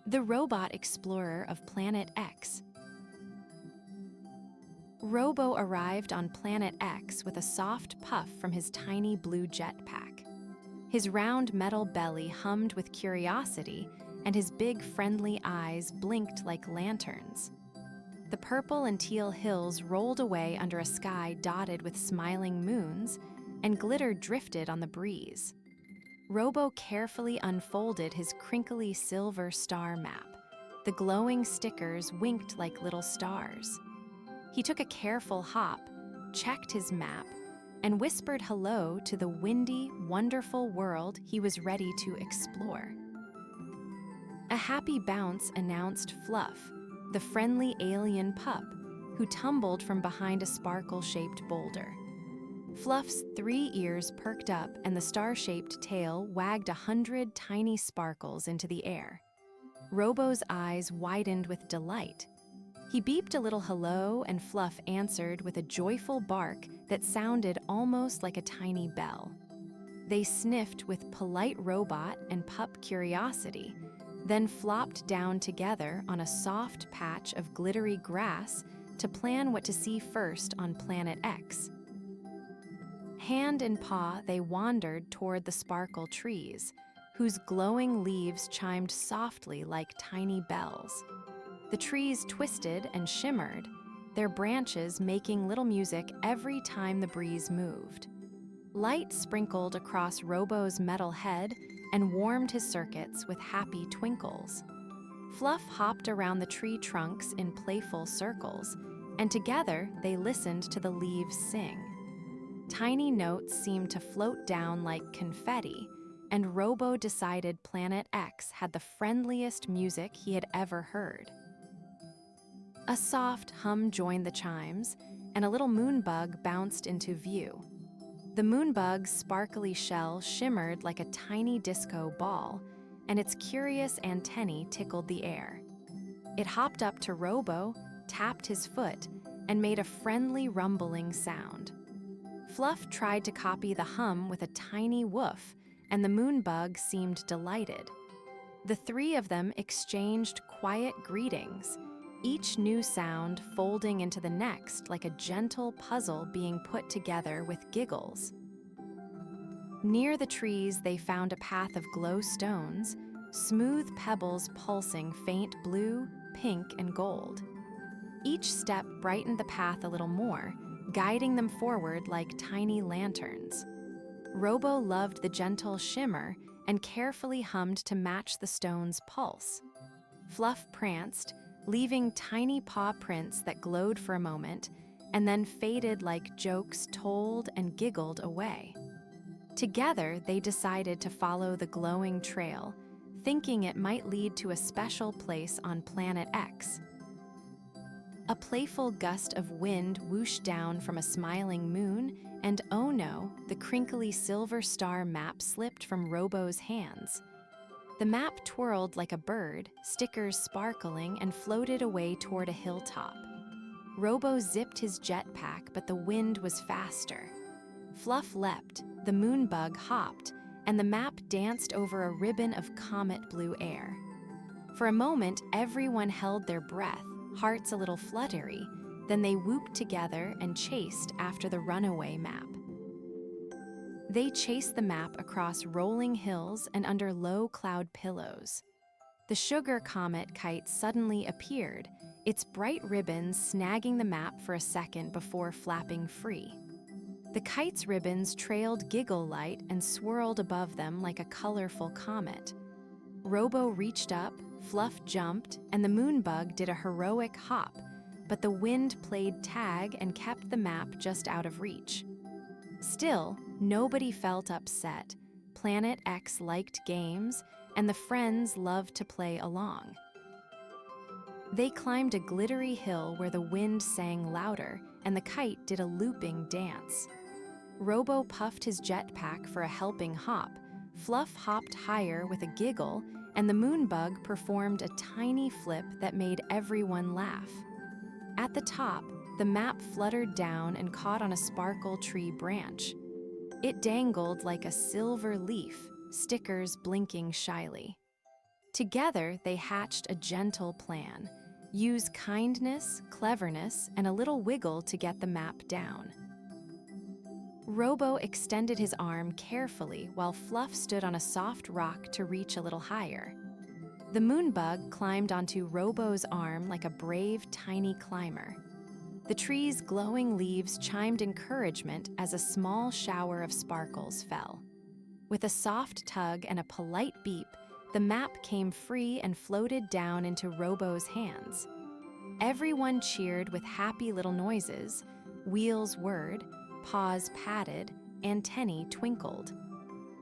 The Robot Explorer of Planet X. Robo arrived on Planet X with a soft puff from his tiny blue jetpack. His round metal belly hummed with curiosity, and his big friendly eyes blinked like lanterns. The purple and teal hills rolled away under a sky dotted with smiling moons, and glitter drifted on the breeze. Robo carefully unfolded his crinkly silver star map. The glowing stickers winked like little stars. He took a careful hop, checked his map, and whispered hello to the windy, wonderful world he was ready to explore. A happy bounce announced Fluff, the friendly alien pup, who tumbled from behind a sparkle-shaped boulder. Fluff's 3 ears perked up and the star-shaped tail wagged 100 tiny sparkles into the air. Robo's eyes widened with delight. He beeped a little hello and Fluff answered with a joyful bark that sounded almost like a tiny bell. They sniffed with polite robot and pup curiosity, then flopped down together on a soft patch of glittery grass to plan what to see first on Planet X. Hand in paw, they wandered toward the sparkle trees, whose glowing leaves chimed softly like tiny bells. The trees twisted and shimmered, their branches making little music every time the breeze moved. Light sprinkled across Robo's metal head and warmed his circuits with happy twinkles. Fluff hopped around the tree trunks in playful circles, and together they listened to the leaves sing. Tiny notes seemed to float down like confetti, and Robo decided Planet X had the friendliest music he had ever heard. A soft hum joined the chimes, and a little moonbug bounced into view. The moonbug's sparkly shell shimmered like a tiny disco ball, and its curious antennae tickled the air. It hopped up to Robo, tapped his foot, and made a friendly rumbling sound. Fluff tried to copy the hum with a tiny woof, and the moonbug seemed delighted. The three of them exchanged quiet greetings, each new sound folding into the next like a gentle puzzle being put together with giggles. Near the trees, they found a path of glow stones, smooth pebbles pulsing faint blue, pink, and gold. Each step brightened the path a little more, guiding them forward like tiny lanterns. Robo loved the gentle shimmer and carefully hummed to match the stone's pulse. Fluff pranced, leaving tiny paw prints that glowed for a moment and then faded like jokes told and giggled away. Together, they decided to follow the glowing trail, thinking it might lead to a special place on Planet X. A playful gust of wind whooshed down from a smiling moon, and oh no, the crinkly silver star map slipped from Robo's hands. The map twirled like a bird, stickers sparkling, and floated away toward a hilltop. Robo zipped his jetpack, but the wind was faster. Fluff leapt, the moonbug hopped, and the map danced over a ribbon of comet blue air. For a moment, everyone held their breath, hearts a little fluttery, then they whooped together and chased after the runaway map. They chased the map across rolling hills and under low cloud pillows. The sugar comet kite suddenly appeared, its bright ribbons snagging the map for a second before flapping free. The kite's ribbons trailed giggle light and swirled above them like a colorful comet. Robo reached up, Fluff jumped, and the moonbug did a heroic hop, but the wind played tag and kept the map just out of reach. Still, nobody felt upset. Planet X liked games, and the friends loved to play along. They climbed a glittery hill where the wind sang louder, and the kite did a looping dance. Robo puffed his jetpack for a helping hop, Fluff hopped higher with a giggle, and the moonbug performed a tiny flip that made everyone laugh. At the top, the map fluttered down and caught on a sparkle tree branch. It dangled like a silver leaf, stickers blinking shyly. Together, they hatched a gentle plan. Use kindness, cleverness, and a little wiggle to get the map down. Robo extended his arm carefully while Fluff stood on a soft rock to reach a little higher. The moonbug climbed onto Robo's arm like a brave, tiny climber. The tree's glowing leaves chimed encouragement as a small shower of sparkles fell. With a soft tug and a polite beep, the map came free and floated down into Robo's hands. Everyone cheered with happy little noises. Wheels whirred, paws patted, antennae twinkled.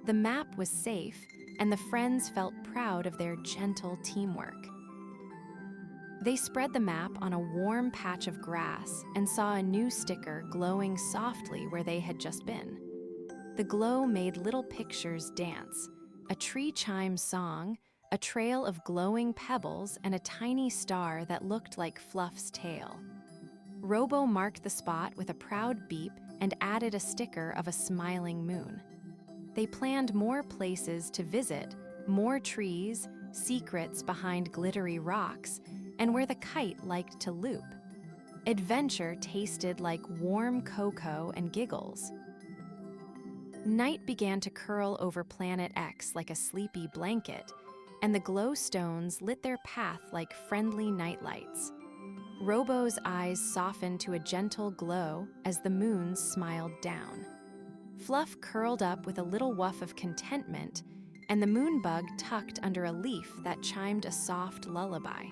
The map was safe, and the friends felt proud of their gentle teamwork. They spread the map on a warm patch of grass and saw a new sticker glowing softly where they had just been. The glow made little pictures dance, a tree chime song, a trail of glowing pebbles, and a tiny star that looked like Fluff's tail. Robo marked the spot with a proud beep and added a sticker of a smiling moon. They planned more places to visit, more trees, secrets behind glittery rocks, and where the kite liked to loop. Adventure tasted like warm cocoa and giggles. Night began to curl over Planet X like a sleepy blanket, and the glowstones lit their path like friendly nightlights. Robo's eyes softened to a gentle glow as the moon smiled down. Fluff curled up with a little woof of contentment, and the moonbug tucked under a leaf that chimed a soft lullaby.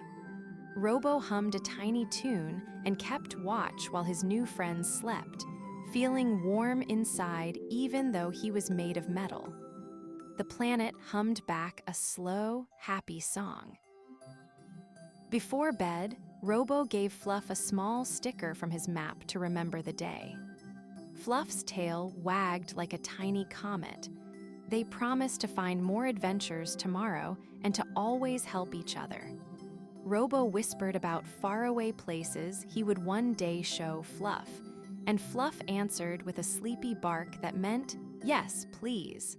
Robo hummed a tiny tune and kept watch while his new friends slept, feeling warm inside even though he was made of metal. The planet hummed back a slow, happy song. Before bed, Robo gave Fluff a small sticker from his map to remember the day. Fluff's tail wagged like a tiny comet. They promised to find more adventures tomorrow and to always help each other. Robo whispered about faraway places he would one day show Fluff, and Fluff answered with a sleepy bark that meant, "Yes, please."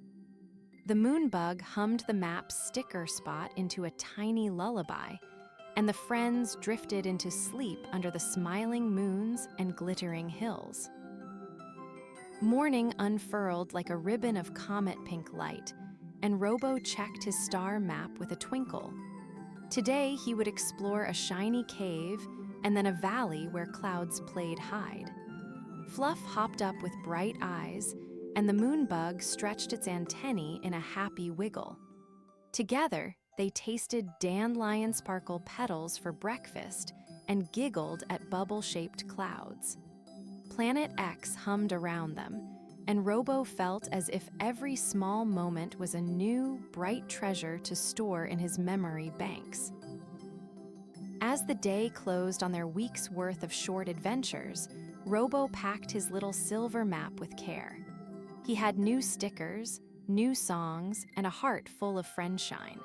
The moonbug hummed the map's sticker spot into a tiny lullaby, and the friends drifted into sleep under the smiling moons and glittering hills. Morning unfurled like a ribbon of comet-pink light, and Robo checked his star map with a twinkle. Today, he would explore a shiny cave and then a valley where clouds played hide. Fluff hopped up with bright eyes, and the moonbug stretched its antennae in a happy wiggle. Together, they tasted dandelion sparkle petals for breakfast and giggled at bubble-shaped clouds. Planet X hummed around them, and Robo felt as if every small moment was a new, bright treasure to store in his memory banks. As the day closed on their week's worth of short adventures, Robo packed his little silver map with care. He had new stickers, new songs, and a heart full of friendshine.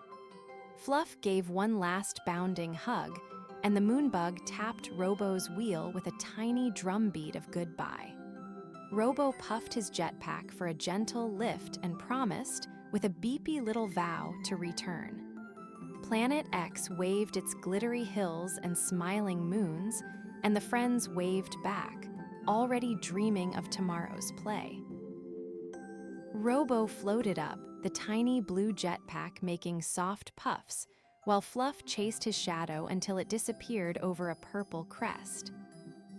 Fluff gave one last bounding hug, and the moonbug tapped Robo's wheel with a tiny drumbeat of goodbye. Robo puffed his jetpack for a gentle lift and promised, with a beepy little vow, to return. Planet X waved its glittery hills and smiling moons, and the friends waved back, already dreaming of tomorrow's play. Robo floated up, the tiny blue jetpack making soft puffs, while Fluff chased his shadow until it disappeared over a purple crest.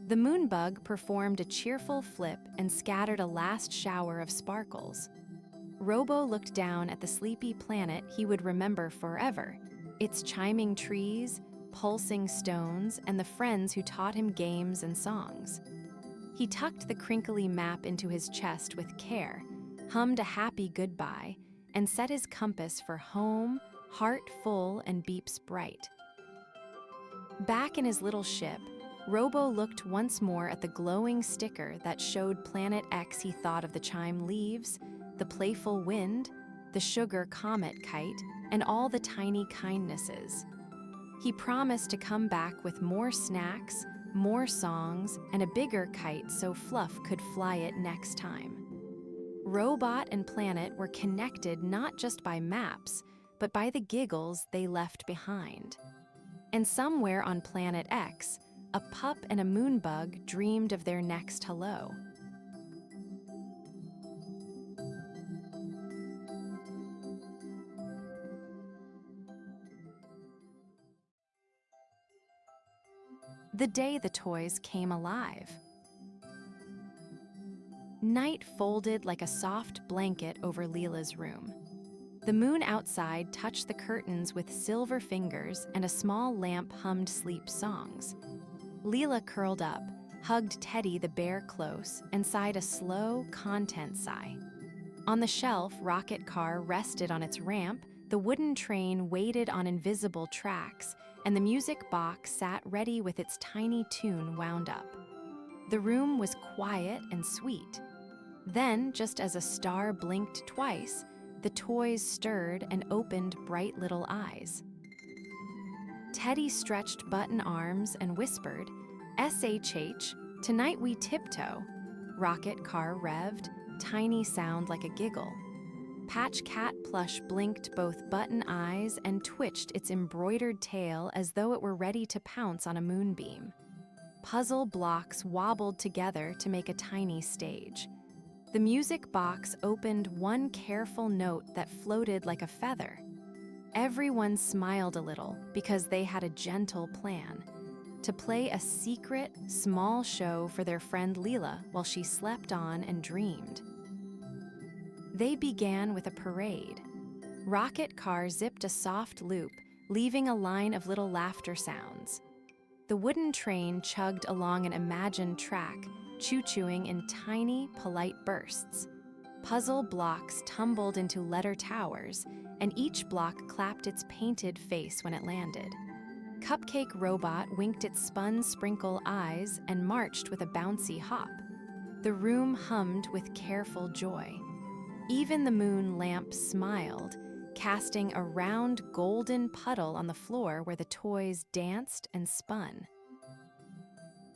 The moonbug performed a cheerful flip and scattered a last shower of sparkles. Robo looked down at the sleepy planet he would remember forever, its chiming trees, pulsing stones, and the friends who taught him games and songs. He tucked the crinkly map into his chest with care, hummed a happy goodbye, and set his compass for home, heart full and beeps bright. Back in his little ship, Robo looked once more at the glowing sticker that showed Planet X he thought of the chime leaves, the playful wind, the sugar comet kite, and all the tiny kindnesses. He promised to come back with more snacks, more songs, and a bigger kite so Fluff could fly it next time. Robot and Planet were connected not just by maps, but by the giggles they left behind. And somewhere on Planet X, a pup and a moonbug dreamed of their next hello. The day the toys came alive. Night folded like a soft blanket over Leela's room. The moon outside touched the curtains with silver fingers, and a small lamp hummed sleep songs. Leela curled up, hugged Teddy the bear close, and sighed a slow, content sigh. On the shelf, Rocket Car rested on its ramp, the wooden train waited on invisible tracks, and the music box sat ready with its tiny tune wound up. The room was quiet and sweet. Then, just as a star blinked twice, the toys stirred and opened bright little eyes. Teddy stretched button arms and whispered, "SHH, tonight we tiptoe." Rocket Car revved, tiny sound like a giggle. Patch Cat Plush blinked both button eyes and twitched its embroidered tail as though it were ready to pounce on a moonbeam. Puzzle blocks wobbled together to make a tiny stage. The music box opened one careful note that floated like a feather. Everyone smiled a little because they had a gentle plan: to play a secret, small show for their friend Leela while she slept on and dreamed. They began with a parade. Rocket Car zipped a soft loop, leaving a line of little laughter sounds. The wooden train chugged along an imagined track, choo-chooing in tiny, polite bursts. Puzzle blocks tumbled into letter towers, and each block clapped its painted face when it landed. Cupcake Robot winked its spun sprinkle eyes and marched with a bouncy hop. The room hummed with careful joy. Even the moon lamp smiled, casting a round golden puddle on the floor where the toys danced and spun.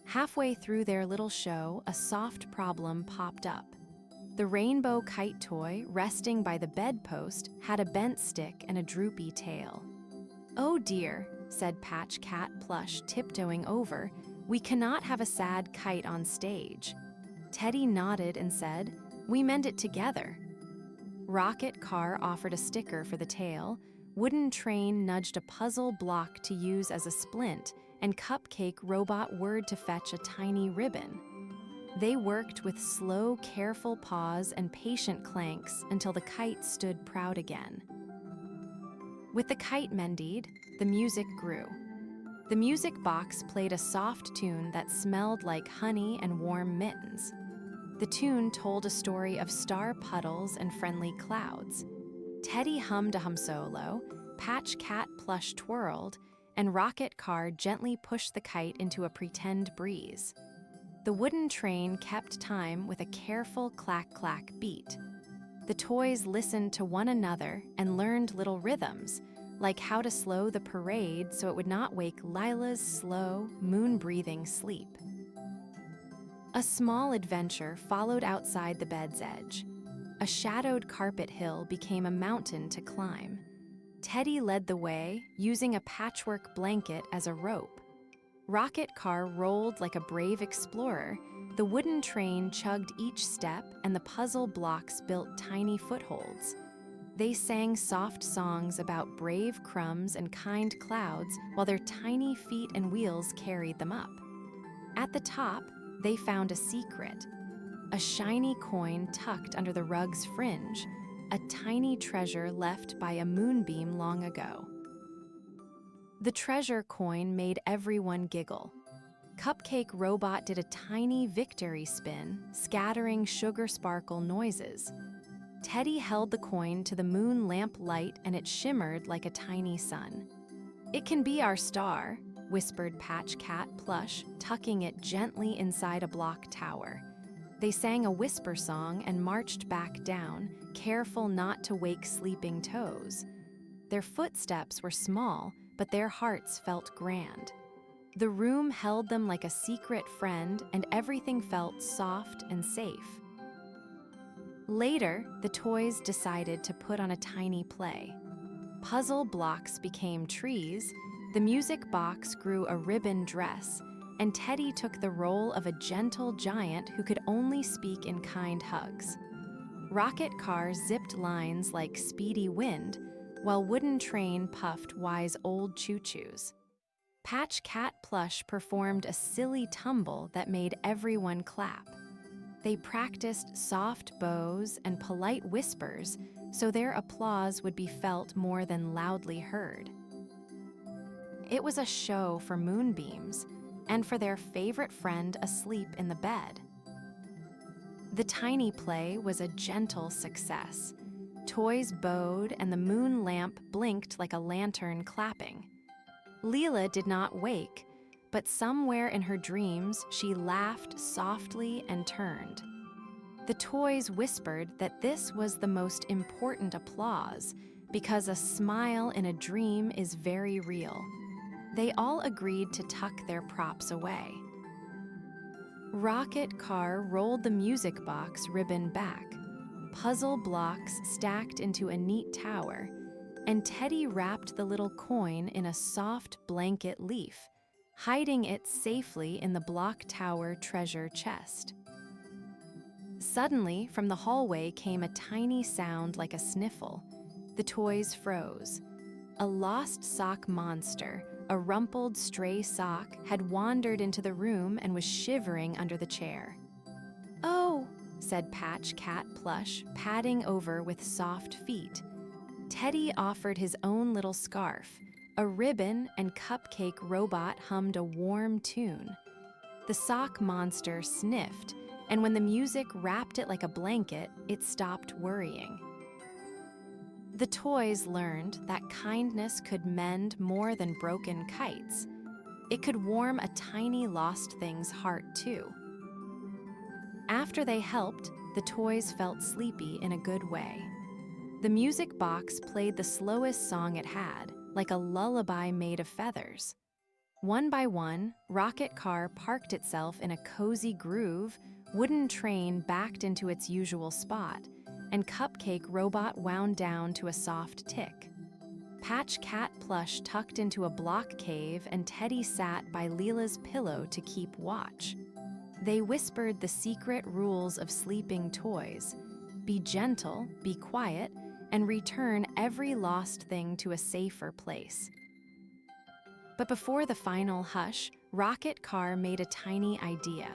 Halfway through their little show, a soft problem popped up. The rainbow kite toy, resting by the bedpost, had a bent stick and a droopy tail. "Oh dear," said Patch Cat Plush, tiptoeing over, "we cannot have a sad kite on stage." Teddy nodded and said, "We mend it together." Rocket Car offered a sticker for the tail, Wooden Train nudged a puzzle block to use as a splint, and Cupcake Robot whirred to fetch a tiny ribbon. They worked with slow, careful paws and patient clanks until the kite stood proud again. With the kite mended, the music grew. The music box played a soft tune that smelled like honey and warm mittens. The tune told a story of star puddles and friendly clouds. Teddy hummed a hum solo, Patch Cat Plush twirled, and Rocket Car gently pushed the kite into a pretend breeze. The wooden train kept time with a careful clack-clack beat. The toys listened to one another and learned little rhythms, like how to slow the parade so it would not wake Lila's slow, moon-breathing sleep. A small adventure followed outside the bed's edge. A shadowed carpet hill became a mountain to climb. Teddy led the way, using a patchwork blanket as a rope. Rocket Car rolled like a brave explorer, the wooden train chugged each step, and the puzzle blocks built tiny footholds. They sang soft songs about brave crumbs and kind clouds while their tiny feet and wheels carried them up. At the top, they found a secret. A shiny coin tucked under the rug's fringe, a tiny treasure left by a moonbeam long ago. The treasure coin made everyone giggle. Cupcake Robot did a tiny victory spin, scattering sugar sparkle noises. Teddy held the coin to the moon lamp light and it shimmered like a tiny sun. "It can be our star," whispered Patch Cat Plush, tucking it gently inside a block tower. They sang a whisper song and marched back down, careful not to wake sleeping toes. Their footsteps were small, but their hearts felt grand. The room held them like a secret friend, and everything felt soft and safe. Later, the toys decided to put on a tiny play. Puzzle blocks became trees, the music box grew a ribbon dress, and Teddy took the role of a gentle giant who could only speak in kind hugs. Rocket car zipped lines like speedy wind, while wooden train puffed wise old choo-choos. Patch Cat plush performed a silly tumble that made everyone clap. They practiced soft bows and polite whispers so their applause would be felt more than loudly heard. It was a show for moonbeams and for their favorite friend asleep in the bed. The tiny play was a gentle success. Toys bowed and the moon lamp blinked like a lantern clapping. Leela did not wake, but somewhere in her dreams she laughed softly and turned. The toys whispered that this was the most important applause because a smile in a dream is very real. They all agreed to tuck their props away. Rocket car rolled the music box ribbon back. Puzzle blocks stacked into a neat tower, and Teddy wrapped the little coin in a soft blanket leaf, hiding it safely in the block tower treasure chest. Suddenly, from the hallway came a tiny sound like a sniffle. The toys froze. A lost sock monster, a rumpled stray sock, had wandered into the room and was shivering under the chair. "Oh," said Patch Cat plush, padding over with soft feet. Teddy offered his own little scarf. A ribbon and cupcake robot hummed a warm tune. The sock monster sniffed, and when the music wrapped it like a blanket, it stopped worrying. The toys learned that kindness could mend more than broken kites. It could warm a tiny lost thing's heart, too. After they helped, the toys felt sleepy in a good way. The music box played the slowest song it had, like a lullaby made of feathers. One by one, Rocket Car parked itself in a cozy groove, wooden train backed into its usual spot, and Cupcake Robot wound down to a soft tick. Patch Cat plush tucked into a block cave, and Teddy sat by Leela's pillow to keep watch. They whispered the secret rules of sleeping toys: be gentle, be quiet, and return every lost thing to a safer place. But before the final hush, Rocket Car made a tiny idea.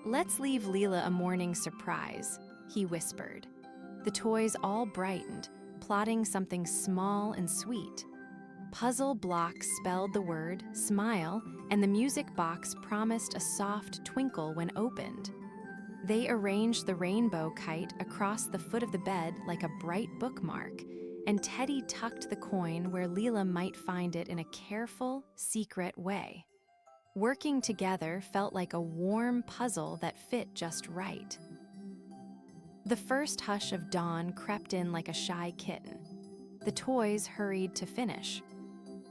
"Let's leave Leela a morning surprise," he whispered. The toys all brightened, plotting something small and sweet. Puzzle blocks spelled the word smile, and the music box promised a soft twinkle when opened. They arranged the rainbow kite across the foot of the bed like a bright bookmark, and Teddy tucked the coin where Leela might find it in a careful, secret way. Working together felt like a warm puzzle that fit just right. The first hush of dawn crept in like a shy kitten. The toys hurried to finish.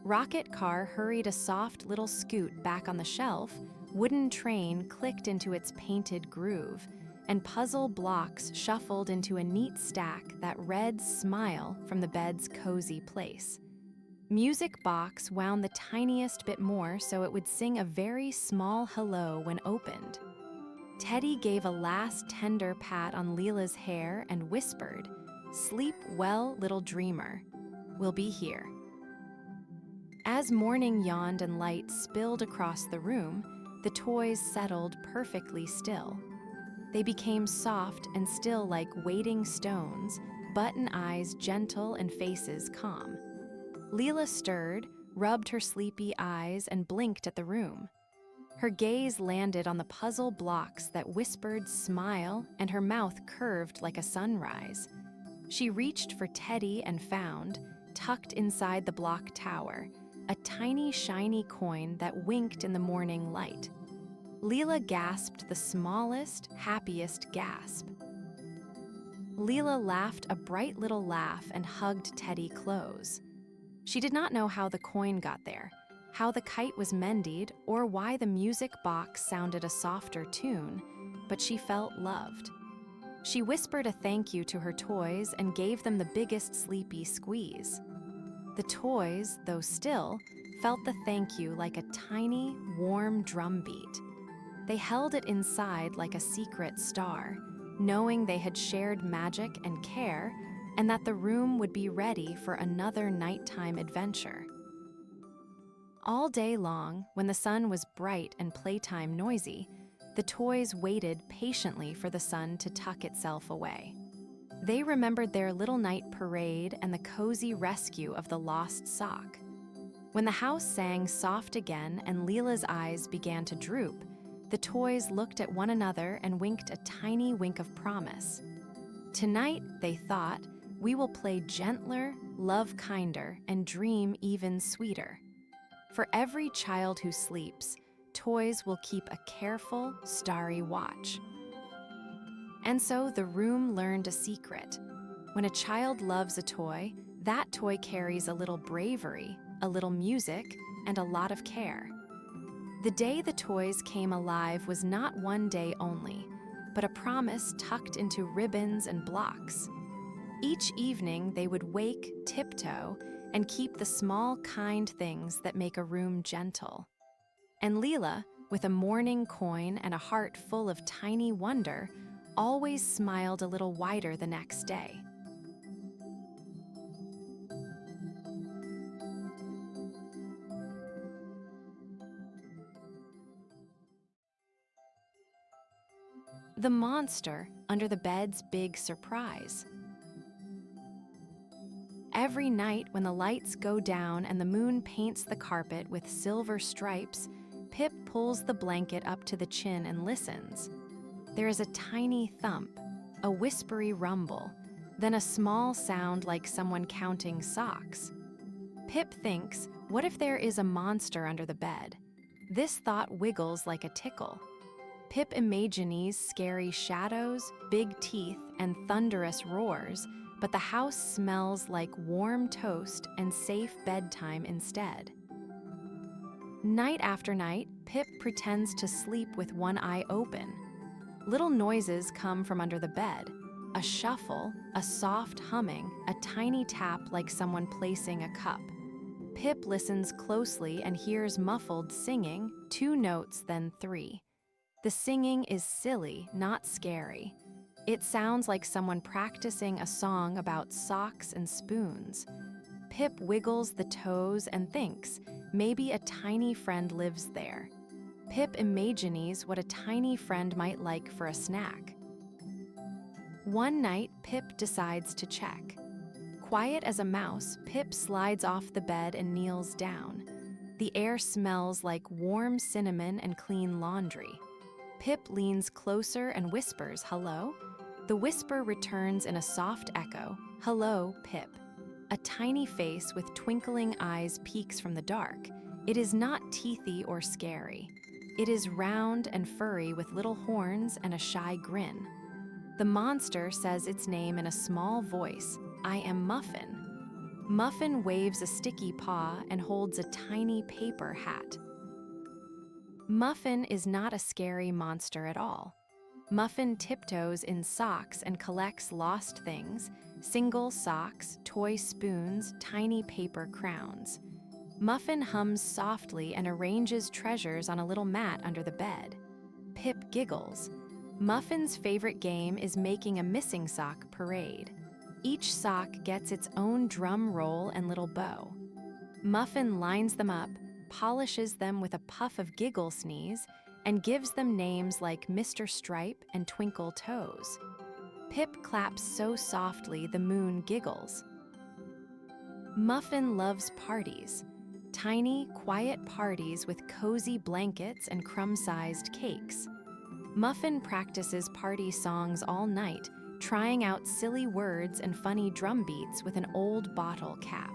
Rocket Car hurried a soft little scoot back on the shelf, wooden train clicked into its painted groove, and puzzle blocks shuffled into a neat stack that read smile from the bed's cozy place. Music box wound the tiniest bit more so it would sing a very small hello when opened. Teddy gave a last tender pat on Leela's hair and whispered, "Sleep well, little dreamer. We'll be here." As morning yawned and light spilled across the room, the toys settled perfectly still. They became soft and still like waiting stones, button eyes gentle and faces calm. Leela stirred, rubbed her sleepy eyes, and blinked at the room. Her gaze landed on the puzzle blocks that whispered smile, and her mouth curved like a sunrise. She reached for Teddy and found, tucked inside the block tower, a tiny shiny coin that winked in the morning light. Leela gasped the smallest, happiest gasp. Leela laughed a bright little laugh and hugged Teddy close. She did not know how the coin got there, how the kite was mended, or why the music box sounded a softer tune, but she felt loved. She whispered a thank you to her toys and gave them the biggest sleepy squeeze. The toys, though still, felt the thank you like a tiny, warm drumbeat. They held it inside like a secret star, knowing they had shared magic and care, and that the room would be ready for another nighttime adventure. All day long, when the sun was bright and playtime noisy, the toys waited patiently for the sun to tuck itself away. They remembered their little night parade and the cozy rescue of the lost sock. When the house sang soft again and Leela's eyes began to droop, the toys looked at one another and winked a tiny wink of promise. Tonight, they thought, we will play gentler, love kinder, and dream even sweeter. For every child who sleeps, toys will keep a careful, starry watch. And so the room learned a secret. When a child loves a toy, that toy carries a little bravery, a little music, and a lot of care. The day the toys came alive was not one day only, but a promise tucked into ribbons and blocks. Each evening they would wake, tiptoe, and keep the small, kind things that make a room gentle. And Leela, with a morning coin and a heart full of tiny wonder, always smiled a little wider the next day. The monster under the bed's big surprise. Every night when the lights go down and the moon paints the carpet with silver stripes, Pip pulls the blanket up to the chin and listens. There is a tiny thump, a whispery rumble, then a small sound like someone counting socks. Pip thinks, what if there is a monster under the bed? This thought wiggles like a tickle. Pip imagines scary shadows, big teeth, and thunderous roars, but the house smells like warm toast and safe bedtime instead. Night after night, Pip pretends to sleep with one eye open. Little noises come from under the bed. A shuffle, a soft humming, a tiny tap like someone placing a cup. Pip listens closely and hears muffled singing, 2 notes then 3. The singing is silly, not scary. It sounds like someone practicing a song about socks and spoons. Pip wiggles the toes and thinks, maybe a tiny friend lives there. Pip imagines what a tiny friend might like for a snack. One night, Pip decides to check. Quiet as a mouse, Pip slides off the bed and kneels down. The air smells like warm cinnamon and clean laundry. Pip leans closer and whispers, hello? The whisper returns in a soft echo, hello, Pip. A tiny face with twinkling eyes peeks from the dark. It is not teethy or scary. It is round and furry with little horns and a shy grin. The monster says its name in a small voice, I am Muffin. Muffin waves a sticky paw and holds a tiny paper hat. Muffin is not a scary monster at all. Muffin tiptoes in socks and collects lost things, single socks, toy spoons, tiny paper crowns. Muffin hums softly and arranges treasures on a little mat under the bed. Pip giggles. Muffin's favorite game is making a missing sock parade. Each sock gets its own drum roll and little bow. Muffin lines them up, polishes them with a puff of giggle sneeze, and gives them names like Mr. Stripe and Twinkle Toes. Pip claps so softly the moon giggles. Muffin loves parties. Tiny, quiet parties with cozy blankets and crumb-sized cakes. Muffin practices party songs all night, trying out silly words and funny drum beats with an old bottle cap.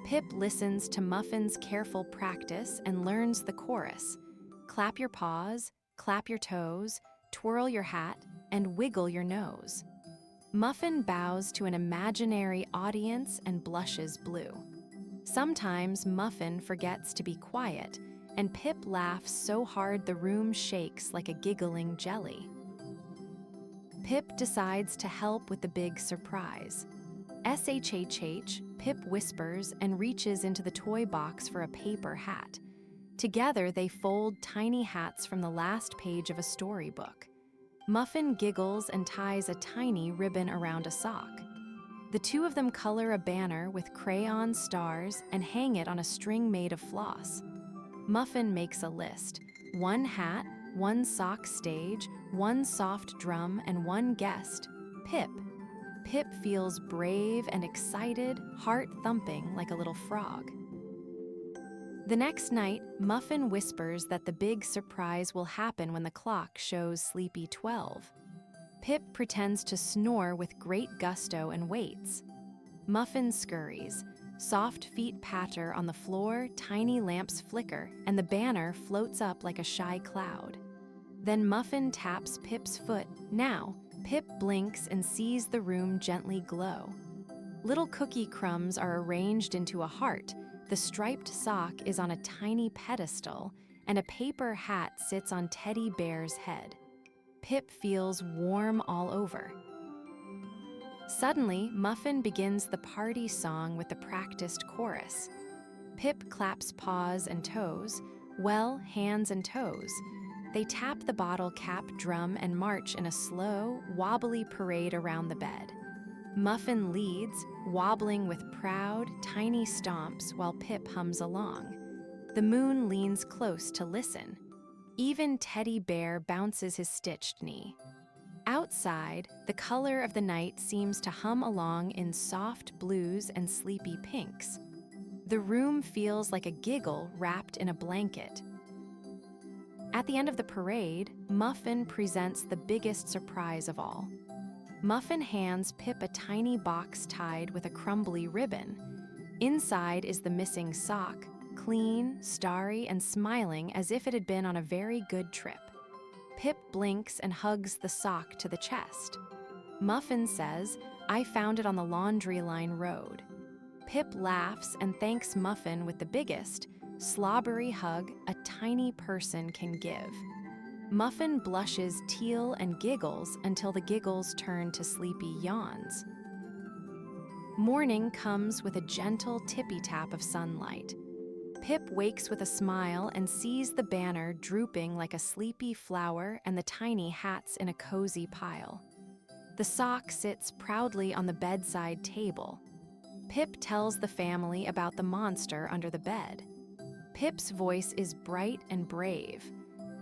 Pip listens to Muffin's careful practice and learns the chorus. Clap your paws, clap your toes, twirl your hat, and wiggle your nose. Muffin bows to an imaginary audience and blushes blue. Sometimes Muffin forgets to be quiet, and Pip laughs so hard the room shakes like a giggling jelly. Pip decides to help with the big surprise. SHHH, Pip whispers and reaches into the toy box for a paper hat. Together, they fold tiny hats from the last page of a storybook. Muffin giggles and ties a tiny ribbon around a sock. The two of them color a banner with crayon stars and hang it on a string made of floss. Muffin makes a list: 1 hat, 1 sock stage, 1 soft drum, and 1 guest, Pip. Pip feels brave and excited, heart thumping like a little frog. The next night, Muffin whispers that the big surprise will happen when the clock shows sleepy 12. Pip pretends to snore with great gusto and waits. Muffin scurries. Soft feet patter on the floor, tiny lamps flicker, and the banner floats up like a shy cloud. Then Muffin taps Pip's foot. Now, Pip blinks and sees the room gently glow. Little cookie crumbs are arranged into a heart, the striped sock is on a tiny pedestal, and a paper hat sits on Teddy Bear's head. Pip feels warm all over. Suddenly, Muffin begins the party song with the practiced chorus. Pip claps paws and toes, well, hands and toes. They tap the bottle cap drum and march in a slow, wobbly parade around the bed. Muffin leads, wobbling with proud, tiny stomps while Pip hums along. The moon leans close to listen. Even Teddy Bear bounces his stitched knee. Outside, the color of the night seems to hum along in soft blues and sleepy pinks. The room feels like a giggle wrapped in a blanket. At the end of the parade, Muffin presents the biggest surprise of all. Muffin hands Pip a tiny box tied with a crumbly ribbon. Inside is the missing sock, clean, starry, and smiling as if it had been on a very good trip. Pip blinks and hugs the sock to the chest. Muffin says, "I found it on the laundry line road." Pip laughs and thanks Muffin with the biggest, slobbery hug a tiny person can give. Muffin blushes teal and giggles until the giggles turn to sleepy yawns. Morning comes with a gentle tippy-tap of sunlight. Pip wakes with a smile and sees the banner drooping like a sleepy flower and the tiny hats in a cozy pile. The sock sits proudly on the bedside table. Pip tells the family about the monster under the bed. Pip's voice is bright and brave.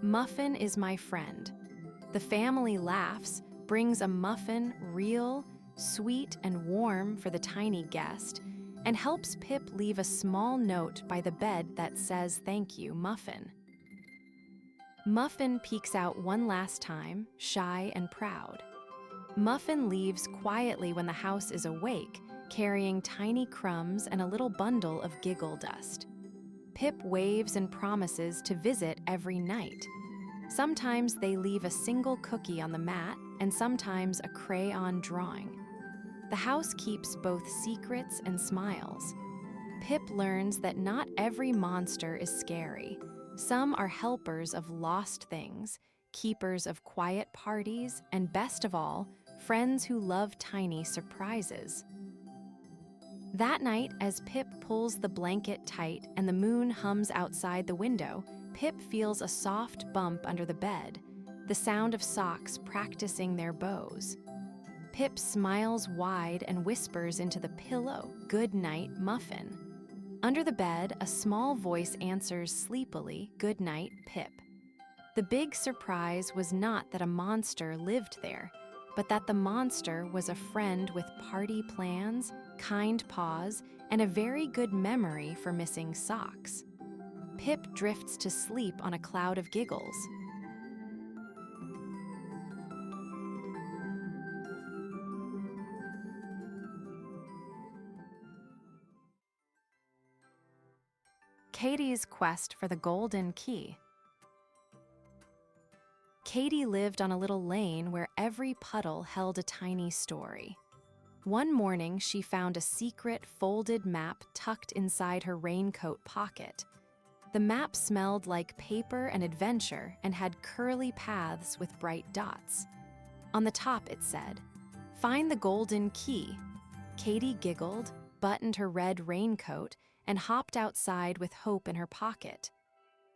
"Muffin is my friend." The family laughs, brings a muffin, real, sweet, and warm for the tiny guest, and helps Pip leave a small note by the bed that says, "Thank you, Muffin." Muffin peeks out one last time, shy and proud. Muffin leaves quietly when the house is awake, carrying tiny crumbs and a little bundle of giggle dust. Pip waves and promises to visit every night. Sometimes they leave a single cookie on the mat, and sometimes a crayon drawing. The house keeps both secrets and smiles. Pip learns that not every monster is scary. Some are helpers of lost things, keepers of quiet parties, and best of all, friends who love tiny surprises. That night, as Pip pulls the blanket tight and the moon hums outside the window, Pip feels a soft bump under the bed, the sound of socks practicing their bows. Pip smiles wide and whispers into the pillow, "Good night, Muffin." Under the bed, a small voice answers sleepily, "Good night, Pip." The big surprise was not that a monster lived there, but that the monster was a friend with party plans, kind paws, and a very good memory for missing socks. Pip drifts to sleep on a cloud of giggles. Katie's quest for the golden key. Katie lived on a little lane where every puddle held a tiny story. One morning, she found a secret folded map tucked inside her raincoat pocket. The map smelled like paper and adventure and had curly paths with bright dots. On the top it said, "Find the golden key." Katy giggled, buttoned her red raincoat, and hopped outside with hope in her pocket.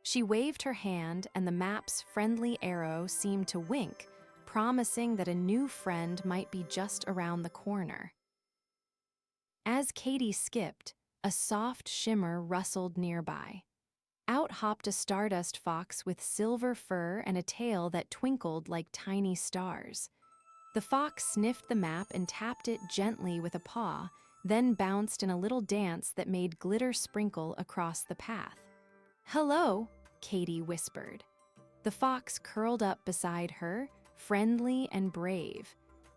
She waved her hand, and the map's friendly arrow seemed to wink, promising that a new friend might be just around the corner. As Katy skipped, a soft shimmer rustled nearby. Out hopped a stardust fox with silver fur and a tail that twinkled like tiny stars. The fox sniffed the map and tapped it gently with a paw, then bounced in a little dance that made glitter sprinkle across the path. "Hello," Katy whispered. The fox curled up beside her, friendly and brave.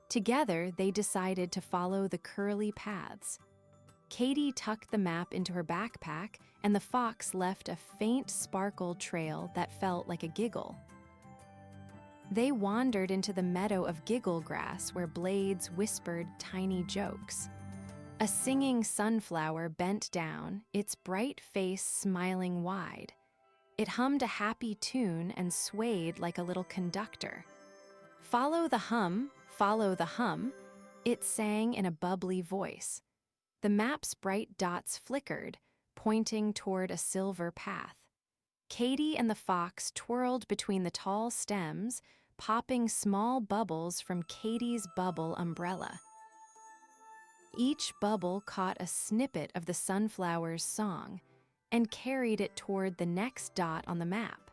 Together, they decided to follow the curly paths. Katy tucked the map into her backpack, and the fox left a faint sparkle trail that felt like a giggle. They wandered into the meadow of giggle grass where blades whispered tiny jokes. A singing sunflower bent down, its bright face smiling wide. It hummed a happy tune and swayed like a little conductor. "Follow the hum, it sang in a bubbly voice. The map's bright dots flickered, pointing toward a silver path. Katy and the fox twirled between the tall stems, popping small bubbles from Katy's bubble umbrella. Each bubble caught a snippet of the sunflower's song and carried it toward the next dot on the map.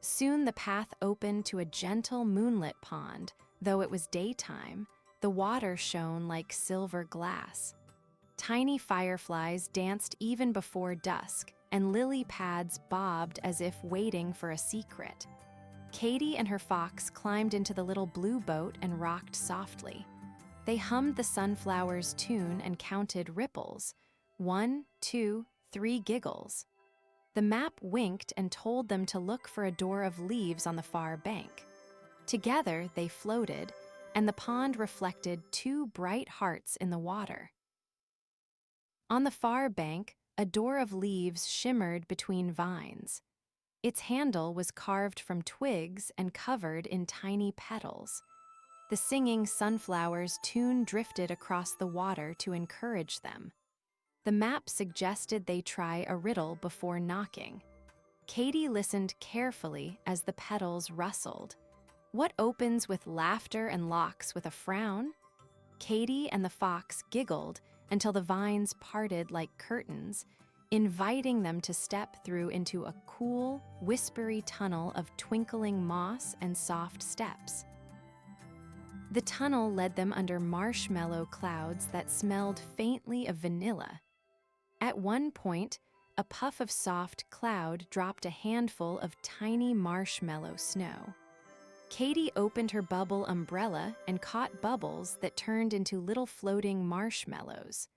Soon the path opened to a gentle moonlit pond. Though it was daytime, the water shone like silver glass. Tiny fireflies danced even before dusk, and lily pads bobbed as if waiting for a secret. Katy and her fox climbed into the little blue boat and rocked softly. They hummed the sunflower's tune and counted ripples. 1, 2, 3 giggles. The map winked and told them to look for a door of leaves on the far bank. Together, they floated, and the pond reflected 2 bright hearts in the water. On the far bank, a door of leaves shimmered between vines. Its handle was carved from twigs and covered in tiny petals. The singing sunflower's tune drifted across the water to encourage them. The map suggested they try a riddle before knocking. Katy listened carefully as the petals rustled. What opens with laughter and locks with a frown? Katy and the fox giggled until the vines parted like curtains, inviting them to step through into a cool, whispery tunnel of twinkling moss and soft steps. The tunnel led them under marshmallow clouds that smelled faintly of vanilla. At one point, a puff of soft cloud dropped a handful of tiny marshmallow snow. Katy opened her bubble umbrella and caught bubbles that turned into little floating marshmallows.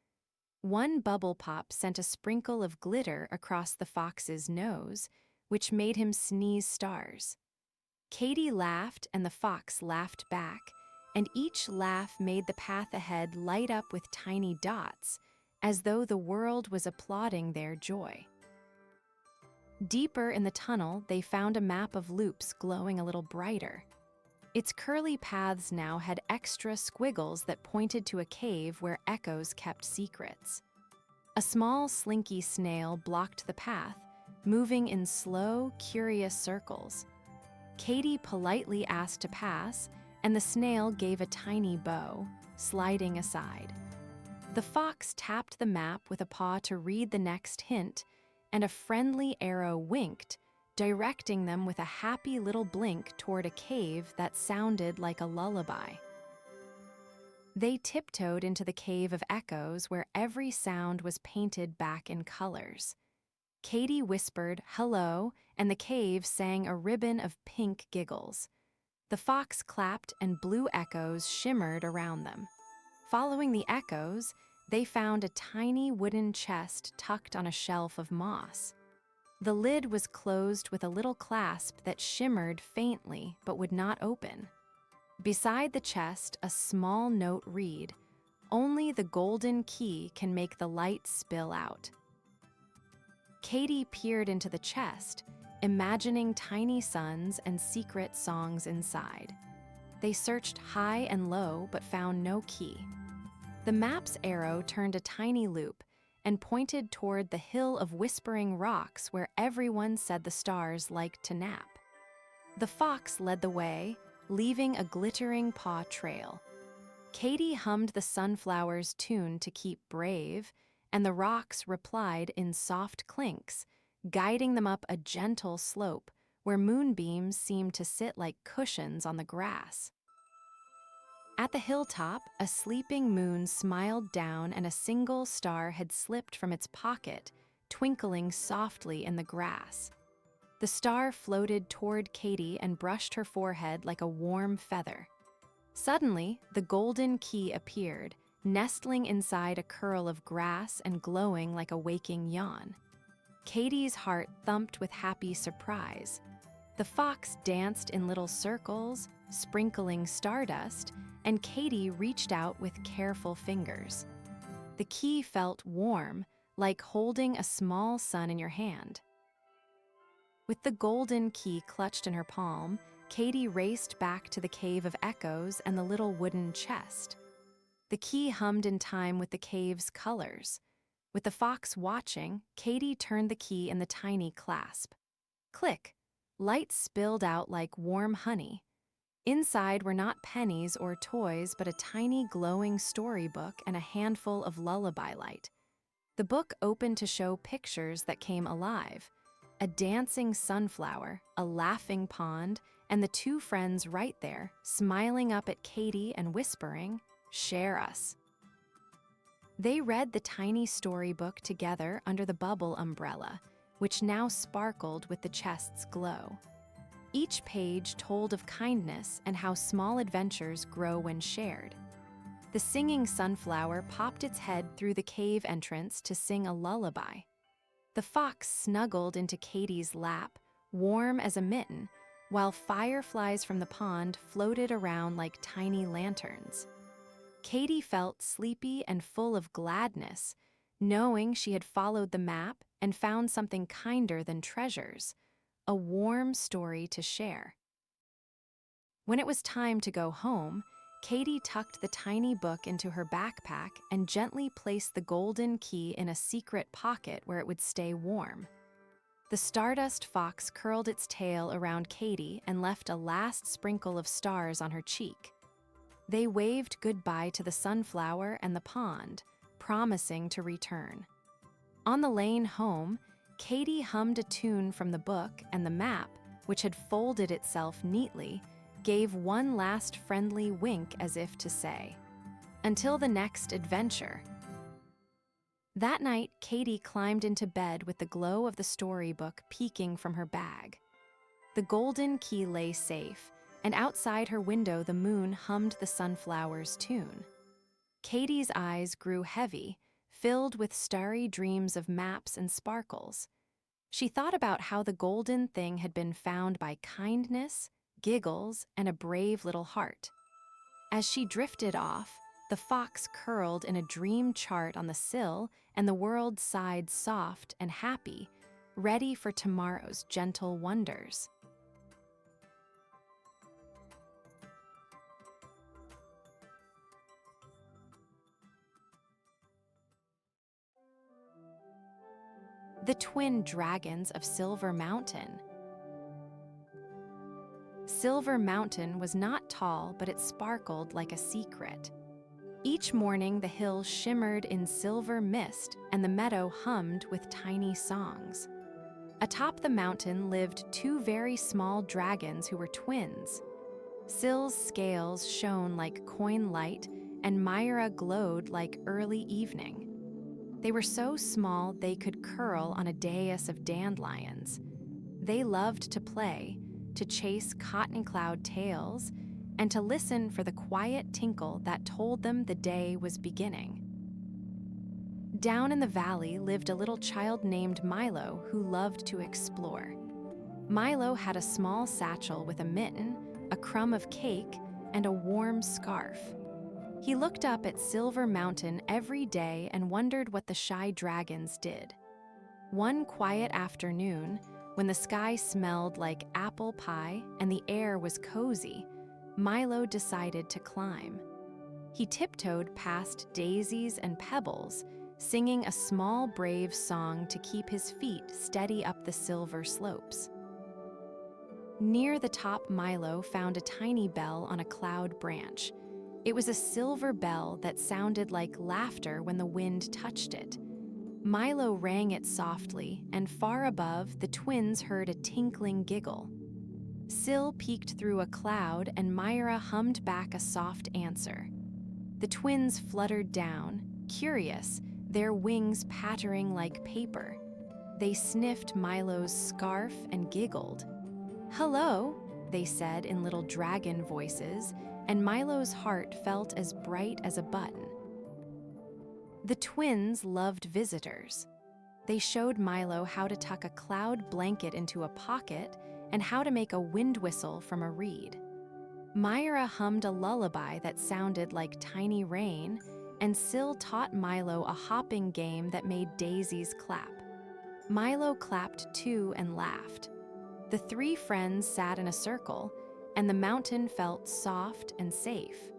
One bubble pop sent a sprinkle of glitter across the fox's nose, which made him sneeze stars. Katy laughed and the fox laughed back, and each laugh made the path ahead light up with tiny dots, as though the world was applauding their joy. Deeper in the tunnel, they found a map of loops glowing a little brighter. Its curly paths now had extra squiggles that pointed to a cave where echoes kept secrets. A small, slinky snail blocked the path, moving in slow, curious circles. Katy politely asked to pass, and the snail gave a tiny bow, sliding aside. The fox tapped the map with a paw to read the next hint, and a friendly arrow winked, directing them with a happy little blink toward a cave that sounded like a lullaby. They tiptoed into the cave of echoes where every sound was painted back in colors. Katy whispered, "Hello," and the cave sang a ribbon of pink giggles. The fox clapped and blue echoes shimmered around them. Following the echoes, they found a tiny wooden chest tucked on a shelf of moss. The lid was closed with a little clasp that shimmered faintly but would not open. Beside the chest, a small note read, "Only the golden key can make the light spill out." Katy peered into the chest, imagining tiny suns and secret songs inside. They searched high and low but found no key. The map's arrow turned a tiny loop and pointed toward the hill of whispering rocks where everyone said the stars liked to nap. The fox led the way, leaving a glittering paw trail. Katy hummed the sunflower's tune to keep brave, and the rocks replied in soft clinks, guiding them up a gentle slope where moonbeams seemed to sit like cushions on the grass. At the hilltop, a sleeping moon smiled down and a single star had slipped from its pocket, twinkling softly in the grass. The star floated toward Katy and brushed her forehead like a warm feather. Suddenly, the golden key appeared, nestling inside a curl of grass and glowing like a waking yawn. Katy's heart thumped with happy surprise. The fox danced in little circles, sprinkling stardust, and Katy reached out with careful fingers. The key felt warm, like holding a small sun in your hand. With the golden key clutched in her palm, Katy raced back to the Cave of Echoes and the little wooden chest. The key hummed in time with the cave's colors. With the fox watching, Katy turned the key in the tiny clasp. Click! Light spilled out like warm honey. Inside were not pennies or toys, but a tiny glowing storybook and a handful of lullaby light. The book opened to show pictures that came alive. A dancing sunflower, a laughing pond, and the two friends right there, smiling up at Katy and whispering, "Share us." They read the tiny storybook together under the bubble umbrella, which now sparkled with the chest's glow. Each page told of kindness and how small adventures grow when shared. The singing sunflower popped its head through the cave entrance to sing a lullaby. The fox snuggled into Katy's lap, warm as a mitten, while fireflies from the pond floated around like tiny lanterns. Katy felt sleepy and full of gladness, knowing she had followed the map and found something kinder than treasures, a warm story to share. When it was time to go home, Katy tucked the tiny book into her backpack and gently placed the golden key in a secret pocket where it would stay warm. The stardust fox curled its tail around Katy and left a last sprinkle of stars on her cheek. They waved goodbye to the sunflower and the pond, promising to return. On the lane home, Katy hummed a tune from the book, and the map, which had folded itself neatly, gave one last friendly wink as if to say, "Until the next adventure." That night, Katy climbed into bed with the glow of the storybook peeking from her bag. The golden key lay safe, and outside her window the moon hummed the sunflower's tune. Katy's eyes grew heavy, filled with starry dreams of maps and sparkles. She thought about how the golden thing had been found by kindness, giggles, and a brave little heart. As she drifted off, the fox curled in a dream chart on the sill, and the world sighed soft and happy, ready for tomorrow's gentle wonders. The Twin Dragons of Silver Mountain. Silver Mountain was not tall, but it sparkled like a secret. Each morning, the hill shimmered in silver mist, and the meadow hummed with tiny songs. Atop the mountain lived two very small dragons who were twins. Sill's scales shone like coin light, and Myra glowed like early evening. They were so small they could curl on a dais of dandelions. They loved to play, to chase cotton cloud tails, and to listen for the quiet tinkle that told them the day was beginning. Down in the valley lived a little child named Milo who loved to explore. Milo had a small satchel with a mitten, a crumb of cake, and a warm scarf. He looked up at Silver Mountain every day and wondered what the shy dragons did. One quiet afternoon, when the sky smelled like apple pie and the air was cozy, Milo decided to climb. He tiptoed past daisies and pebbles, singing a small, brave song to keep his feet steady up the silver slopes. Near the top, Milo found a tiny bell on a cloud branch. It was a silver bell that sounded like laughter when the wind touched it. Milo rang it softly, and far above, the twins heard a tinkling giggle. Syl peeked through a cloud, and Myra hummed back a soft answer. The twins fluttered down, curious, their wings pattering like paper. They sniffed Milo's scarf and giggled. "Hello," they said in little dragon voices, and Milo's heart felt as bright as a button. The twins loved visitors. They showed Milo how to tuck a cloud blanket into a pocket and how to make a wind whistle from a reed. Myra hummed a lullaby that sounded like tiny rain, and Syl taught Milo a hopping game that made daisies clap. Milo clapped too and laughed. The three friends sat in a circle, and the mountain felt soft and safe.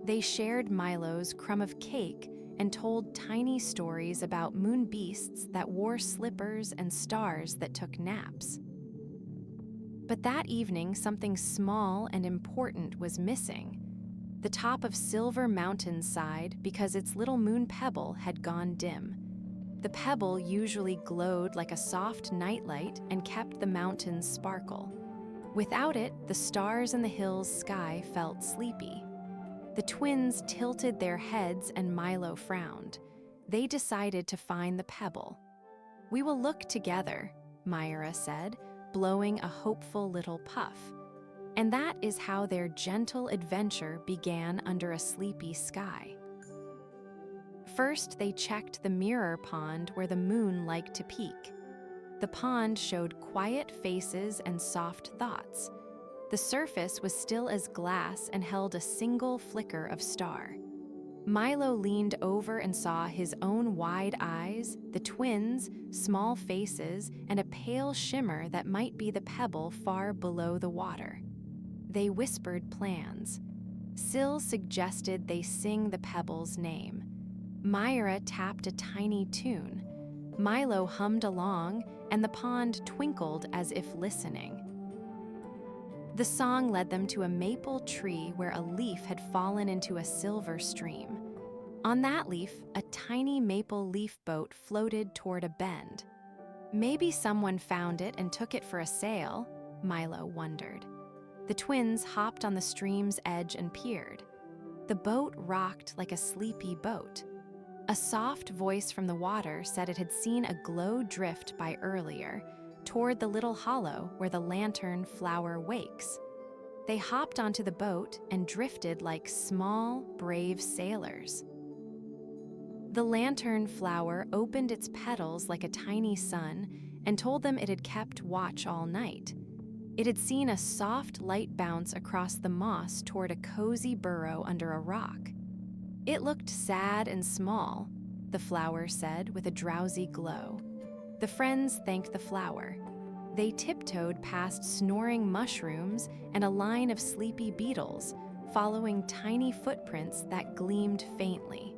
They shared Milo's crumb of cake and told tiny stories about moon beasts that wore slippers and stars that took naps. But that evening, something small and important was missing. The top of Silver Mountain's side, because its little moon pebble had gone dim. The pebble usually glowed like a soft nightlight and kept the mountains sparkle. Without it, the stars in the hill's sky felt sleepy. The twins tilted their heads and Milo frowned. They decided to find the pebble. "We will look together," Myra said, blowing a hopeful little puff. And that is how their gentle adventure began under a sleepy sky. First, they checked the mirror pond where the moon liked to peek. The pond showed quiet faces and soft thoughts. The surface was still as glass and held a single flicker of star. Milo leaned over and saw his own wide eyes, the twins, small faces, and a pale shimmer that might be the pebble far below the water. They whispered plans. Syl suggested they sing the pebble's name. Myra tapped a tiny tune. Milo hummed along, and the pond twinkled as if listening. The song led them to a maple tree where a leaf had fallen into a silver stream. On that leaf, a tiny maple leaf boat floated toward a bend. Maybe someone found it and took it for a sail, Milo wondered. The twins hopped on the stream's edge and peered. The boat rocked like a sleepy boat. A soft voice from the water said it had seen a glow drift by earlier, toward the little hollow where the lantern flower wakes. They hopped onto the boat and drifted like small, brave sailors. The lantern flower opened its petals like a tiny sun and told them it had kept watch all night. It had seen a soft light bounce across the moss toward a cozy burrow under a rock. "It looked sad and small," the flower said with a drowsy glow. The friends thanked the flower. They tiptoed past snoring mushrooms and a line of sleepy beetles, following tiny footprints that gleamed faintly.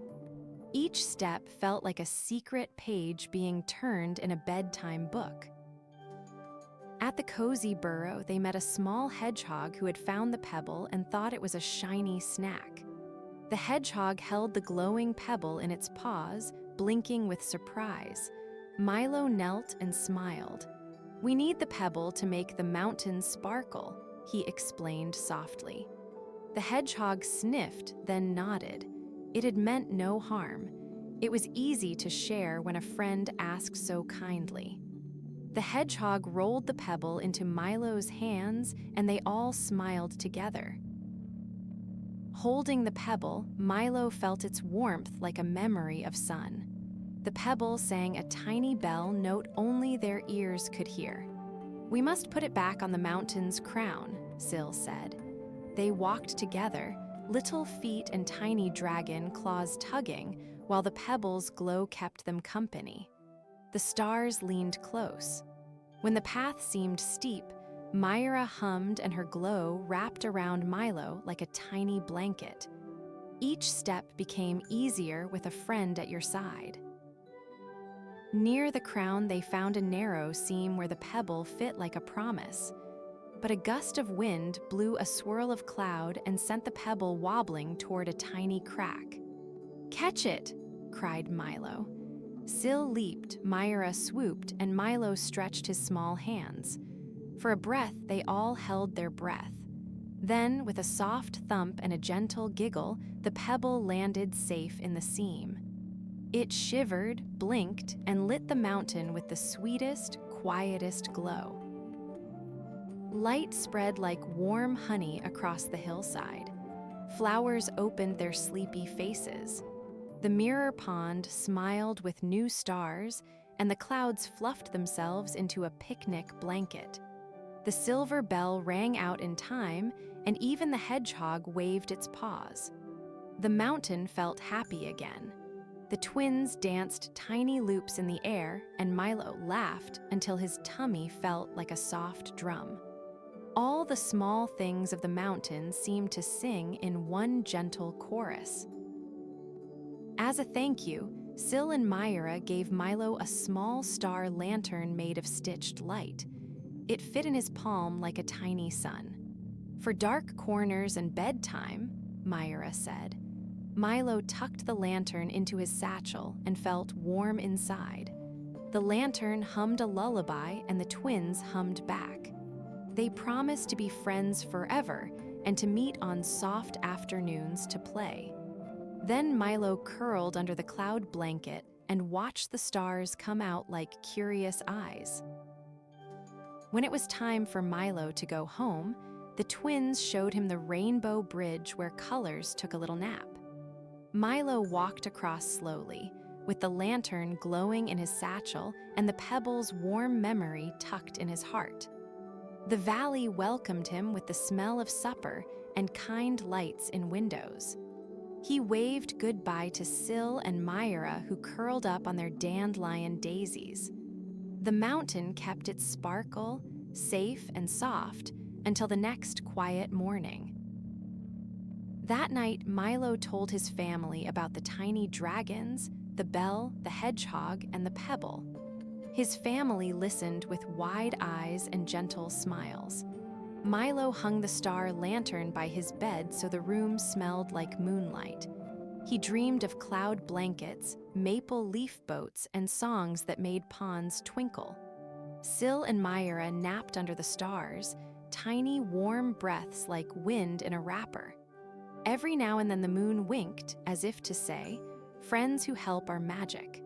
Each step felt like a secret page being turned in a bedtime book. At the cozy burrow, they met a small hedgehog who had found the pebble and thought it was a shiny snack. The hedgehog held the glowing pebble in its paws, blinking with surprise. Milo knelt and smiled. "We need the pebble to make the mountains sparkle," he explained softly. The hedgehog sniffed, then nodded. It had meant no harm. It was easy to share when a friend asked so kindly. The hedgehog rolled the pebble into Milo's hands, and they all smiled together. Holding the pebble, Milo felt its warmth like a memory of sun. The pebble sang a tiny bell note only their ears could hear. "We must put it back on the mountain's crown," Syl said. They walked together, little feet and tiny dragon claws tugging, while the pebble's glow kept them company. The stars leaned close. When the path seemed steep, Myra hummed and her glow wrapped around Milo like a tiny blanket. Each step became easier with a friend at your side. Near the crown, they found a narrow seam where the pebble fit like a promise. But a gust of wind blew a swirl of cloud and sent the pebble wobbling toward a tiny crack. "Catch it!" cried Milo. Syl leaped, Myra swooped, and Milo stretched his small hands. For a breath, they all held their breath. Then, with a soft thump and a gentle giggle, the pebble landed safe in the seam. It shivered, blinked, and lit the mountain with the sweetest, quietest glow. Light spread like warm honey across the hillside. Flowers opened their sleepy faces. The mirror pond smiled with new stars, and the clouds fluffed themselves into a picnic blanket. The silver bell rang out in time, and even the hedgehog waved its paws. The mountain felt happy again. The twins danced tiny loops in the air, and Milo laughed until his tummy felt like a soft drum. All the small things of the mountain seemed to sing in one gentle chorus. As a thank you, Syl and Myra gave Milo a small star lantern made of stitched light. It fit in his palm like a tiny sun. "For dark corners and bedtime," Myra said. Milo tucked the lantern into his satchel and felt warm inside. The lantern hummed a lullaby, and the twins hummed back. They promised to be friends forever and to meet on soft afternoons to play. Then Milo curled under the cloud blanket and watched the stars come out like curious eyes. When it was time for Milo to go home, the twins showed him the rainbow bridge where colors took a little nap. Milo walked across slowly, with the lantern glowing in his satchel and the pebble's warm memory tucked in his heart. The valley welcomed him with the smell of supper and kind lights in windows. He waved goodbye to Syl and Myra, who curled up on their dandelion daisies. The mountain kept its sparkle, safe and soft, until the next quiet morning. That night, Milo told his family about the tiny dragons, the bell, the hedgehog, and the pebble. His family listened with wide eyes and gentle smiles. Milo hung the star lantern by his bed so the room smelled like moonlight. He dreamed of cloud blankets, maple leaf boats, and songs that made ponds twinkle. Syl and Myra napped under the stars, tiny warm breaths like wind in a wrapper. Every now and then the moon winked, as if to say, "Friends who help are magic."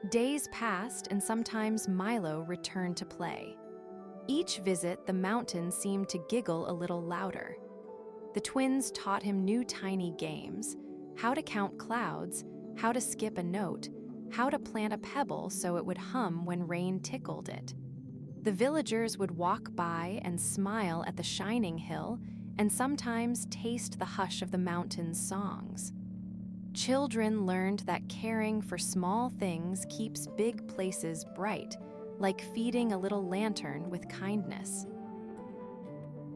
Days passed, and sometimes Milo returned to play. Each visit, the mountain seemed to giggle a little louder. The twins taught him new tiny games: how to count clouds, how to skip a note, how to plant a pebble so it would hum when rain tickled it. The villagers would walk by and smile at the shining hill, and sometimes taste the hush of the mountain's songs. Children learned that caring for small things keeps big places bright, like feeding a little lantern with kindness.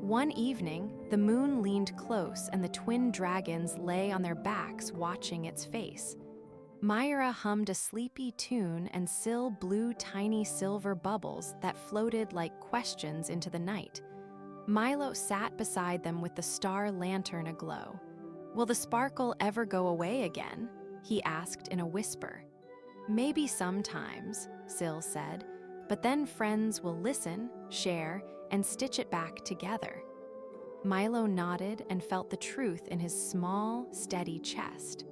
One evening, the moon leaned close and the twin dragons lay on their backs watching its face. Myra hummed a sleepy tune and Syl blew tiny silver bubbles that floated like questions into the night. Milo sat beside them with the star lantern aglow. "Will the sparkle ever go away again?" he asked in a whisper. "Maybe sometimes," Syl said, "but then friends will listen, share, and stitch it back together." Milo nodded and felt the truth in his small, steady chest.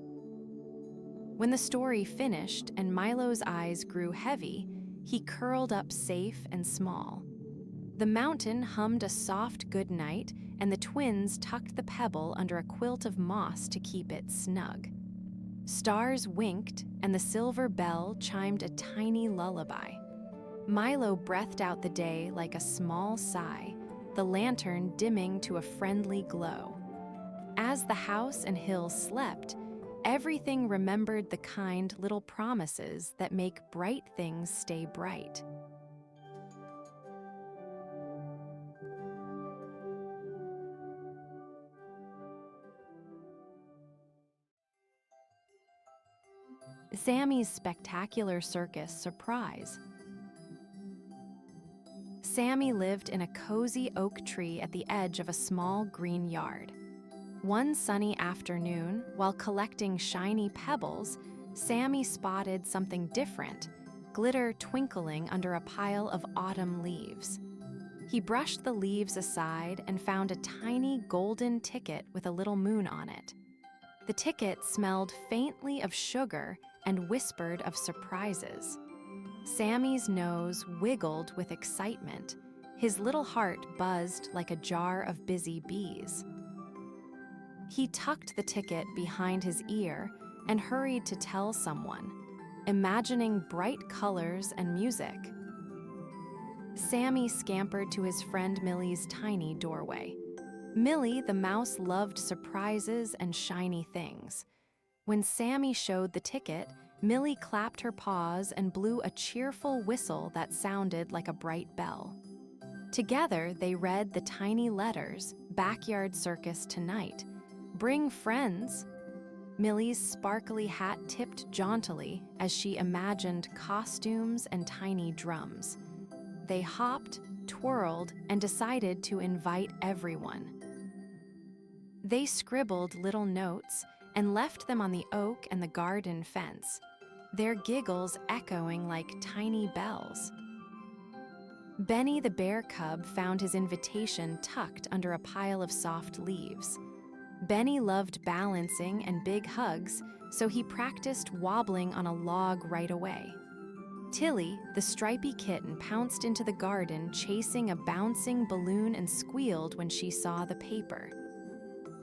When the story finished and Milo's eyes grew heavy, he curled up safe and small. The mountain hummed a soft goodnight, and the twins tucked the pebble under a quilt of moss to keep it snug. Stars winked, and the silver bell chimed a tiny lullaby. Milo breathed out the day like a small sigh, the lantern dimming to a friendly glow. As the house and hill slept, everything remembered the kind little promises that make bright things stay bright. Sammy's Spectacular Circus Surprise. Sammy lived in a cozy oak tree at the edge of a small green yard. One sunny afternoon, while collecting shiny pebbles, Sammy spotted something different, glitter twinkling under a pile of autumn leaves. He brushed the leaves aside and found a tiny golden ticket with a little moon on it. The ticket smelled faintly of sugar and whispered of surprises. Sammy's nose wiggled with excitement. His little heart buzzed like a jar of busy bees. He tucked the ticket behind his ear and hurried to tell someone, imagining bright colors and music. Sammy scampered to his friend Millie's tiny doorway. Millie the mouse loved surprises and shiny things. When Sammy showed the ticket, Millie clapped her paws and blew a cheerful whistle that sounded like a bright bell. Together, they read the tiny letters, "Backyard Circus Tonight." "Bring friends." Millie's sparkly hat tipped jauntily as she imagined costumes and tiny drums. They hopped, twirled, and decided to invite everyone. They scribbled little notes and left them on the oak and the garden fence, their giggles echoing like tiny bells. Benny the bear cub found his invitation tucked under a pile of soft leaves. Benny loved balancing and big hugs, so he practiced wobbling on a log right away. Tilly, the stripy kitten, pounced into the garden chasing a bouncing balloon and squealed when she saw the paper.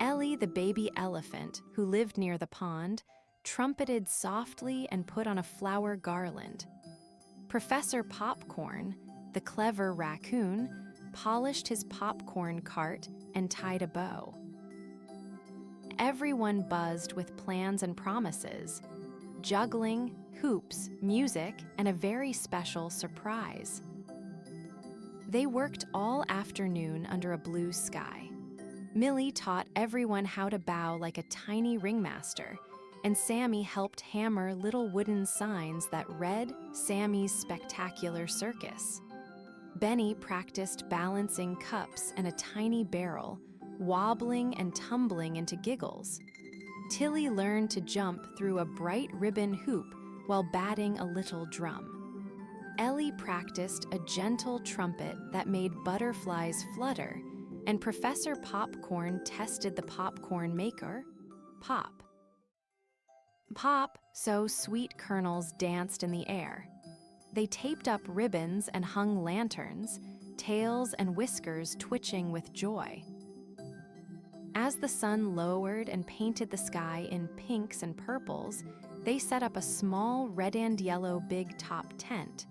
Ellie, the baby elephant, who lived near the pond, trumpeted softly and put on a flower garland. Professor Popcorn, the clever raccoon, polished his popcorn cart and tied a bow. Everyone buzzed with plans and promises, juggling, hoops, music, and a very special surprise. They worked all afternoon under a blue sky. Millie taught everyone how to bow like a tiny ringmaster, and Sammy helped hammer little wooden signs that read Sammy's Spectacular Circus. Benny practiced balancing cups and a tiny barrel, wobbling and tumbling into giggles. Tilly learned to jump through a bright ribbon hoop while batting a little drum. Ellie practiced a gentle trumpet that made butterflies flutter, and Professor Popcorn tested the popcorn maker, Pop. Pop, so sweet kernels danced in the air. They taped up ribbons and hung lanterns, tails and whiskers twitching with joy. As the sun lowered and painted the sky in pinks and purples, they set up a small red and yellow big top tent.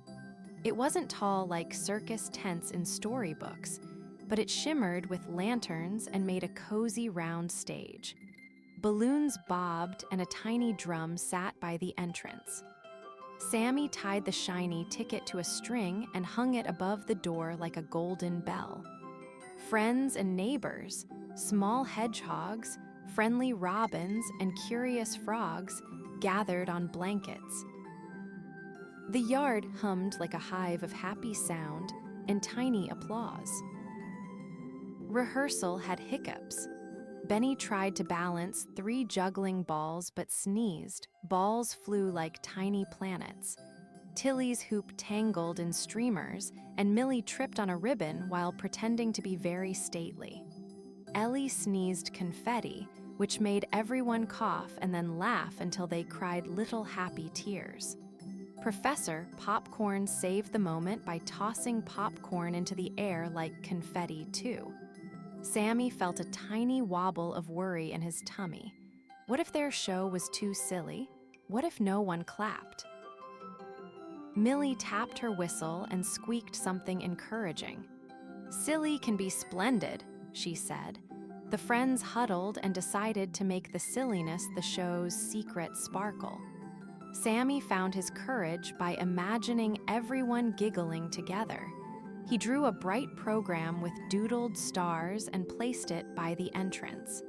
It wasn't tall like circus tents in storybooks, but it shimmered with lanterns and made a cozy round stage. Balloons bobbed and a tiny drum sat by the entrance. Sammy tied the shiny ticket to a string and hung it above the door like a golden bell. Friends and neighbors, small hedgehogs, friendly robins, and curious frogs gathered on blankets. The yard hummed like a hive of happy sound and tiny applause. Rehearsal had hiccups. Benny tried to balance 3 juggling balls but sneezed. Balls flew like tiny planets. Tilly's hoop tangled in streamers, and Millie tripped on a ribbon while pretending to be very stately. Ellie sneezed confetti, which made everyone cough and then laugh until they cried little happy tears. Professor Popcorn saved the moment by tossing popcorn into the air like confetti, too. Sammy felt a tiny wobble of worry in his tummy. What if their show was too silly? What if no one clapped? Millie tapped her whistle and squeaked something encouraging. "Silly can be splendid," she said. The friends huddled and decided to make the silliness the show's secret sparkle. Sammy found his courage by imagining everyone giggling together. He drew a bright program with doodled stars and placed it by the entrance.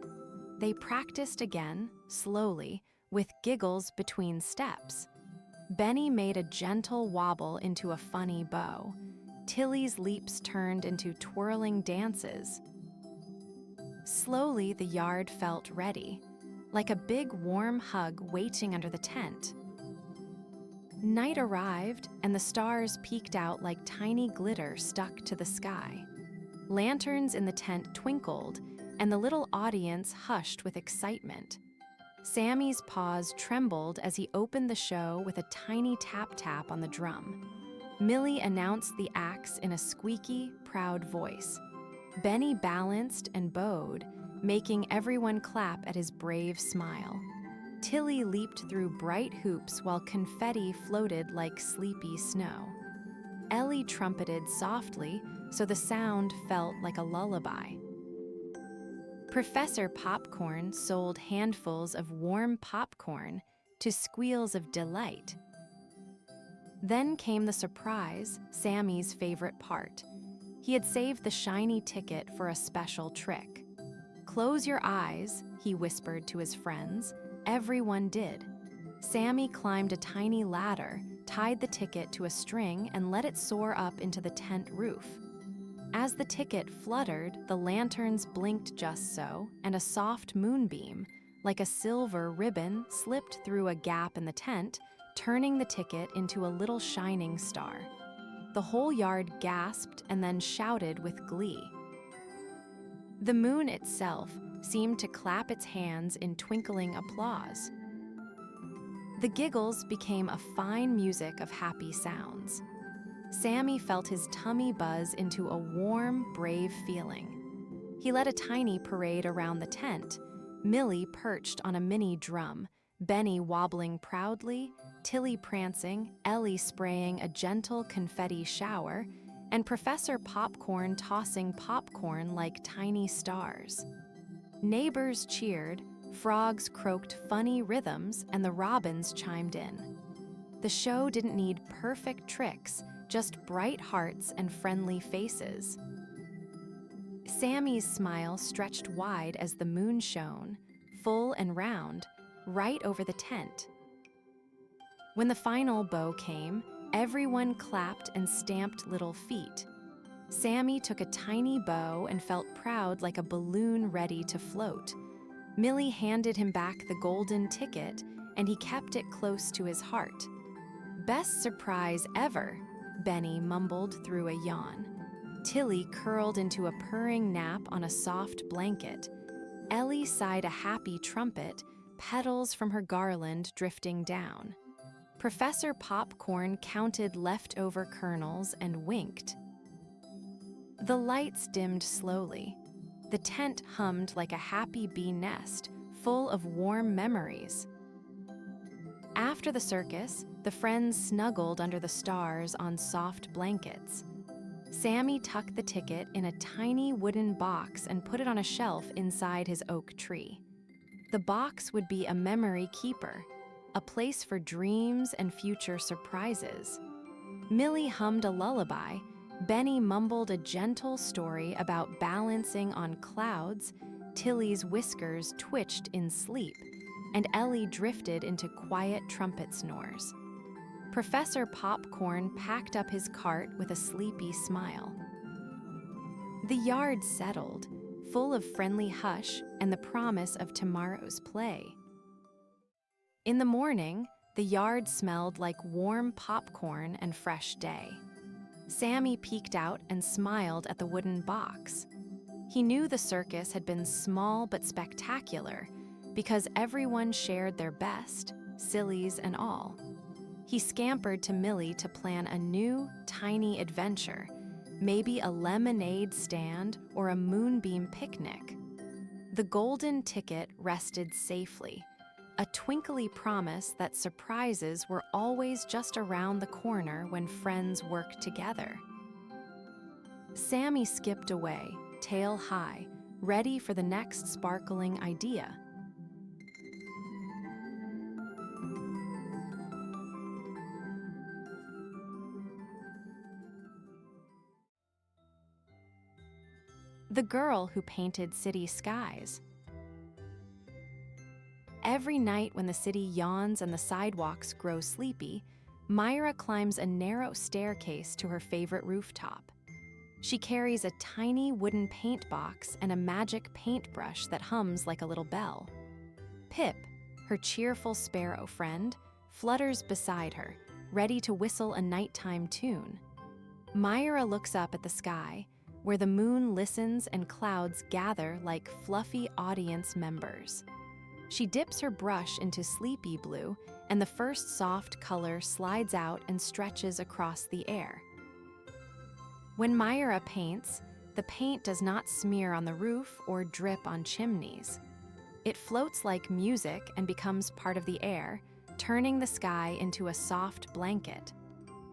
They practiced again, slowly, with giggles between steps. Benny made a gentle wobble into a funny bow. Tilly's leaps turned into twirling dances. Slowly, the yard felt ready, like a big warm hug waiting under the tent. Night arrived, and the stars peeked out like tiny glitter stuck to the sky. Lanterns in the tent twinkled, and the little audience hushed with excitement. Sammy's paws trembled as he opened the show with a tiny tap-tap on the drum. Millie announced the acts in a squeaky, proud voice. Benny balanced and bowed, making everyone clap at his brave smile. Tilly leaped through bright hoops while confetti floated like sleepy snow. Ellie trumpeted softly, so the sound felt like a lullaby. Professor Popcorn sold handfuls of warm popcorn to squeals of delight. Then came the surprise, Sammy's favorite part. He had saved the shiny ticket for a special trick. "Close your eyes," he whispered to his friends. Everyone did. Sammy climbed a tiny ladder, tied the ticket to a string, and let it soar up into the tent roof. As the ticket fluttered, the lanterns blinked just so, and a soft moonbeam, like a silver ribbon, slipped through a gap in the tent, turning the ticket into a little shining star. The whole yard gasped and then shouted with glee. The moon itself seemed to clap its hands in twinkling applause. The giggles became a fine music of happy sounds. Sammy felt his tummy buzz into a warm, brave feeling. He led a tiny parade around the tent, Millie perched on a mini drum, Benny wobbling proudly, Tilly prancing, Ellie spraying a gentle confetti shower, and Professor Popcorn tossing popcorn like tiny stars. Neighbors cheered, frogs croaked funny rhythms, and the robins chimed in. The show didn't need perfect tricks, just bright hearts and friendly faces. Sammy's smile stretched wide as the moon shone, full and round, right over the tent. When the final bow came, everyone clapped and stamped little feet. Sammy took a tiny bow and felt proud like a balloon ready to float. Millie handed him back the golden ticket, and he kept it close to his heart. "Best surprise ever," Benny mumbled through a yawn. Tilly curled into a purring nap on a soft blanket. Ellie sighed a happy trumpet, petals from her garland drifting down. Professor Popcorn counted leftover kernels and winked. The lights dimmed slowly. The tent hummed like a happy bee nest, full of warm memories. After the circus, the friends snuggled under the stars on soft blankets. Sammy tucked the ticket in a tiny wooden box and put it on a shelf inside his oak tree. The box would be a memory keeper, a place for dreams and future surprises. Millie hummed a lullaby, Benny mumbled a gentle story about balancing on clouds, Tilly's whiskers twitched in sleep, and Ellie drifted into quiet trumpet snores. Professor Popcorn packed up his cart with a sleepy smile. The yard settled, full of friendly hush and the promise of tomorrow's play. In the morning, the yard smelled like warm popcorn and fresh day. Sammy peeked out and smiled at the wooden box. He knew the circus had been small but spectacular because everyone shared their best, sillies and all. He scampered to Millie to plan a new, tiny adventure, maybe a lemonade stand or a moonbeam picnic. The golden ticket rested safely, a twinkly promise that surprises were always just around the corner when friends worked together. Sammy skipped away, tail high, ready for the next sparkling idea. The girl who painted city skies. Every night when the city yawns and the sidewalks grow sleepy, Myra climbs a narrow staircase to her favorite rooftop. She carries a tiny wooden paint box and a magic paintbrush that hums like a little bell. Pip, her cheerful sparrow friend, flutters beside her, ready to whistle a nighttime tune. Myra looks up at the sky, where the moon listens and clouds gather like fluffy audience members. She dips her brush into sleepy blue, and the first soft color slides out and stretches across the air. When Myra paints, the paint does not smear on the roof or drip on chimneys. It floats like music and becomes part of the air, turning the sky into a soft blanket.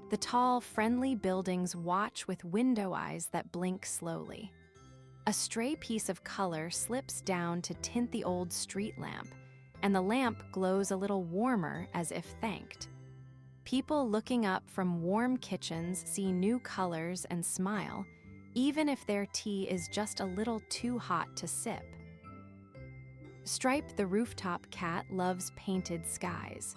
The tall, friendly buildings watch with window eyes that blink slowly. A stray piece of color slips down to tint the old street lamp, and the lamp glows a little warmer as if thanked. People looking up from warm kitchens see new colors and smile, even if their tea is just a little too hot to sip. Stripe the rooftop cat loves painted skies.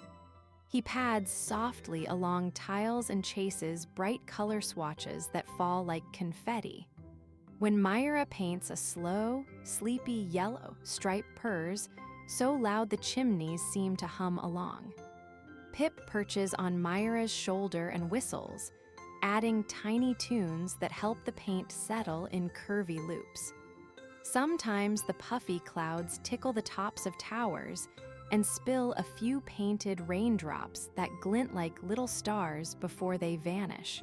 He pads softly along tiles and chases bright color swatches that fall like confetti. When Myra paints a slow, sleepy yellow, Stripe purrs so loud the chimneys seem to hum along. Pip perches on Myra's shoulder and whistles, adding tiny tunes that help the paint settle in curvy loops. Sometimes the puffy clouds tickle the tops of towers and spill a few painted raindrops that glint like little stars before they vanish.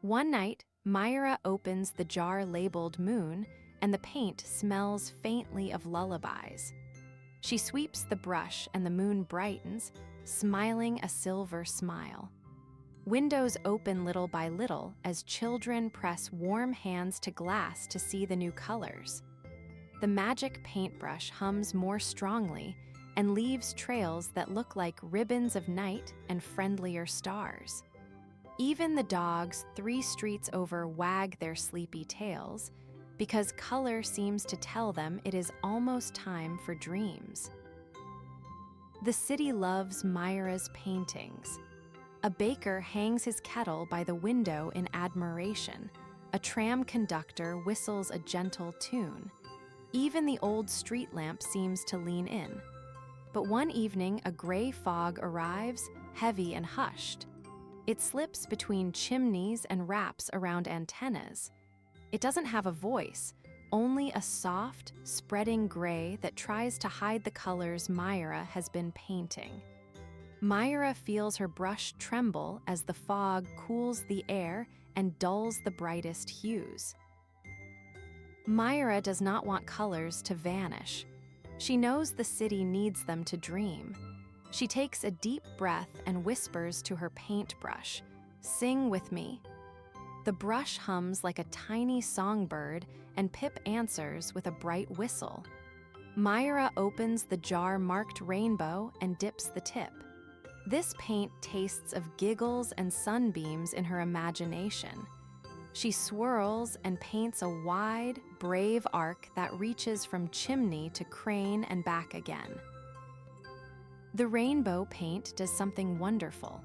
One night, Myra opens the jar labeled Moon, and the paint smells faintly of lullabies. She sweeps the brush and the moon brightens, smiling a silver smile. Windows open little by little as children press warm hands to glass to see the new colors. The magic paintbrush hums more strongly and leaves trails that look like ribbons of night and friendlier stars. Even the dogs 3 streets over wag their sleepy tails, because color seems to tell them it is almost time for dreams. The city loves Myra's paintings. A baker hangs his kettle by the window in admiration. A tram conductor whistles a gentle tune. Even the old street lamp seems to lean in. But one evening, a gray fog arrives, heavy and hushed. It slips between chimneys and wraps around antennas. It doesn't have a voice, only a soft, spreading gray that tries to hide the colors Myra has been painting. Myra feels her brush tremble as the fog cools the air and dulls the brightest hues. Myra does not want colors to vanish. She knows the city needs them to dream. She takes a deep breath and whispers to her paintbrush, "Sing with me." The brush hums like a tiny songbird, and Pip answers with a bright whistle. Myra opens the jar marked rainbow and dips the tip. This paint tastes of giggles and sunbeams in her imagination. She swirls and paints a wide, brave arc that reaches from chimney to crane and back again. The rainbow paint does something wonderful.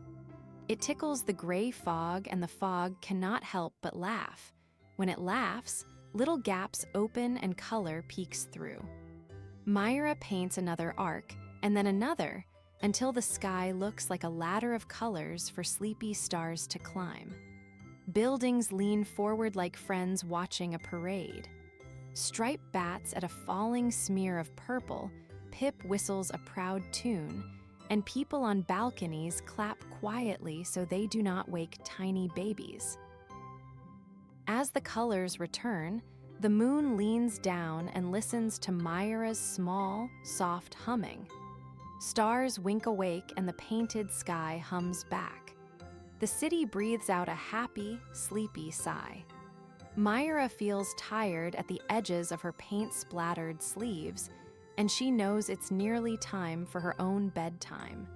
It tickles the gray fog, and the fog cannot help but laugh. When it laughs, little gaps open and color peeks through. Myra paints another arc, and then another, until the sky looks like a ladder of colors for sleepy stars to climb. Buildings lean forward like friends watching a parade. Stripe bats at a falling smear of purple, Pip whistles a proud tune, and people on balconies clap quietly so they do not wake tiny babies. As the colors return, the moon leans down and listens to Myra's small, soft humming. Stars wink awake and the painted sky hums back. The city breathes out a happy, sleepy sigh. Myra feels tired at the edges of her paint-splattered sleeves, and she knows it's nearly time for her own bedtime.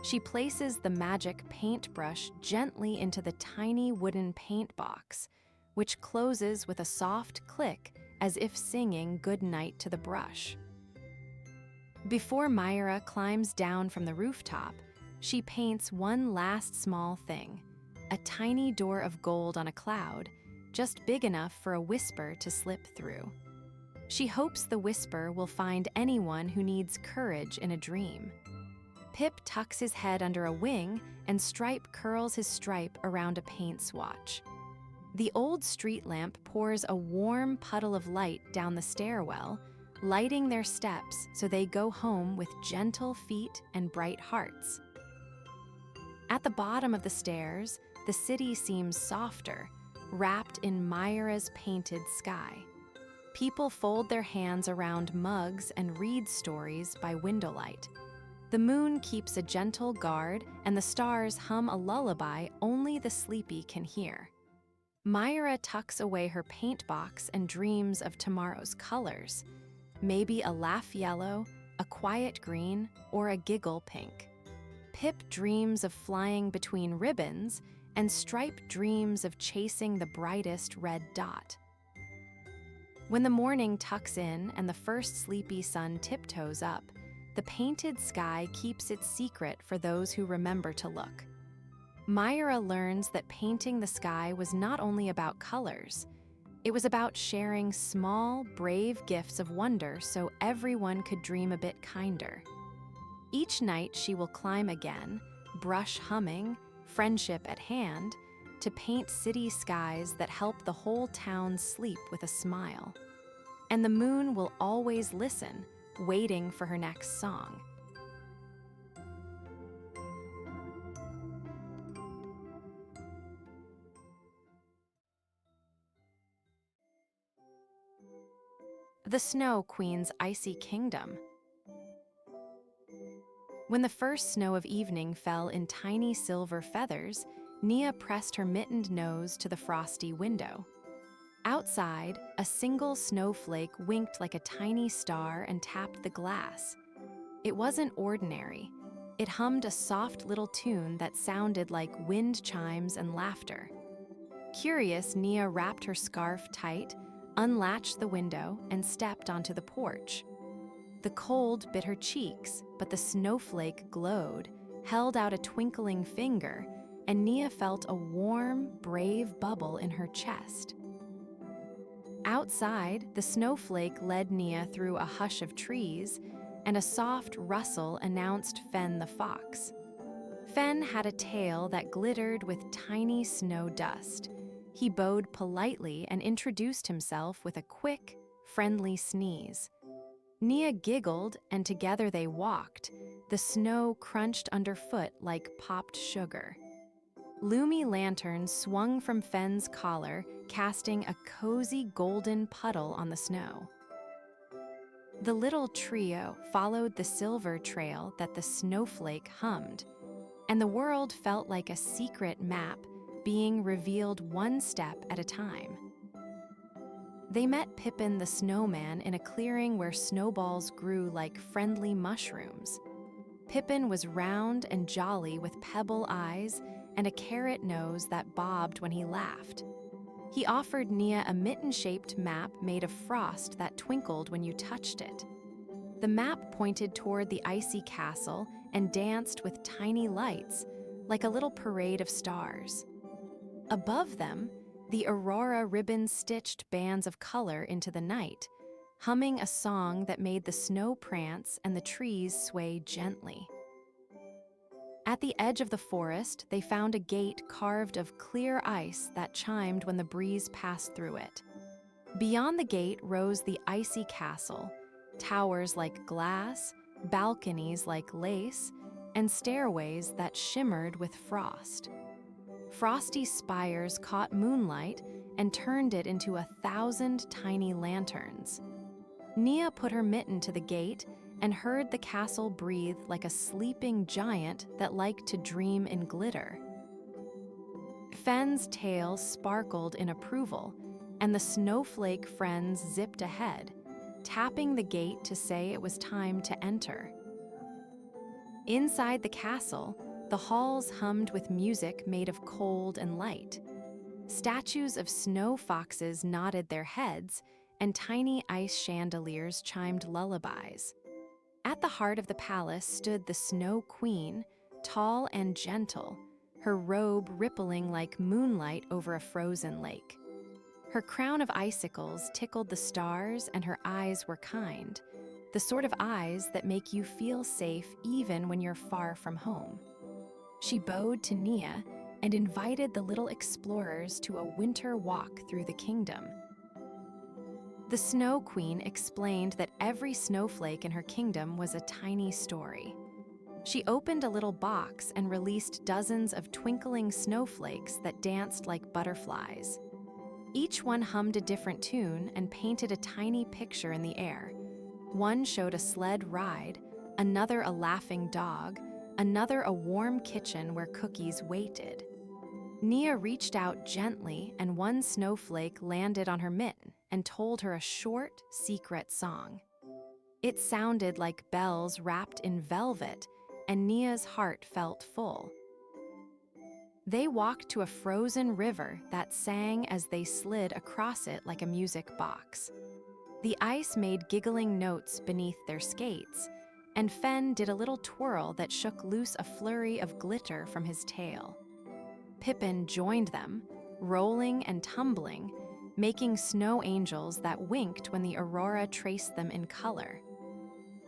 She places the magic paintbrush gently into the tiny wooden paint box, which closes with a soft click as if singing good night to the brush. Before Myra climbs down from the rooftop, She paints one last small thing, a tiny door of gold on a cloud, just big enough for a whisper to slip through. She hopes the whisper will find anyone who needs courage in a dream. Pip tucks his head under a wing, and Stripe curls his stripe around a paint swatch. The old street lamp pours a warm puddle of light down the stairwell, lighting their steps so they go home with gentle feet and bright hearts. At the bottom of the stairs, the city seems softer, wrapped in Myra's painted sky. People fold their hands around mugs and read stories by windowlight. The moon keeps a gentle guard, and the stars hum a lullaby only the sleepy can hear. Myra tucks away her paint box and dreams of tomorrow's colors. Maybe a laugh yellow, a quiet green, or a giggle pink. Pip dreams of flying between ribbons, and Stripe dreams of chasing the brightest red dot. When the morning tucks in and the first sleepy sun tiptoes up, the painted sky keeps its secret for those who remember to look. Myra learns that painting the sky was not only about colors. It was about sharing small, brave gifts of wonder so everyone could dream a bit kinder. Each night she will climb again, brush humming, friendship at hand, to paint city skies that help the whole town sleep with a smile. And the moon will always listen, waiting for her next song. The Snow Queen's Icy Kingdom. When the first snow of evening fell in tiny silver feathers, Nia pressed her mittened nose to the frosty window. Outside, a single snowflake winked like a tiny star and tapped the glass. It wasn't ordinary. It hummed a soft little tune that sounded like wind chimes and laughter. Curious, Nia wrapped her scarf tight, unlatched the window, and stepped onto the porch. The cold bit her cheeks, but the snowflake glowed, held out a twinkling finger, and Nia felt a warm, brave bubble in her chest. Outside, the snowflake led Nia through a hush of trees, and a soft rustle announced Fen the fox. Fen had a tail that glittered with tiny snow dust. He bowed politely and introduced himself with a quick, friendly sneeze. Nia giggled, and together they walked. The snow crunched underfoot like popped sugar. Loomy lanterns swung from Fen's collar, casting a cozy golden puddle on the snow. The little trio followed the silver trail that the snowflake hummed, and the world felt like a secret map being revealed one step at a time. They met Pippin the snowman in a clearing where snowballs grew like friendly mushrooms. Pippin was round and jolly with pebble eyes and a carrot nose that bobbed when he laughed. He offered Nia a mitten-shaped map made of frost that twinkled when you touched it. The map pointed toward the icy castle and danced with tiny lights, like a little parade of stars. Above them, the aurora ribbon stitched bands of color into the night, humming a song that made the snow prance and the trees sway gently. At the edge of the forest, they found a gate carved of clear ice that chimed when the breeze passed through it. Beyond the gate rose the icy castle, towers like glass, balconies like lace, and stairways that shimmered with frost. Frosty spires caught moonlight and turned it into 1,000 tiny lanterns. Nia put her mitten to the gate and heard the castle breathe like a sleeping giant that liked to dream in glitter. Fen's tail sparkled in approval, and the snowflake friends zipped ahead, tapping the gate to say it was time to enter. Inside the castle, the halls hummed with music made of cold and light. Statues of snow foxes nodded their heads, and tiny ice chandeliers chimed lullabies. At the heart of the palace stood the Snow Queen, tall and gentle, her robe rippling like moonlight over a frozen lake. Her crown of icicles tickled the stars, and her eyes were kind, the sort of eyes that make you feel safe even when you're far from home. She bowed to Nia and invited the little explorers to a winter walk through the kingdom. The Snow Queen explained that every snowflake in her kingdom was a tiny story. She opened a little box and released dozens of twinkling snowflakes that danced like butterflies. Each one hummed a different tune and painted a tiny picture in the air. One showed a sled ride, another a laughing dog, another a warm kitchen where cookies waited. Nia reached out gently, and one snowflake landed on her mitten and told her a short, secret song. It sounded like bells wrapped in velvet, and Nia's heart felt full. They walked to a frozen river that sang as they slid across it like a music box. The ice made giggling notes beneath their skates, and Fen did a little twirl that shook loose a flurry of glitter from his tail. Pippin joined them, rolling and tumbling, making snow angels that winked when the aurora traced them in color.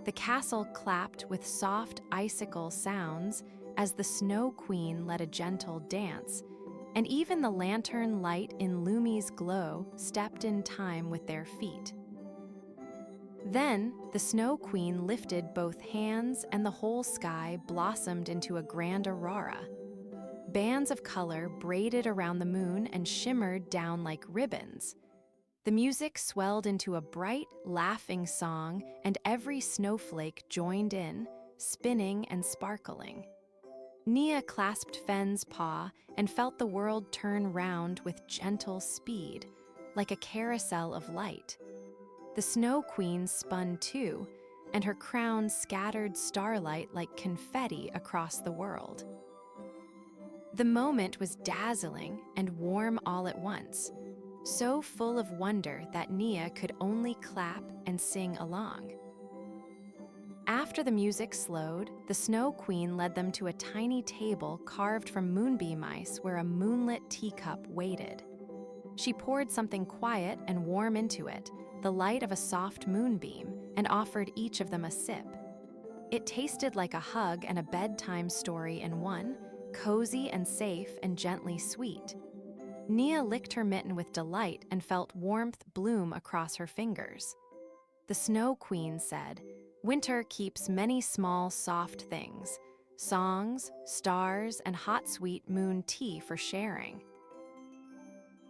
The castle clapped with soft icicle sounds as the Snow Queen led a gentle dance, and even the lantern light in Lumi's glow stepped in time with their feet. Then, the Snow Queen lifted both hands, and the whole sky blossomed into a grand aurora. Bands of color braided around the moon and shimmered down like ribbons. The music swelled into a bright, laughing song, and every snowflake joined in, spinning and sparkling. Nia clasped Fen's paw and felt the world turn round with gentle speed, like a carousel of light. The Snow Queen spun too, and her crown scattered starlight like confetti across the world. The moment was dazzling and warm all at once, so full of wonder that Nia could only clap and sing along. After the music slowed, the Snow Queen led them to a tiny table carved from moonbeam ice where a moonlit teacup waited. She poured something quiet and warm into it, the light of a soft moonbeam, and offered each of them a sip. It tasted like a hug and a bedtime story in one, cozy and safe and gently sweet. Nia licked her mitten with delight and felt warmth bloom across her fingers. The Snow Queen said, "Winter keeps many small, soft things, songs, stars, and hot sweet moon tea for sharing.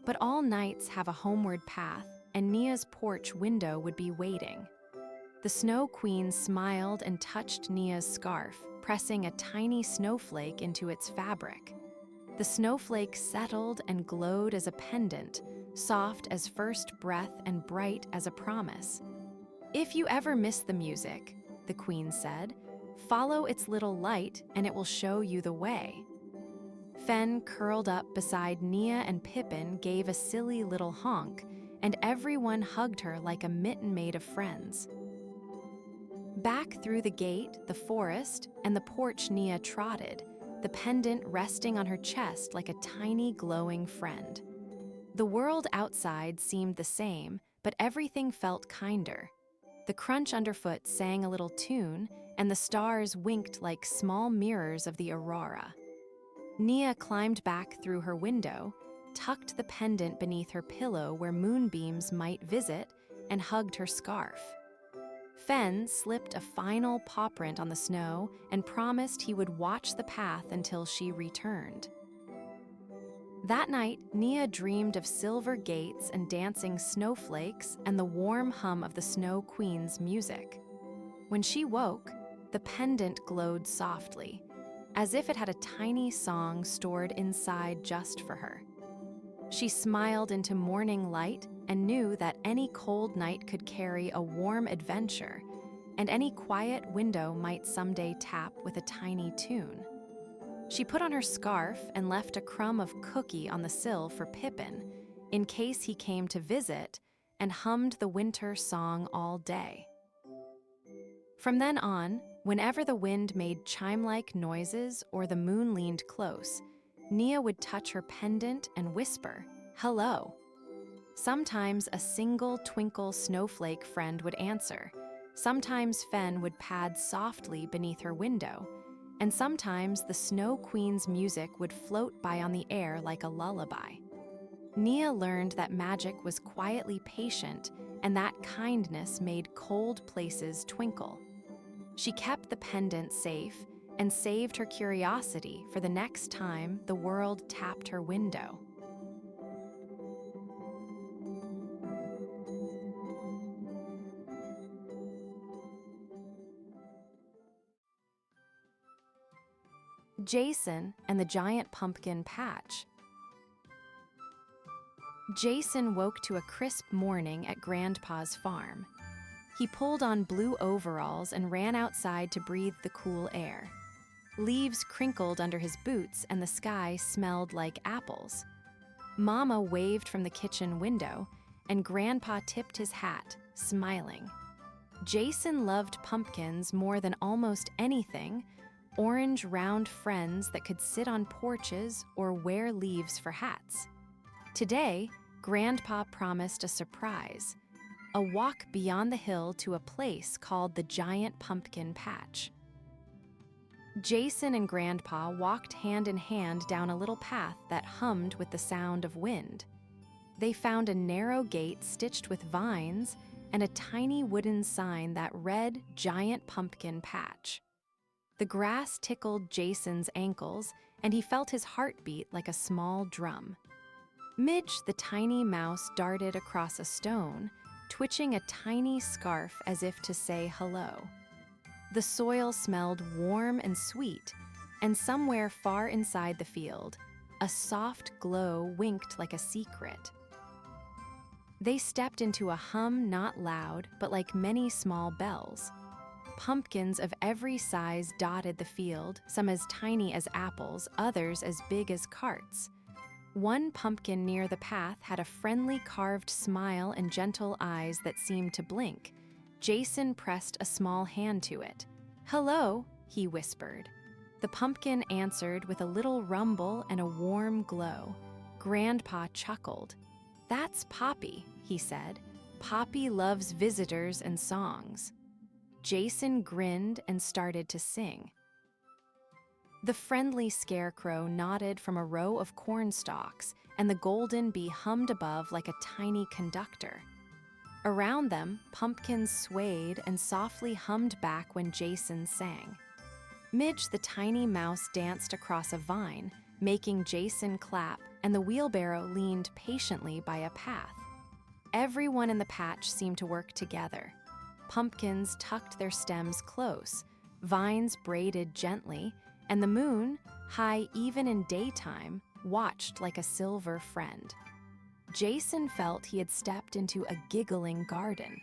But all nights have a homeward path, and Nia's porch window would be waiting." The Snow Queen smiled and touched Nia's scarf, pressing a tiny snowflake into its fabric. The snowflake settled and glowed as a pendant, soft as first breath and bright as a promise. "If you ever miss the music," the Queen said, "follow its little light and it will show you the way." Fen curled up beside Nia, and Pippin gave a silly little honk, and everyone hugged her like a mitten made of friends. Back through the gate, the forest, and the porch Nia trotted, the pendant resting on her chest like a tiny glowing friend. The world outside seemed the same, but everything felt kinder. The crunch underfoot sang a little tune, and the stars winked like small mirrors of the aurora. Nia climbed back through her window, tucked the pendant beneath her pillow where moonbeams might visit, and hugged her scarf. Fen slipped a final paw print on the snow and promised he would watch the path until she returned. That night, Nia dreamed of silver gates and dancing snowflakes and the warm hum of the Snow Queen's music. When she woke, the pendant glowed softly, as if it had a tiny song stored inside just for her. She smiled into morning light and knew that any cold night could carry a warm adventure, and any quiet window might someday tap with a tiny tune. She put on her scarf and left a crumb of cookie on the sill for Pippin, in case he came to visit, and hummed the winter song all day. From then on, Whenever the wind made chime-like noises or the moon leaned close, Nia would touch her pendant and whisper, "Hello." Sometimes a single twinkle snowflake friend would answer. Sometimes Fen would pad softly beneath her window. And sometimes the Snow Queen's music would float by on the air like a lullaby. Nia learned that magic was quietly patient and that kindness made cold places twinkle. She kept the pendant safe and saved her curiosity for the next time the world tapped her window. Jason and the Giant Pumpkin Patch. Jason woke to a crisp morning at Grandpa's farm. He pulled on blue overalls and ran outside to breathe the cool air. Leaves crinkled under his boots and the sky smelled like apples. Mama waved from the kitchen window, and Grandpa tipped his hat, smiling. Jason loved pumpkins more than almost anything, orange round friends that could sit on porches or wear leaves for hats. Today, Grandpa promised a surprise, a walk beyond the hill to a place called the Giant Pumpkin Patch. Jason and Grandpa walked hand in hand down a little path that hummed with the sound of wind. They found a narrow gate stitched with vines and a tiny wooden sign that read Giant Pumpkin Patch. The grass tickled Jason's ankles, and he felt his heart beat like a small drum. Midge, the tiny mouse, darted across a stone, twitching a tiny scarf as if to say hello. The soil smelled warm and sweet, and somewhere far inside the field, a soft glow winked like a secret. They stepped into a hum not loud, but like many small bells. Pumpkins of every size dotted the field, some as tiny as apples, others as big as carts. One pumpkin near the path had a friendly carved smile and gentle eyes that seemed to blink. Jason pressed a small hand to it. "Hello," he whispered. The pumpkin answered with a little rumble and a warm glow. Grandpa chuckled. "That's Poppy," he said. "Poppy loves visitors and songs." Jason grinned and started to sing. The friendly scarecrow nodded from a row of corn stalks, and the golden bee hummed above like a tiny conductor. Around them, pumpkins swayed and softly hummed back when Jason sang. Midge, the tiny mouse, danced across a vine, making Jason clap, and the wheelbarrow leaned patiently by a path. Everyone in the patch seemed to work together. Pumpkins tucked their stems close, vines braided gently, and the moon, high even in daytime, watched like a silver friend. Jason felt he had stepped into a giggling garden.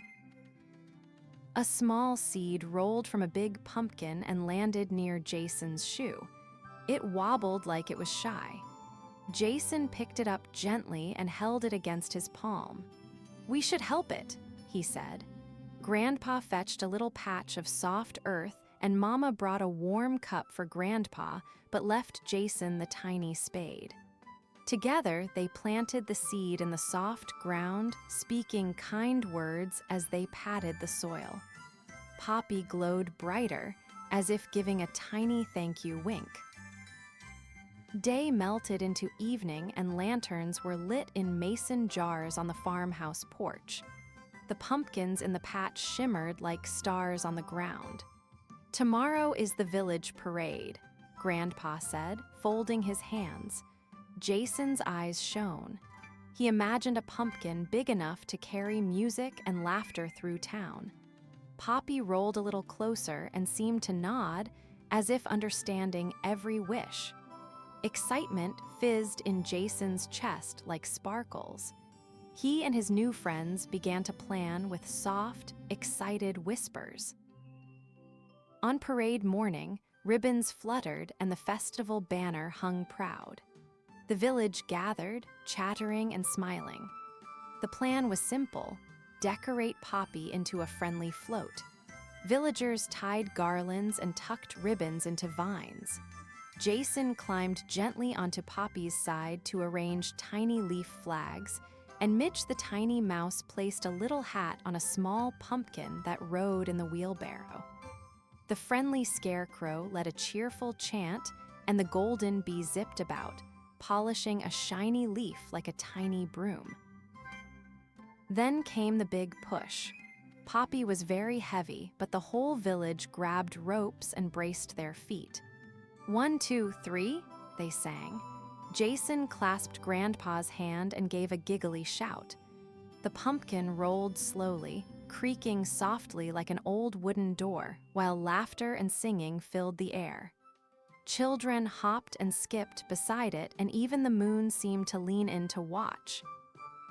A small seed rolled from a big pumpkin and landed near Jason's shoe. It wobbled like it was shy. Jason picked it up gently and held it against his palm. "We should help it," he said. Grandpa fetched a little patch of soft earth, and Mama brought a warm cup for Grandpa, but left Jason the tiny spade. Together, they planted the seed in the soft ground, speaking kind words as they patted the soil. Poppy glowed brighter, as if giving a tiny thank you wink. Day melted into evening, and lanterns were lit in mason jars on the farmhouse porch. The pumpkins in the patch shimmered like stars on the ground. "Tomorrow is the village parade," Grandpa said, folding his hands. Jason's eyes shone. He imagined a pumpkin big enough to carry music and laughter through town. Poppy rolled a little closer and seemed to nod, as if understanding every wish. Excitement fizzed in Jason's chest like sparkles. He and his new friends began to plan with soft, excited whispers. On parade morning, ribbons fluttered and the festival banner hung proud. The village gathered, chattering and smiling. The plan was simple: decorate Poppy into a friendly float. Villagers tied garlands and tucked ribbons into vines. Jason climbed gently onto Poppy's side to arrange tiny leaf flags, and Midge the tiny mouse placed a little hat on a small pumpkin that rode in the wheelbarrow. The friendly scarecrow led a cheerful chant, and the golden bee zipped about, polishing a shiny leaf like a tiny broom. Then came the big push. Poppy was very heavy, but the whole village grabbed ropes and braced their feet. 1, 2, 3, they sang. Jason clasped Grandpa's hand and gave a giggly shout. The pumpkin rolled slowly, creaking softly like an old wooden door, while laughter and singing filled the air. Children hopped and skipped beside it, and even the moon seemed to lean in to watch.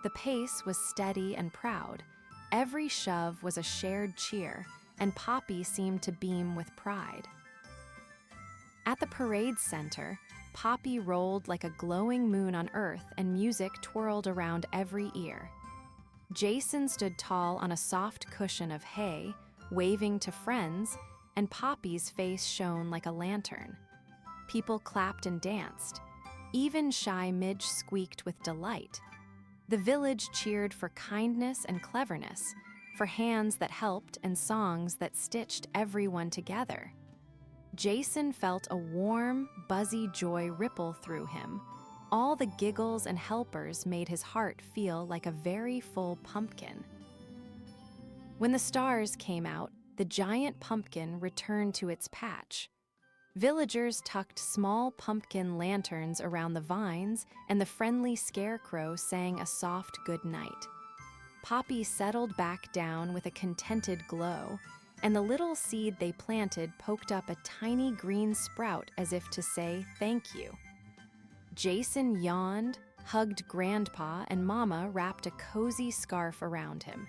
The pace was steady and proud. Every shove was a shared cheer, and Poppy seemed to beam with pride. At the parade center, Poppy rolled like a glowing moon on Earth, and music twirled around every ear. Jason stood tall on a soft cushion of hay, waving to friends, and Poppy's face shone like a lantern. People clapped and danced. Even shy Midge squeaked with delight. The village cheered for kindness and cleverness, for hands that helped and songs that stitched everyone together. Jason felt a warm, buzzy joy ripple through him. All the giggles and helpers made his heart feel like a very full pumpkin. When the stars came out, the giant pumpkin returned to its patch. Villagers tucked small pumpkin lanterns around the vines, and the friendly scarecrow sang a soft good night. Poppy settled back down with a contented glow, and the little seed they planted poked up a tiny green sprout as if to say thank you. Jason yawned, hugged Grandpa, and Mama wrapped a cozy scarf around him.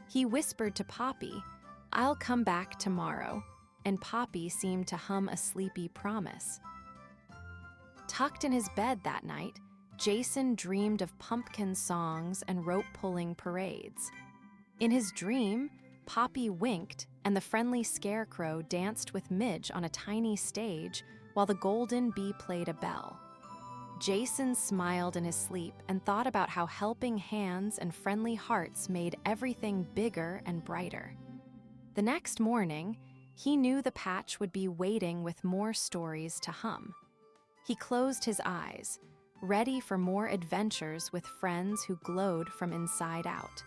He whispered to Poppy, "I'll come back tomorrow," and Poppy seemed to hum a sleepy promise. Tucked in his bed that night, Jason dreamed of pumpkin songs and rope-pulling parades. In his dream, Poppy winked, and the friendly scarecrow danced with Midge on a tiny stage while the golden bee played a bell. Jason smiled in his sleep and thought about how helping hands and friendly hearts made everything bigger and brighter. The next morning, he knew the patch would be waiting with more stories to hum. He closed his eyes, ready for more adventures with friends who glowed from inside out.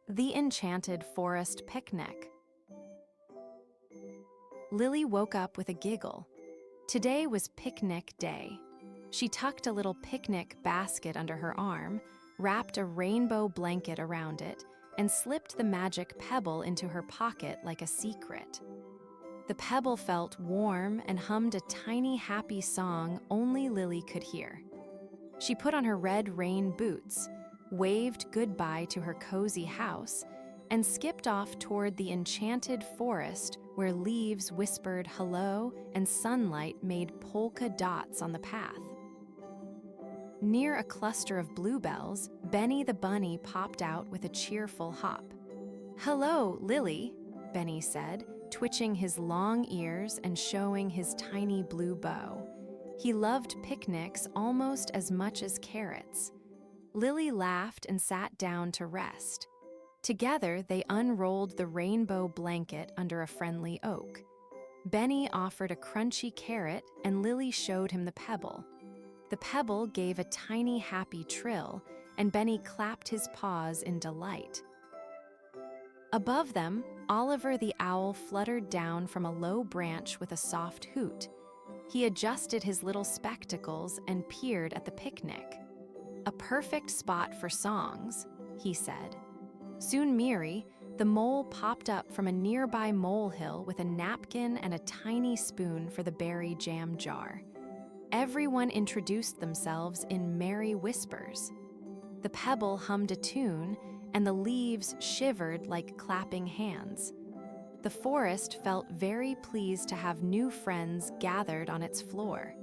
The Enchanted Forest Picnic. Lily woke up with a giggle. Today was picnic day. She tucked a little picnic basket under her arm, wrapped a rainbow blanket around it, and slipped the magic pebble into her pocket like a secret. The pebble felt warm and hummed a tiny happy song only Lily could hear. She put on her red rain boots, waved goodbye to her cozy house, and skipped off toward the enchanted forest where leaves whispered hello and sunlight made polka dots on the path. Near a cluster of bluebells, Benny the bunny popped out with a cheerful hop. "Hello, Lily," Benny said, twitching his long ears and showing his tiny blue bow. He loved picnics almost as much as carrots. Lily laughed and sat down to rest. Together, they unrolled the rainbow blanket under a friendly oak. Benny offered a crunchy carrot, and Lily showed him the pebble. The pebble gave a tiny happy trill, and Benny clapped his paws in delight. Above them, Oliver the owl fluttered down from a low branch with a soft hoot. He adjusted his little spectacles and peered at the picnic. "A perfect spot for songs," he said. Soon Miri, the mole, popped up from a nearby molehill with a napkin and a tiny spoon for the berry jam jar. Everyone introduced themselves in merry whispers. The pebble hummed a tune, and the leaves shivered like clapping hands. The forest felt very pleased to have new friends gathered on its floor.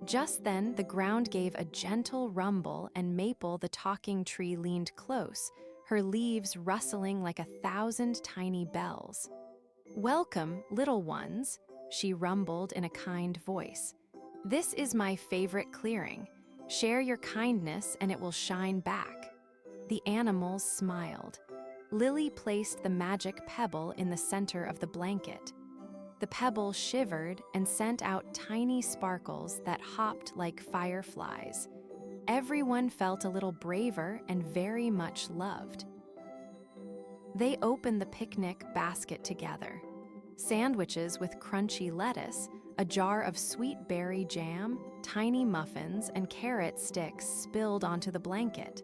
Just then, the ground gave a gentle rumble, and Maple the talking tree leaned close, her leaves rustling like 1,000 tiny bells. "Welcome, little ones," she rumbled in a kind voice. "This is my favorite clearing. Share your kindness and it will shine back." The animals smiled. Lily placed the magic pebble in the center of the blanket. The pebble shivered and sent out tiny sparkles that hopped like fireflies. Everyone felt a little braver and very much loved. They opened the picnic basket together. Sandwiches with crunchy lettuce, a jar of sweet berry jam, tiny muffins, and carrot sticks spilled onto the blanket.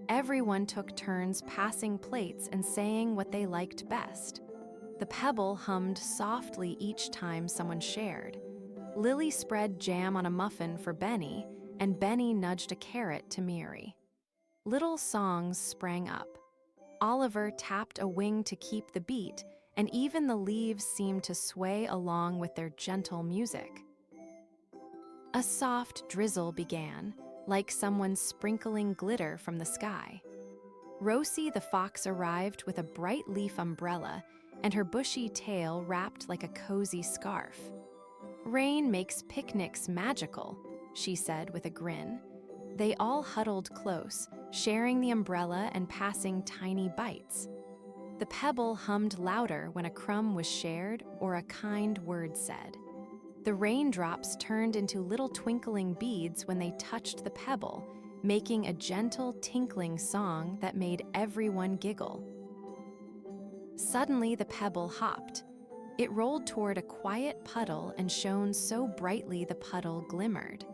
Everyone took turns passing plates and saying what they liked best. The pebble hummed softly each time someone shared. Lily spread jam on a muffin for Benny, and Benny nudged a carrot to Miri. Little songs sprang up. Oliver tapped a wing to keep the beat, and even the leaves seemed to sway along with their gentle music. A soft drizzle began, like someone sprinkling glitter from the sky. Rosie the fox arrived with a bright leaf umbrella, and her bushy tail wrapped like a cozy scarf. "Rain makes picnics magical," she said with a grin. They all huddled close, sharing the umbrella and passing tiny bites. The pebble hummed louder when a crumb was shared or a kind word said. The raindrops turned into little twinkling beads when they touched the pebble, making a gentle tinkling song that made everyone giggle. Suddenly, the pebble hopped. It rolled toward a quiet puddle and shone so brightly the puddle glimmered.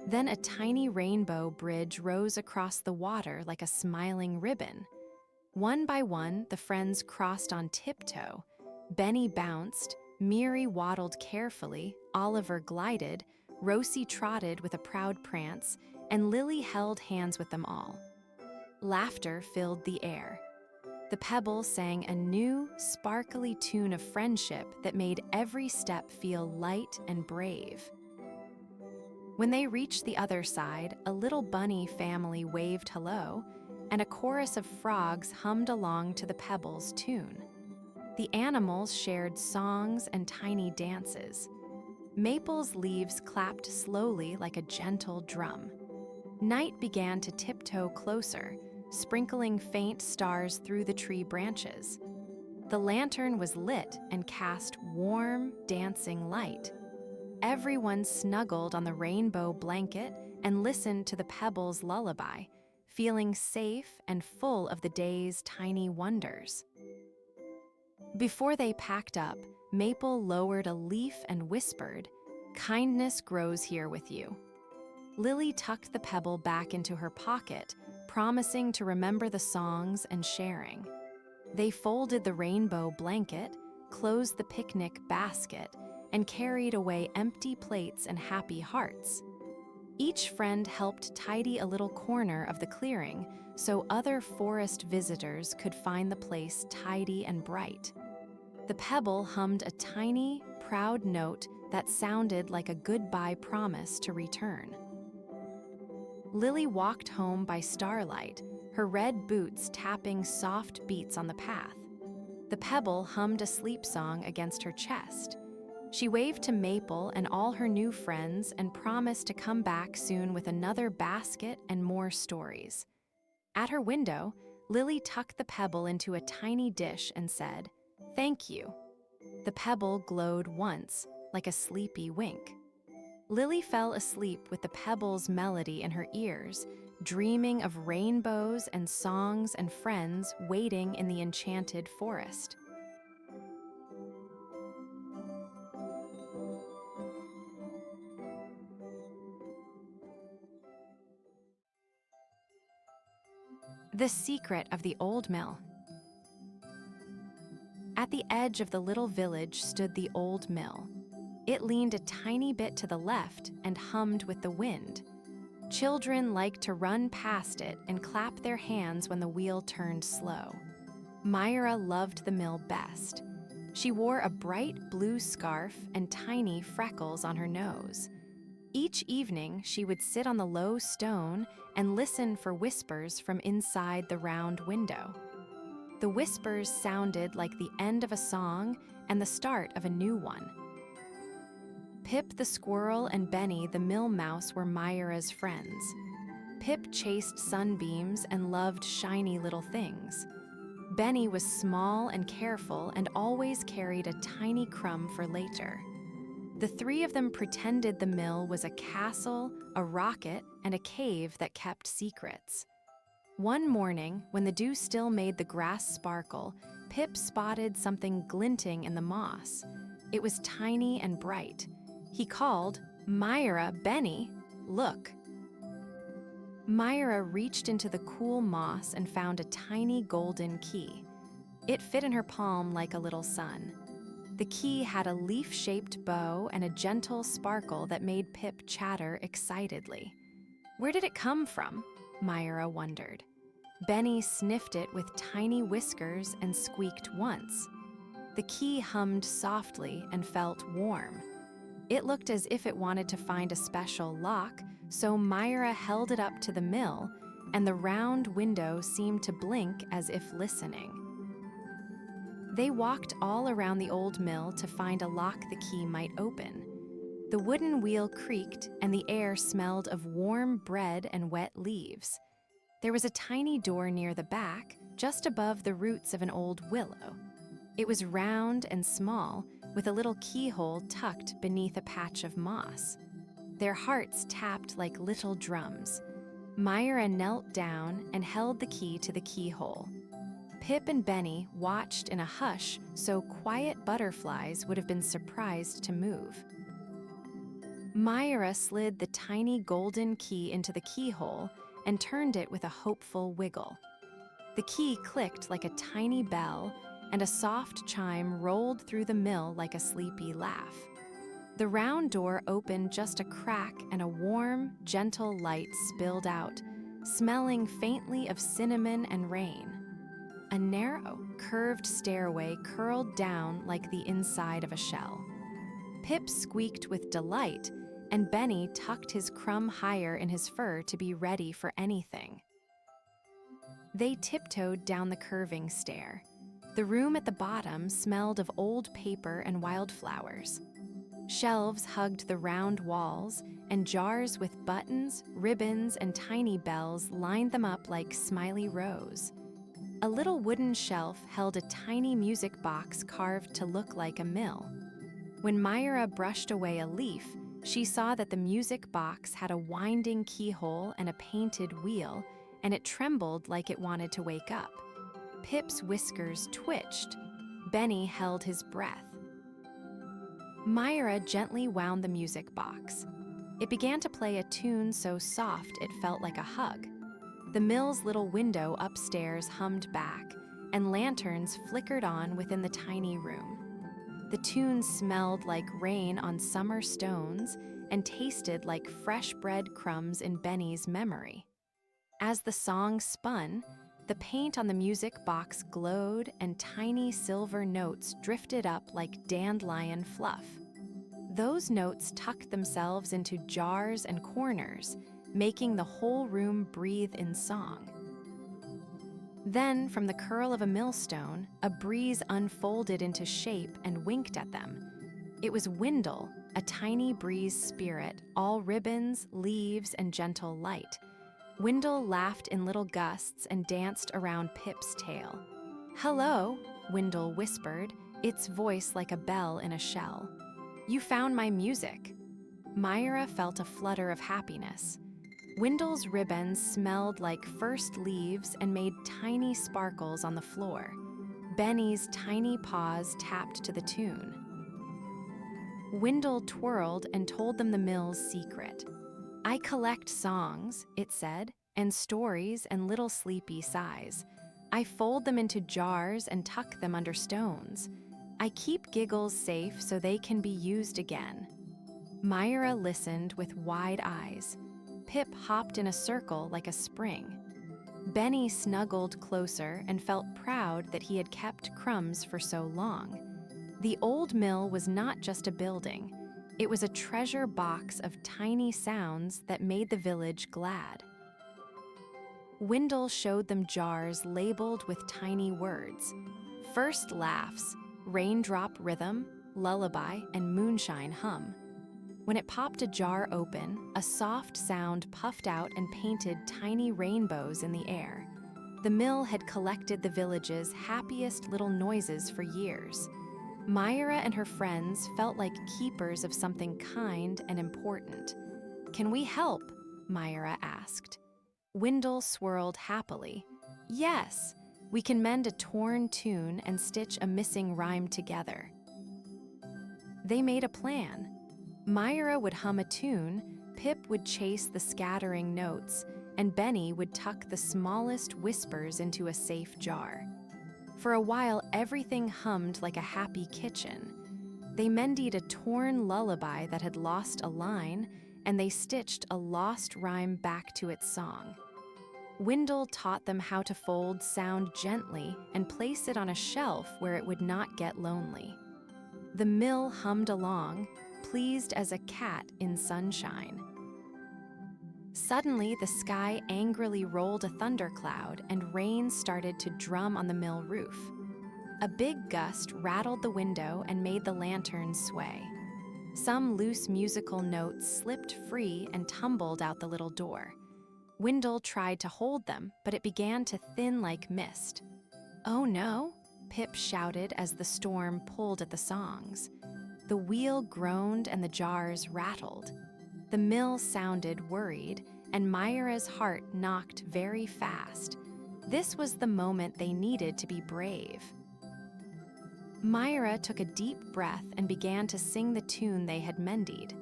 Then a tiny rainbow bridge rose across the water like a smiling ribbon. One by one, the friends crossed on tiptoe. Benny bounced, Miri waddled carefully, Oliver glided, Rosie trotted with a proud prance, and Lily held hands with them all. Laughter filled the air. The pebble sang a new, sparkly tune of friendship that made every step feel light and brave. When they reached the other side, a little bunny family waved hello, and a chorus of frogs hummed along to the pebble's tune. The animals shared songs and tiny dances. Maple's leaves clapped slowly like a gentle drum. Night began to tiptoe closer, sprinkling faint stars through the tree branches. The lantern was lit and cast warm, dancing light. Everyone snuggled on the rainbow blanket and listened to the pebble's lullaby, feeling safe and full of the day's tiny wonders. Before they packed up, Maple lowered a leaf and whispered, "Kindness grows here with you." Lily tucked the pebble back into her pocket, promising to remember the songs and sharing. They folded the rainbow blanket, closed the picnic basket, and carried away empty plates and happy hearts. Each friend helped tidy a little corner of the clearing so other forest visitors could find the place tidy and bright. The pebble hummed a tiny, proud note that sounded like a goodbye promise to return. Lily walked home by starlight, her red boots tapping soft beats on the path. The pebble hummed a sleep song against her chest. She waved to Maple and all her new friends and promised to come back soon with another basket and more stories. At her window, Lily tucked the pebble into a tiny dish and said, "Thank you." The pebble glowed once, like a sleepy wink. Lily fell asleep with the pebble's melody in her ears, dreaming of rainbows and songs and friends waiting in the enchanted forest. The Secret of the Old Mill. At the edge of the little village stood the old mill. It leaned a tiny bit to the left and hummed with the wind. Children liked to run past it and clap their hands when the wheel turned slow. Myra loved the mill best. She wore a bright blue scarf and tiny freckles on her nose. Each evening, she would sit on the low stone and listen for whispers from inside the round window. The whispers sounded like the end of a song and the start of a new one. Pip the squirrel and Benny the mill mouse were Myra's friends. Pip chased sunbeams and loved shiny little things. Benny was small and careful and always carried a tiny crumb for later. The three of them pretended the mill was a castle, a rocket, and a cave that kept secrets. One morning, when the dew still made the grass sparkle, Pip spotted something glinting in the moss. It was tiny and bright. He called, "Myra, Benny, look." Myra reached into the cool moss and found a tiny golden key. It fit in her palm like a little sun. The key had a leaf-shaped bow and a gentle sparkle that made Pip chatter excitedly. Where did it come from? Myra wondered. Benny sniffed it with tiny whiskers and squeaked once. The key hummed softly and felt warm. It looked as if it wanted to find a special lock, so Myra held it up to the mill, and the round window seemed to blink as if listening. They walked all around the old mill to find a lock the key might open. The wooden wheel creaked, and the air smelled of warm bread and wet leaves. There was a tiny door near the back, just above the roots of an old willow. It was round and small, with a little keyhole tucked beneath a patch of moss. Their hearts tapped like little drums. Myra knelt down and held the key to the keyhole. Pip and Benny watched in a hush so quiet butterflies would have been surprised to move. Myra slid the tiny golden key into the keyhole and turned it with a hopeful wiggle. The key clicked like a tiny bell, and a soft chime rolled through the mill like a sleepy laugh. The round door opened just a crack, and a warm, gentle light spilled out, smelling faintly of cinnamon and rain. A narrow, curved stairway curled down like the inside of a shell. Pip squeaked with delight, and Benny tucked his crumb higher in his fur to be ready for anything. They tiptoed down the curving stair. The room at the bottom smelled of old paper and wildflowers. Shelves hugged the round walls, and jars with buttons, ribbons, and tiny bells lined them up like smiley rows. A little wooden shelf held a tiny music box carved to look like a mill. When Myra brushed away a leaf, she saw that the music box had a winding keyhole and a painted wheel, and it trembled like it wanted to wake up. Pip's whiskers twitched. Benny held his breath. Myra gently wound the music box. It began to play a tune so soft it felt like a hug. The mill's little window upstairs hummed back, and lanterns flickered on within the tiny room. The tune smelled like rain on summer stones and tasted like fresh bread crumbs in Benny's memory. As the song spun, the paint on the music box glowed, and tiny silver notes drifted up like dandelion fluff. Those notes tucked themselves into jars and corners, making the whole room breathe in song. Then, from the curl of a millstone, a breeze unfolded into shape and winked at them. It was Wendell, a tiny breeze spirit, all ribbons, leaves, and gentle light. Wendell laughed in little gusts and danced around Pip's tail. "Hello," Wendell whispered, its voice like a bell in a shell. "You found my music." Myra felt a flutter of happiness. Wendell's ribbons smelled like first leaves and made tiny sparkles on the floor. Benny's tiny paws tapped to the tune. Wendell twirled and told them the mill's secret. "I collect songs," it said, "and stories and little sleepy sighs. I fold them into jars and tuck them under stones. I keep giggles safe so they can be used again." Myra listened with wide eyes. Pip hopped in a circle like a spring. Benny snuggled closer and felt proud that he had kept crumbs for so long. The old mill was not just a building. It was a treasure box of tiny sounds that made the village glad. Wendell showed them jars labeled with tiny words. First laughs, raindrop rhythm, lullaby, and moonshine hum. When it popped a jar open, a soft sound puffed out and painted tiny rainbows in the air. The mill had collected the village's happiest little noises for years. Myra and her friends felt like keepers of something kind and important. "Can we help?" Myra asked. Wendell swirled happily. "Yes, we can mend a torn tune and stitch a missing rhyme together." They made a plan. Myra would hum a tune, Pip would chase the scattering notes, and Benny would tuck the smallest whispers into a safe jar. For a while, everything hummed like a happy kitchen. They mended a torn lullaby that had lost a line, and they stitched a lost rhyme back to its song. Wendell taught them how to fold sound gently and place it on a shelf where it would not get lonely. The mill hummed along, pleased as a cat in sunshine. Suddenly, the sky angrily rolled a thundercloud and rain started to drum on the mill roof. A big gust rattled the window and made the lanterns sway. Some loose musical notes slipped free and tumbled out the little door. Wendell tried to hold them, but it began to thin like mist. "Oh no," Pip shouted as the storm pulled at the songs. The wheel groaned and the jars rattled. The mill sounded worried, and Myra's heart knocked very fast. This was the moment they needed to be brave. Myra took a deep breath and began to sing the tune they had mended.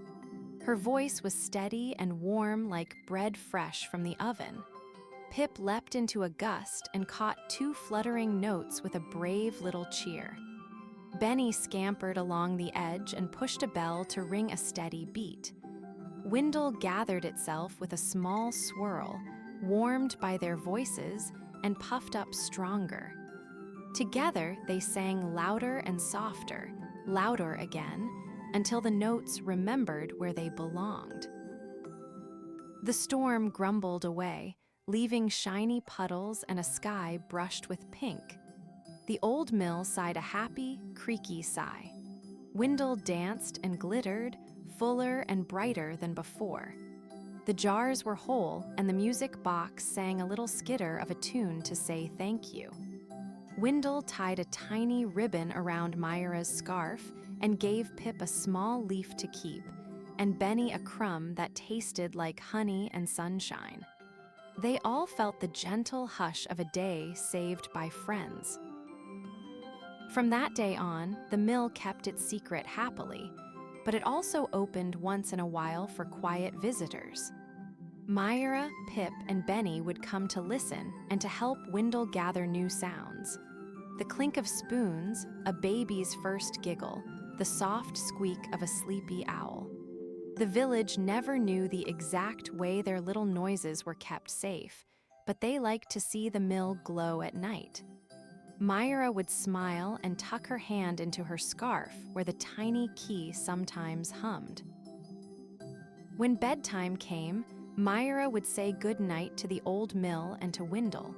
Her voice was steady and warm like bread fresh from the oven. Pip leapt into a gust and caught two fluttering notes with a brave little cheer. Benny scampered along the edge and pushed a bell to ring a steady beat. Wendell gathered itself with a small swirl, warmed by their voices, and puffed up stronger. Together, they sang louder and softer, louder again, until the notes remembered where they belonged. The storm grumbled away, leaving shiny puddles and a sky brushed with pink. The old mill sighed a happy, creaky sigh. Wendell danced and glittered, fuller and brighter than before. The jars were whole, and the music box sang a little skitter of a tune to say thank you. Wendell tied a tiny ribbon around Myra's scarf and gave Pip a small leaf to keep, and Benny a crumb that tasted like honey and sunshine. They all felt the gentle hush of a day saved by friends. From that day on, the mill kept its secret happily, but it also opened once in a while for quiet visitors. Myra, Pip, and Benny would come to listen and to help Wendell gather new sounds. The clink of spoons, a baby's first giggle, the soft squeak of a sleepy owl. The village never knew the exact way their little noises were kept safe, but they liked to see the mill glow at night. Myra would smile and tuck her hand into her scarf where the tiny key sometimes hummed. When bedtime came, Myra would say goodnight to the old mill and to Wendell.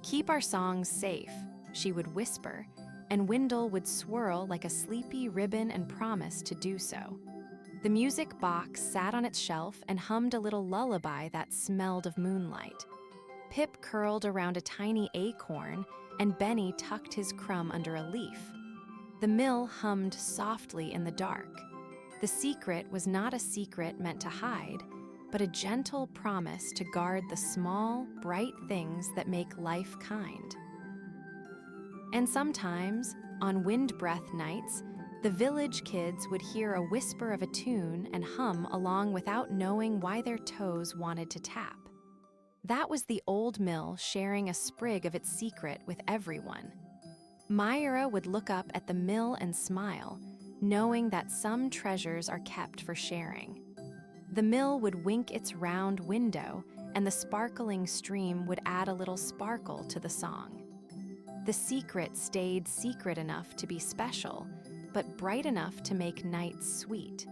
"Keep our songs safe," she would whisper, and Wendell would swirl like a sleepy ribbon and promise to do so. The music box sat on its shelf and hummed a little lullaby that smelled of moonlight. Pip curled around a tiny acorn, and Benny tucked his crumb under a leaf. The mill hummed softly in the dark. The secret was not a secret meant to hide, but a gentle promise to guard the small, bright things that make life kind. And sometimes, on wind-breath nights, the village kids would hear a whisper of a tune and hum along without knowing why their toes wanted to tap. That was the old mill sharing a sprig of its secret with everyone. Myra would look up at the mill and smile, knowing that some treasures are kept for sharing. The mill would wink its round window, and the sparkling stream would add a little sparkle to the song. The secret stayed secret enough to be special, but bright enough to make nights sweet.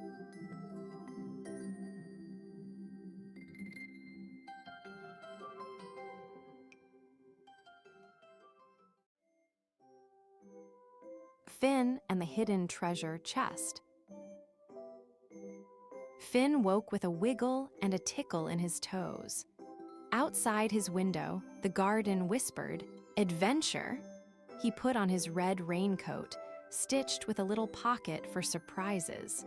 Finn and the Hidden Treasure Chest. Finn woke with a wiggle and a tickle in his toes. Outside his window, the garden whispered, "Adventure!" He put on his red raincoat, stitched with a little pocket for surprises.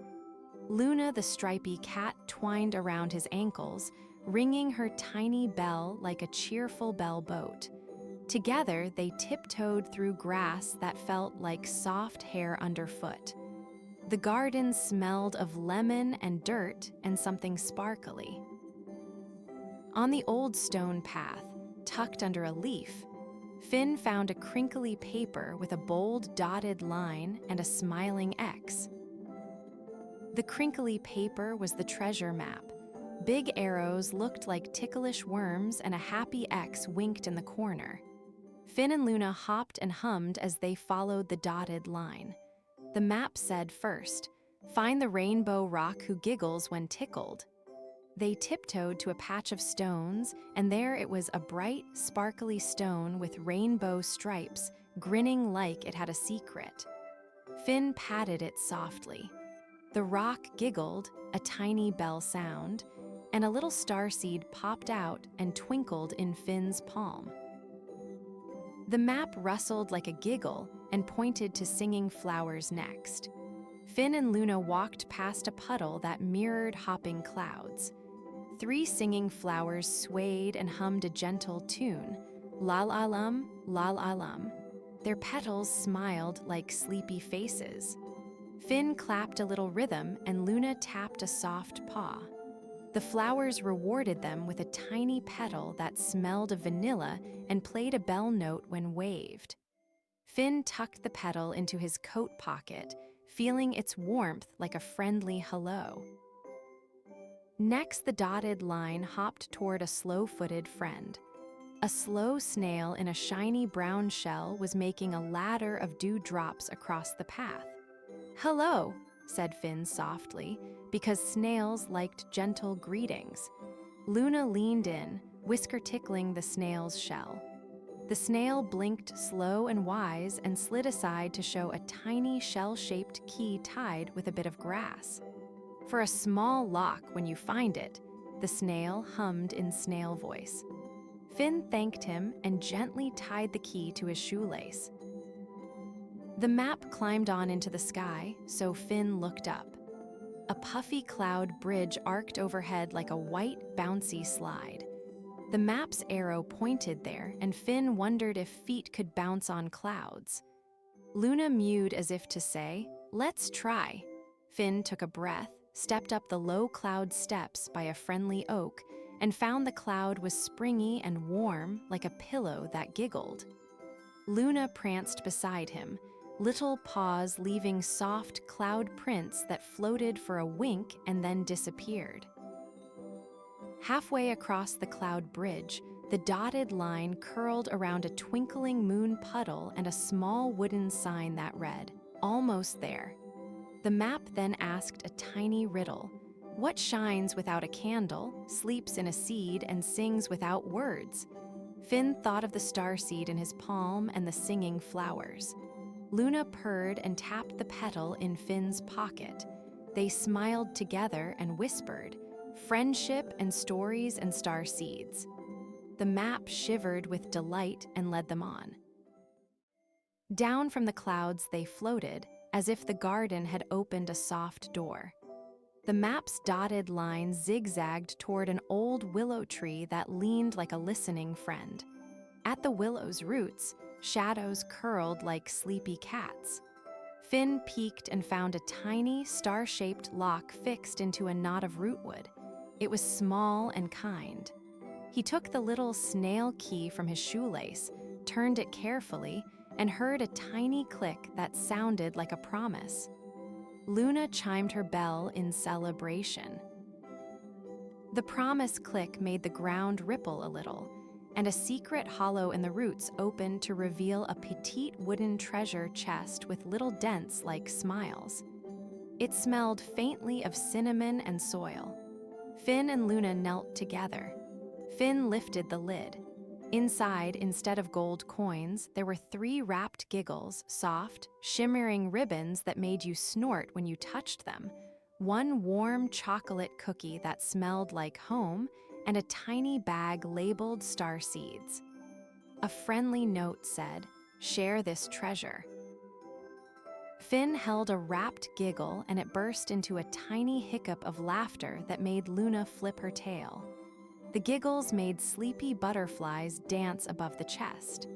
Luna the stripy cat twined around his ankles, ringing her tiny bell like a cheerful bell boat. Together, they tiptoed through grass that felt like soft hair underfoot. The garden smelled of lemon and dirt and something sparkly. On the old stone path, tucked under a leaf, Finn found a crinkly paper with a bold dotted line and a smiling X. The crinkly paper was the treasure map. Big arrows looked like ticklish worms and a happy X winked in the corner. Finn and Luna hopped and hummed as they followed the dotted line. The map said first, "Find the rainbow rock who giggles when tickled." They tiptoed to a patch of stones, and there it was, a bright, sparkly stone with rainbow stripes, grinning like it had a secret. Finn patted it softly. The rock giggled, a tiny bell sound, and a little starseed popped out and twinkled in Finn's palm. The map rustled like a giggle and pointed to singing flowers next. Finn and Luna walked past a puddle that mirrored hopping clouds. 3 singing flowers swayed and hummed a gentle tune, lal-alum, lal-alum. Their petals smiled like sleepy faces. Finn clapped a little rhythm and Luna tapped a soft paw. The flowers rewarded them with a tiny petal that smelled of vanilla and played a bell note when waved. Finn tucked the petal into his coat pocket, feeling its warmth like a friendly hello. Next, the dotted line hopped toward a slow-footed friend. A slow snail in a shiny brown shell was making a ladder of dewdrops across the path. "Hello," said Finn softly, because snails liked gentle greetings. Luna leaned in, whisker tickling the snail's shell. The snail blinked slow and wise and slid aside to show a tiny shell-shaped key tied with a bit of grass. "For a small lock when you find it," the snail hummed in snail voice. Finn thanked him and gently tied the key to his shoelace. The map climbed on into the sky, so Finn looked up. A puffy cloud bridge arced overhead like a white, bouncy slide. The map's arrow pointed there, and Finn wondered if feet could bounce on clouds. Luna mewed as if to say, "Let's try." Finn took a breath, stepped up the low cloud steps by a friendly oak, and found the cloud was springy and warm like a pillow that giggled. Luna pranced beside him, little paws leaving soft cloud prints that floated for a wink and then disappeared. Halfway across the cloud bridge, the dotted line curled around a twinkling moon puddle and a small wooden sign that read, "Almost there." The map then asked a tiny riddle. What shines without a candle, sleeps in a seed, and sings without words? Finn thought of the starseed in his palm and the singing flowers. Luna purred and tapped the petal in Finn's pocket. They smiled together and whispered, "Friendship and stories and star seeds." The map shivered with delight and led them on. Down from the clouds they floated, as if the garden had opened a soft door. The map's dotted line zigzagged toward an old willow tree that leaned like a listening friend. At the willow's roots, shadows curled like sleepy cats. Finn peeked and found a tiny, star-shaped lock fixed into a knot of rootwood. It was small and kind. He took the little snail key from his shoelace, turned it carefully, and heard a tiny click that sounded like a promise. Luna chimed her bell in celebration. The promise click made the ground ripple a little, and a secret hollow in the roots opened to reveal a petite wooden treasure chest with little dents like smiles. It smelled faintly of cinnamon and soil. Finn and Luna knelt together. Finn lifted the lid. Inside, instead of gold coins, there were 3 wrapped giggles, soft, shimmering ribbons that made you snort when you touched them, 1 warm chocolate cookie that smelled like home, and a tiny bag labeled star seeds. A friendly note said, "Share this treasure." Finn held a wrapped giggle and it burst into a tiny hiccup of laughter that made Luna flip her tail. The giggles made sleepy butterflies dance above the chest.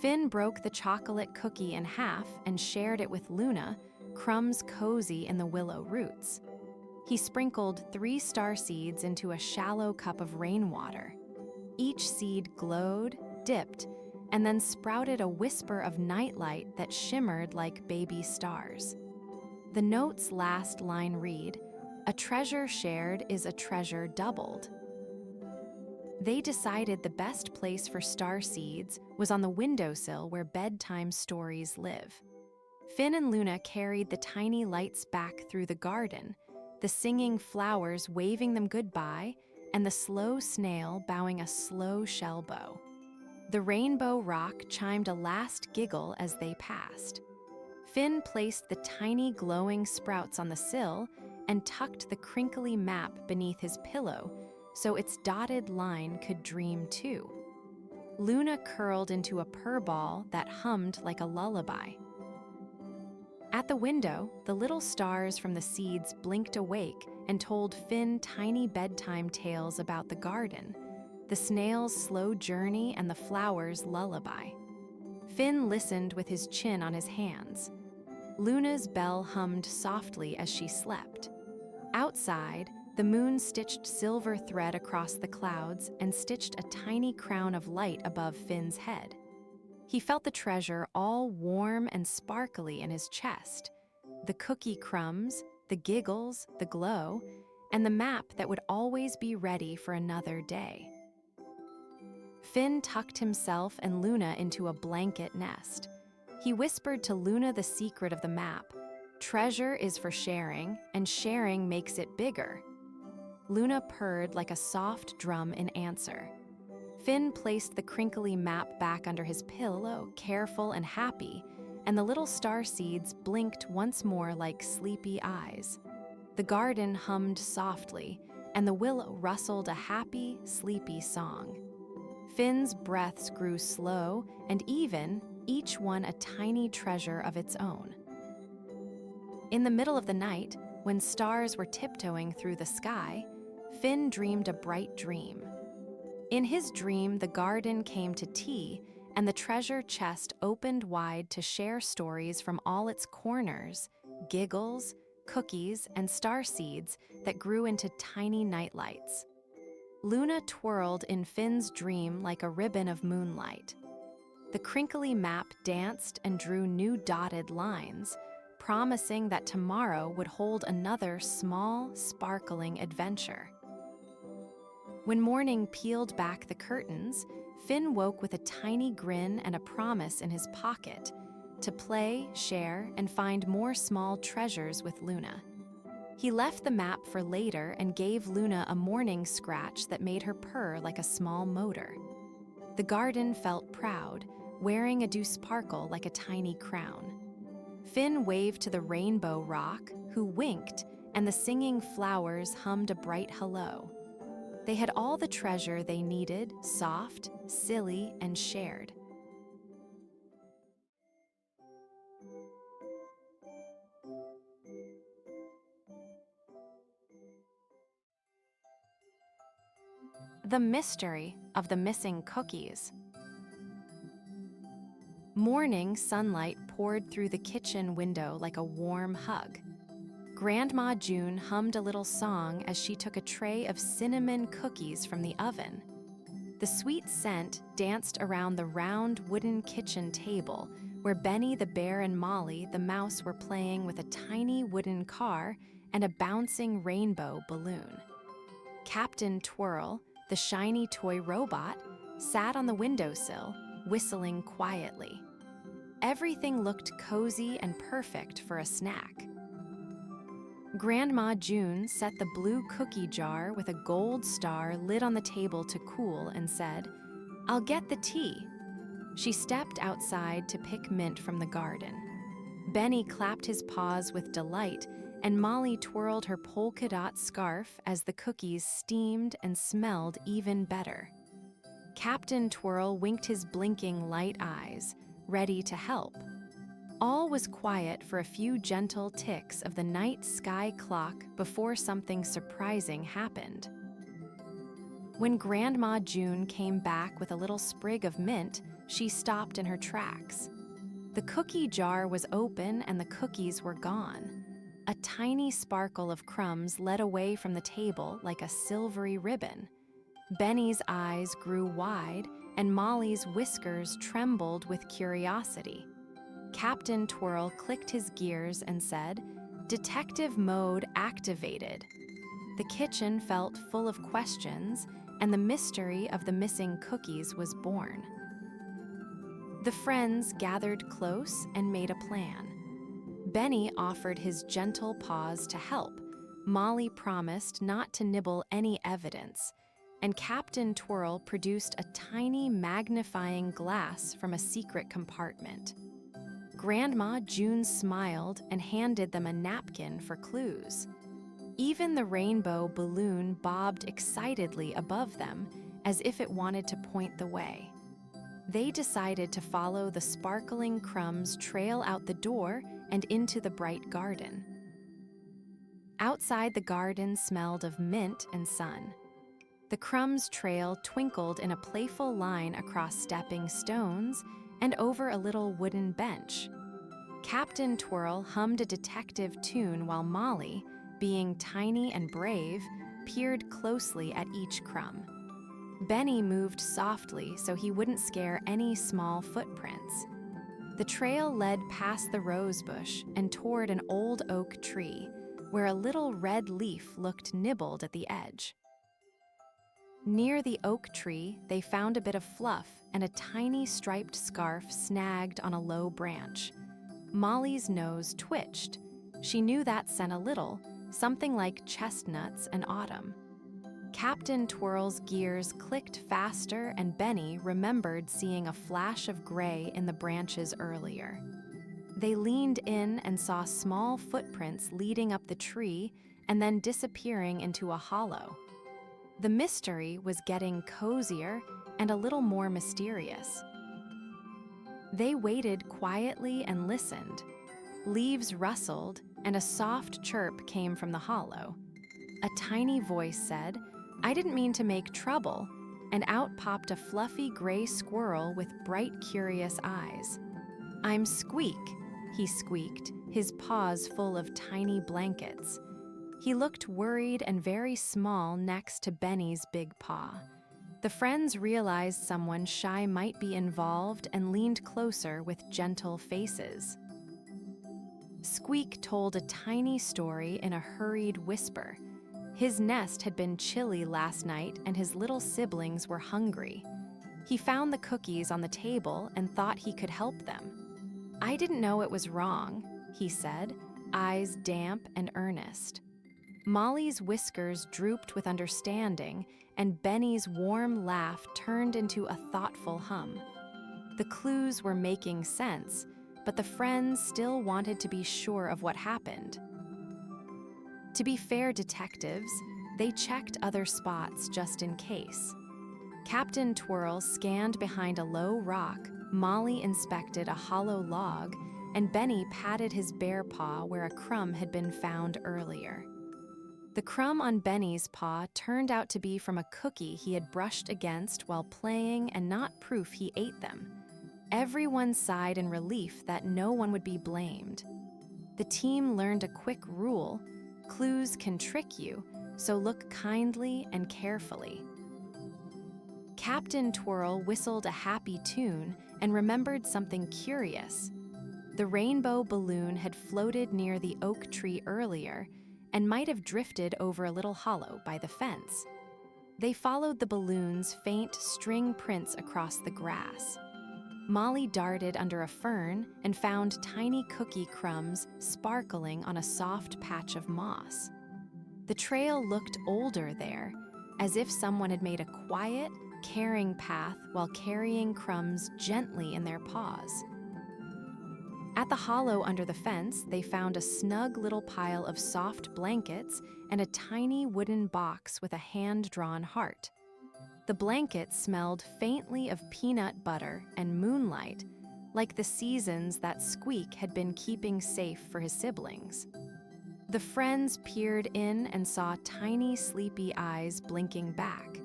Finn broke the chocolate cookie in half and shared it with Luna, crumbs cozy in the willow roots. He sprinkled 3 star seeds into a shallow cup of rainwater. Each seed glowed, dipped, and then sprouted a whisper of nightlight that shimmered like baby stars. The note's last line read, "A treasure shared is a treasure doubled." They decided the best place for star seeds was on the windowsill where bedtime stories live. Finn and Luna carried the tiny lights back through the garden, the singing flowers waving them goodbye, and the slow snail bowing a slow shell bow. The rainbow rock chimed a last giggle as they passed. Finn placed the tiny glowing sprouts on the sill and tucked the crinkly map beneath his pillow so its dotted line could dream too. Luna curled into a purr ball that hummed like a lullaby. At the window, the little stars from the seeds blinked awake and told Finn tiny bedtime tales about the garden, the snail's slow journey and the flowers' lullaby. Finn listened with his chin on his hands. Luna's bell hummed softly as she slept. Outside, the moon stitched silver thread across the clouds and stitched a tiny crown of light above Finn's head. He felt the treasure all warm and sparkly in his chest. The cookie crumbs, the giggles, the glow, and the map that would always be ready for another day. Finn tucked himself and Luna into a blanket nest. He whispered to Luna the secret of the map. Treasure is for sharing, and sharing makes it bigger. Luna purred like a soft drum in answer. Finn placed the crinkly map back under his pillow, careful and happy, and the little star seeds blinked once more like sleepy eyes. The garden hummed softly, and the willow rustled a happy, sleepy song. Finn's breaths grew slow and even, each one a tiny treasure of its own. In the middle of the night, when stars were tiptoeing through the sky, Finn dreamed a bright dream. In his dream, the garden came to tea, and the treasure chest opened wide to share stories from all its corners, giggles, cookies, and star seeds that grew into tiny nightlights. Luna twirled in Finn's dream like a ribbon of moonlight. The crinkly map danced and drew new dotted lines, promising that tomorrow would hold another small, sparkling adventure. When morning peeled back the curtains, Finn woke with a tiny grin and a promise in his pocket to play, share, and find more small treasures with Luna. He left the map for later and gave Luna a morning scratch that made her purr like a small motor. The garden felt proud, wearing a dew sparkle like a tiny crown. Finn waved to the rainbow rock, who winked, and the singing flowers hummed a bright hello. They had all the treasure they needed, soft, silly, and shared. The mystery of the missing cookies. Morning sunlight poured through the kitchen window like a warm hug. Grandma June hummed a little song as she took a tray of cinnamon cookies from the oven. The sweet scent danced around the round wooden kitchen table where Benny the bear and Molly the mouse were playing with a tiny wooden car and a bouncing rainbow balloon. Captain Twirl, the shiny toy robot, sat on the windowsill, whistling quietly. Everything looked cozy and perfect for a snack. Grandma June set the blue cookie jar with a gold star lid on the table to cool and said, "I'll get the tea." She stepped outside to pick mint from the garden. Benny clapped his paws with delight, and Molly twirled her polka dot scarf as the cookies steamed and smelled even better. Captain Twirl winked his blinking light eyes, ready to help. All was quiet for a few gentle ticks of the night sky clock before something surprising happened. When Grandma June came back with a little sprig of mint, she stopped in her tracks. The cookie jar was open and the cookies were gone. A tiny sparkle of crumbs led away from the table like a silvery ribbon. Benny's eyes grew wide and Molly's whiskers trembled with curiosity. Captain Twirl clicked his gears and said, "Detective mode activated." The kitchen felt full of questions, and the mystery of the missing cookies was born. The friends gathered close and made a plan. Benny offered his gentle paws to help. Molly promised not to nibble any evidence, and Captain Twirl produced a tiny magnifying glass from a secret compartment. Grandma June smiled and handed them a napkin for clues. Even the rainbow balloon bobbed excitedly above them, as if it wanted to point the way. They decided to follow the sparkling crumbs trail out the door and into the bright garden. Outside the garden smelled of mint and sun. The crumbs trail twinkled in a playful line across stepping stones and over a little wooden bench. Captain Twirl hummed a detective tune while Molly, being tiny and brave, peered closely at each crumb. Benny moved softly so he wouldn't scare any small footprints. The trail led past the rose bush and toward an old oak tree, where a little red leaf looked nibbled at the edge. Near the oak tree, they found a bit of fluff and a tiny striped scarf snagged on a low branch. Molly's nose twitched. She knew that sent a little, something like chestnuts and autumn. Captain Twirl's gears clicked faster, and Benny remembered seeing a flash of gray in the branches earlier. They leaned in and saw small footprints leading up the tree and then disappearing into a hollow. The mystery was getting cozier and a little more mysterious. They waited quietly and listened. Leaves rustled, and a soft chirp came from the hollow. A tiny voice said, "I didn't mean to make trouble," and out popped a fluffy gray squirrel with bright, curious eyes. "I'm Squeak," he squeaked, his paws full of tiny blankets. He looked worried and very small next to Benny's big paw. The friends realized someone shy might be involved and leaned closer with gentle faces. Squeak told a tiny story in a hurried whisper. His nest had been chilly last night and his little siblings were hungry. He found the cookies on the table and thought he could help them. "I didn't know it was wrong," he said, eyes damp and earnest. Molly's whiskers drooped with understanding, and Benny's warm laugh turned into a thoughtful hum. The clues were making sense, but the friends still wanted to be sure of what happened. To be fair detectives, they checked other spots just in case. Captain Twirl scanned behind a low rock, Molly inspected a hollow log, and Benny patted his bare paw where a crumb had been found earlier. The crumb on Benny's paw turned out to be from a cookie he had brushed against while playing and not proof he ate them. Everyone sighed in relief that no one would be blamed. The team learned a quick rule: clues can trick you, so look kindly and carefully. Captain Twirl whistled a happy tune and remembered something curious. The rainbow balloon had floated near the oak tree earlier, and might have drifted over a little hollow by the fence. They followed the balloon's faint string prints across the grass. Molly darted under a fern and found tiny cookie crumbs sparkling on a soft patch of moss. The trail looked older there, as if someone had made a quiet, caring path while carrying crumbs gently in their paws. At the hollow under the fence, they found a snug little pile of soft blankets and a tiny wooden box with a hand-drawn heart. The blankets smelled faintly of peanut butter and moonlight, like the seasons that Squeak had been keeping safe for his siblings. The friends peered in and saw tiny, sleepy eyes blinking back.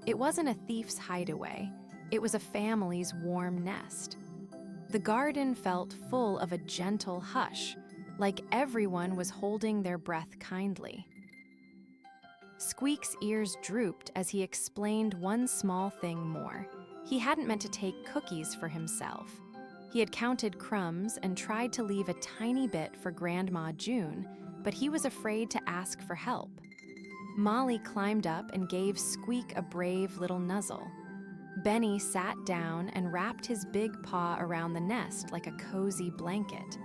It wasn't a thief's hideaway. It was a family's warm nest. The garden felt full of a gentle hush, like everyone was holding their breath kindly. Squeak's ears drooped as he explained one small thing more. He hadn't meant to take cookies for himself. He had counted crumbs and tried to leave a tiny bit for Grandma June, but he was afraid to ask for help. Molly climbed up and gave Squeak a brave little nuzzle. Benny sat down and wrapped his big paw around the nest like a cozy blanket.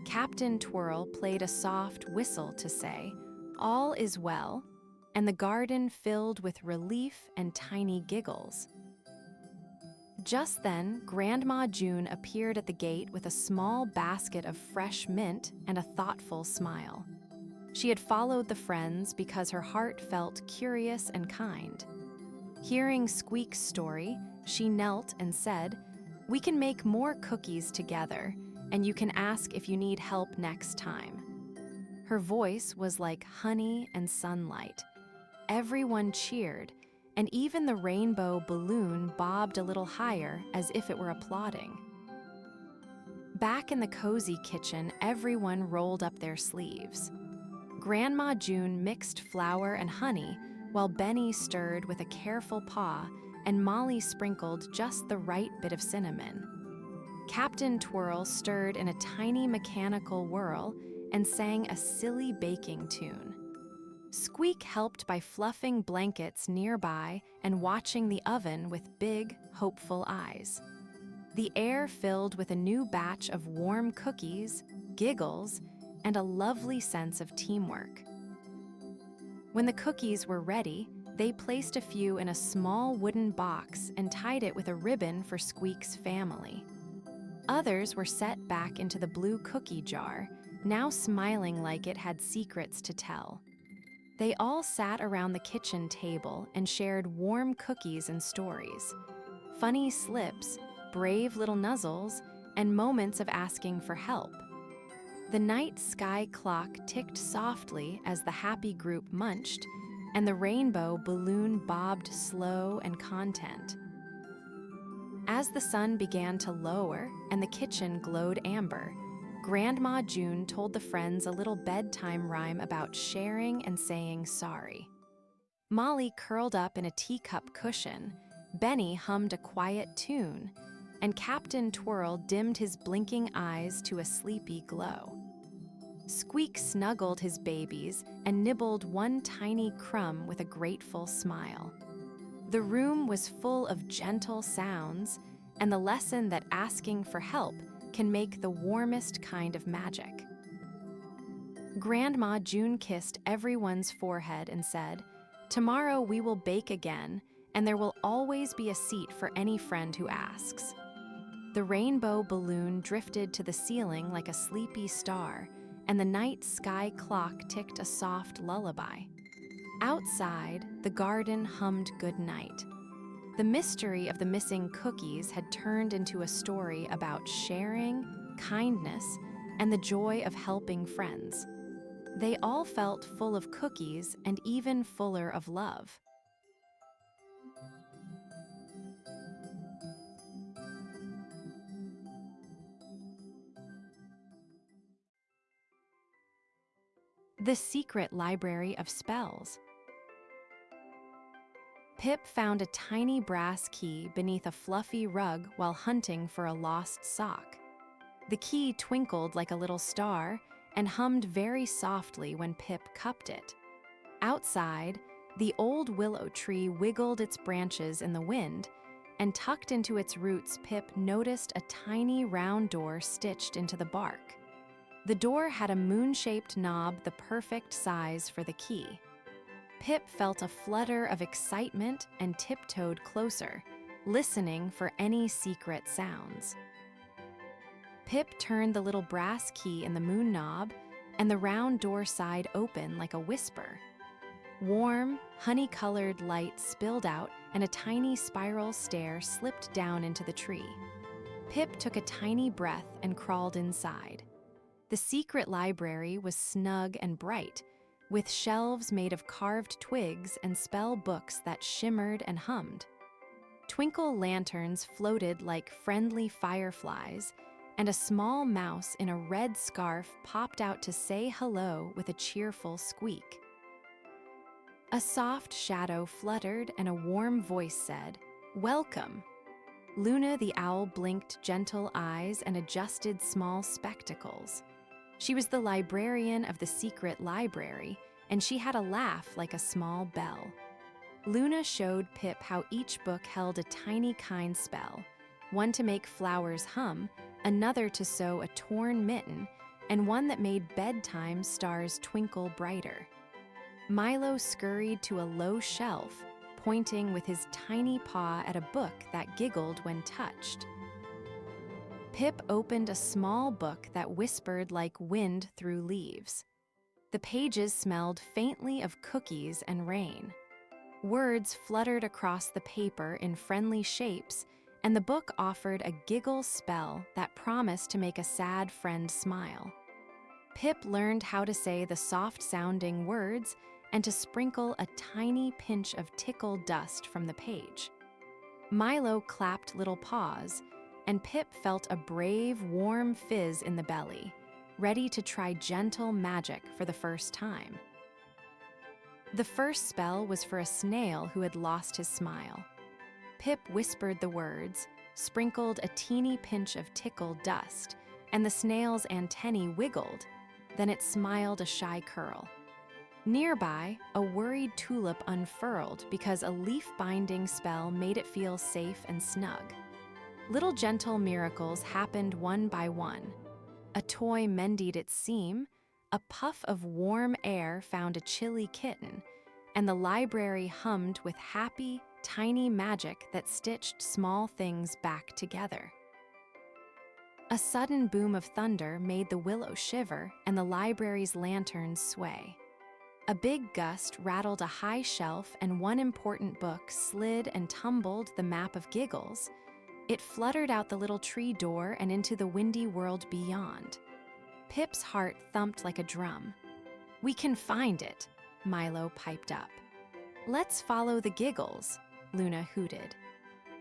Captain Twirl played a soft whistle to say, "All is well," and the garden filled with relief and tiny giggles. Just then, Grandma June appeared at the gate with a small basket of fresh mint and a thoughtful smile. She had followed the friends because her heart felt curious and kind. Hearing Squeak's story, she knelt and said, "We can make more cookies together, and you can ask if you need help next time." Her voice was like honey and sunlight. Everyone cheered, and even the rainbow balloon bobbed a little higher as if it were applauding. Back in the cozy kitchen, everyone rolled up their sleeves. Grandma June mixed flour and honey, while Benny stirred with a careful paw, and Molly sprinkled just the right bit of cinnamon. Captain Twirl stirred in a tiny mechanical whirl and sang a silly baking tune. Squeak helped by fluffing blankets nearby and watching the oven with big, hopeful eyes. The air filled with a new batch of warm cookies, giggles, and a lovely sense of teamwork. When the cookies were ready, they placed a few in a small wooden box and tied it with a ribbon for Squeak's family. Others were set back into the blue cookie jar, now smiling like it had secrets to tell. They all sat around the kitchen table and shared warm cookies and stories, funny slips, brave little nuzzles, and moments of asking for help. The night sky clock ticked softly as the happy group munched, and the rainbow balloon bobbed slow and content. As the sun began to lower and the kitchen glowed amber, Grandma June told the friends a little bedtime rhyme about sharing and saying sorry. Molly curled up in a teacup cushion, Benny hummed a quiet tune, and Captain Twirl dimmed his blinking eyes to a sleepy glow. Squeak snuggled his babies and nibbled one tiny crumb with a grateful smile. The room was full of gentle sounds and the lesson that asking for help can make the warmest kind of magic. Grandma June kissed everyone's forehead and said, "Tomorrow we will bake again, and there will always be a seat for any friend who asks." The rainbow balloon drifted to the ceiling like a sleepy star, and the night sky clock ticked a soft lullaby. Outside, the garden hummed good night. The mystery of the missing cookies had turned into a story about sharing, kindness, and the joy of helping friends. They all felt full of cookies and even fuller of love. The Secret Library of Spells. Pip found a tiny brass key beneath a fluffy rug while hunting for a lost sock. The key twinkled like a little star, and hummed very softly when Pip cupped it. Outside, the old willow tree wiggled its branches in the wind, and tucked into its roots, Pip noticed a tiny round door stitched into the bark. The door had a moon-shaped knob the perfect size for the key. Pip felt a flutter of excitement and tiptoed closer, listening for any secret sounds. Pip turned the little brass key in the moon knob, and the round door sighed open like a whisper. Warm, honey-colored light spilled out, and a tiny spiral stair slipped down into the tree. Pip took a tiny breath and crawled inside. The secret library was snug and bright, with shelves made of carved twigs and spell books that shimmered and hummed. Twinkle lanterns floated like friendly fireflies, and a small mouse in a red scarf popped out to say hello with a cheerful squeak. A soft shadow fluttered and a warm voice said, "Welcome." Luna the owl blinked gentle eyes and adjusted small spectacles. She was the librarian of the secret library, and she had a laugh like a small bell. Luna showed Pip how each book held a tiny kind spell, one to make flowers hum, another to sew a torn mitten, and one that made bedtime stars twinkle brighter. Milo scurried to a low shelf, pointing with his tiny paw at a book that giggled when touched. Pip opened a small book that whispered like wind through leaves. The pages smelled faintly of cookies and rain. Words fluttered across the paper in friendly shapes, and the book offered a giggle spell that promised to make a sad friend smile. Pip learned how to say the soft-sounding words and to sprinkle a tiny pinch of tickle dust from the page. Milo clapped little paws, and Pip felt a brave, warm fizz in the belly, ready to try gentle magic for the first time. The first spell was for a snail who had lost his smile. Pip whispered the words, sprinkled a teeny pinch of tickle dust, and the snail's antennae wiggled. Then it smiled a shy curl. Nearby, a worried tulip unfurled because a leaf-binding spell made it feel safe and snug. Little gentle miracles happened one by one. A toy mended its seam, a puff of warm air found a chilly kitten, and the library hummed with happy, tiny magic that stitched small things back together. A sudden boom of thunder made the willow shiver and the library's lanterns sway. A big gust rattled a high shelf, and one important book slid and tumbled the map of giggles. It fluttered out the little tree door and into the windy world beyond. Pip's heart thumped like a drum. "We can find it," Milo piped up. "Let's follow the giggles," Luna hooted.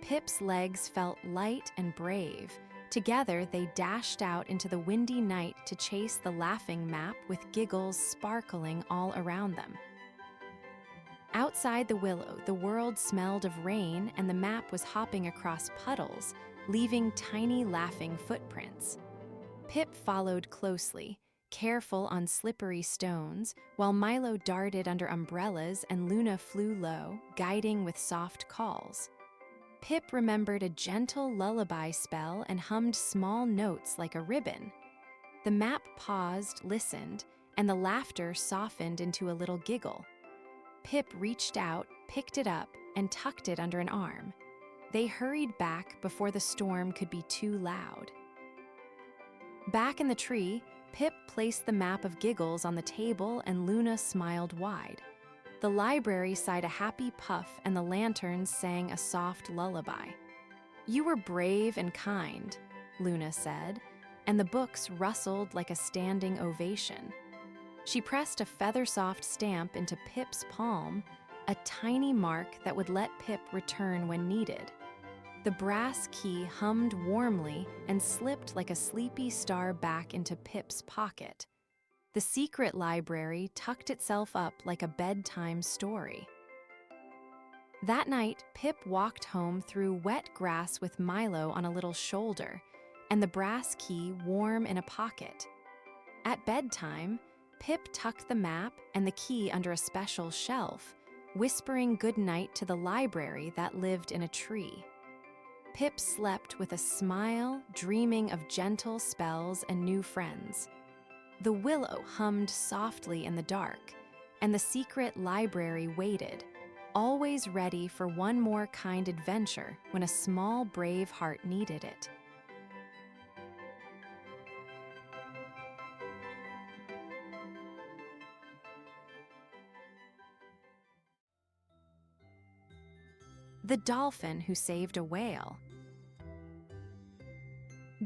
Pip's legs felt light and brave. Together, they dashed out into the windy night to chase the laughing map with giggles sparkling all around them. Outside the willow, the world smelled of rain, and the map was hopping across puddles, leaving tiny laughing footprints. Pip followed closely, careful on slippery stones, while Milo darted under umbrellas and Luna flew low, guiding with soft calls. Pip remembered a gentle lullaby spell and hummed small notes like a ribbon. The map paused, listened, and the laughter softened into a little giggle. Pip reached out, picked it up, and tucked it under an arm. They hurried back before the storm could be too loud. Back in the tree, Pip placed the map of giggles on the table, and Luna smiled wide. The library sighed a happy puff, and the lanterns sang a soft lullaby. "You were brave and kind," Luna said, and the books rustled like a standing ovation. She pressed a feather-soft stamp into Pip's palm, a tiny mark that would let Pip return when needed. The brass key hummed warmly and slipped like a sleepy star back into Pip's pocket. The secret library tucked itself up like a bedtime story. That night, Pip walked home through wet grass with Milo on a little shoulder, and the brass key warm in a pocket. At bedtime, Pip tucked the map and the key under a special shelf, whispering goodnight to the library that lived in a tree. Pip slept with a smile, dreaming of gentle spells and new friends. The willow hummed softly in the dark, and the secret library waited, always ready for one more kind adventure when a small, brave heart needed it. The Dolphin Who Saved a Whale.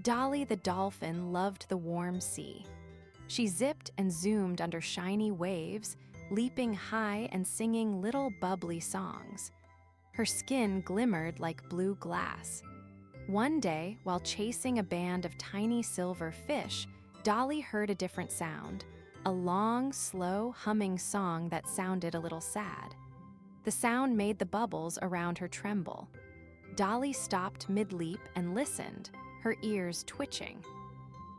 Dolly the dolphin loved the warm sea. She zipped and zoomed under shiny waves, leaping high and singing little bubbly songs. Her skin glimmered like blue glass. One day, while chasing a band of tiny silver fish, Dolly heard a different sound, a long, slow, humming song that sounded a little sad. The sound made the bubbles around her tremble. Dolly stopped mid-leap and listened, her ears twitching.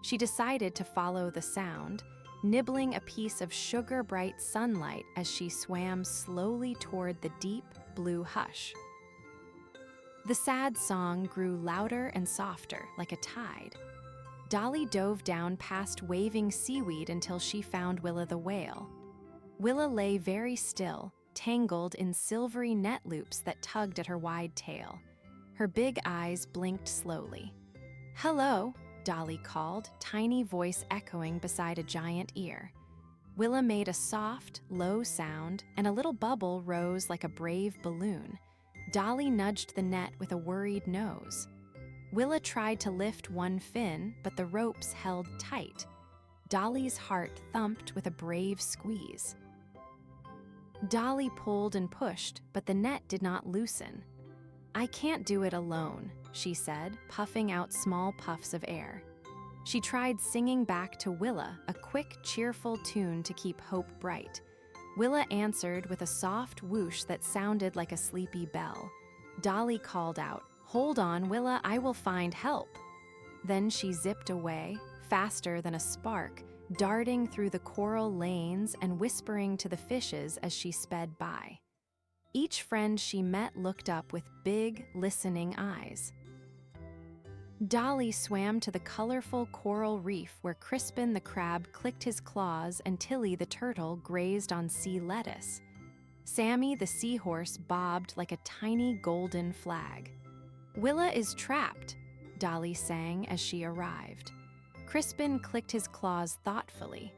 She decided to follow the sound, nibbling a piece of sugar-bright sunlight as she swam slowly toward the deep, blue hush. The sad song grew louder and softer, like a tide. Dolly dove down past waving seaweed until she found Willa the whale. Willa lay very still, tangled in silvery net loops that tugged at her wide tail. Her big eyes blinked slowly. "Hello," Dolly called, tiny voice echoing beside a giant ear. Willa made a soft, low sound, and a little bubble rose like a brave balloon. Dolly nudged the net with a worried nose. Willa tried to lift one fin, but the ropes held tight. Dolly's heart thumped with a brave squeeze. Dolly pulled and pushed, but the net did not loosen. "I can't do it alone," she said, puffing out small puffs of air. She tried singing back to Willa, a quick, cheerful tune to keep hope bright. Willa answered with a soft whoosh that sounded like a sleepy bell. Dolly called out, "Hold on, Willa, I will find help." Then she zipped away, faster than a spark, darting through the coral lanes and whispering to the fishes as she sped by. Each friend she met looked up with big, listening eyes. Dolly swam to the colorful coral reef where Crispin the crab clicked his claws and Tilly the turtle grazed on sea lettuce. Sammy the seahorse bobbed like a tiny golden flag. "Willa is trapped," Dolly sang as she arrived. Crispin clicked his claws thoughtfully.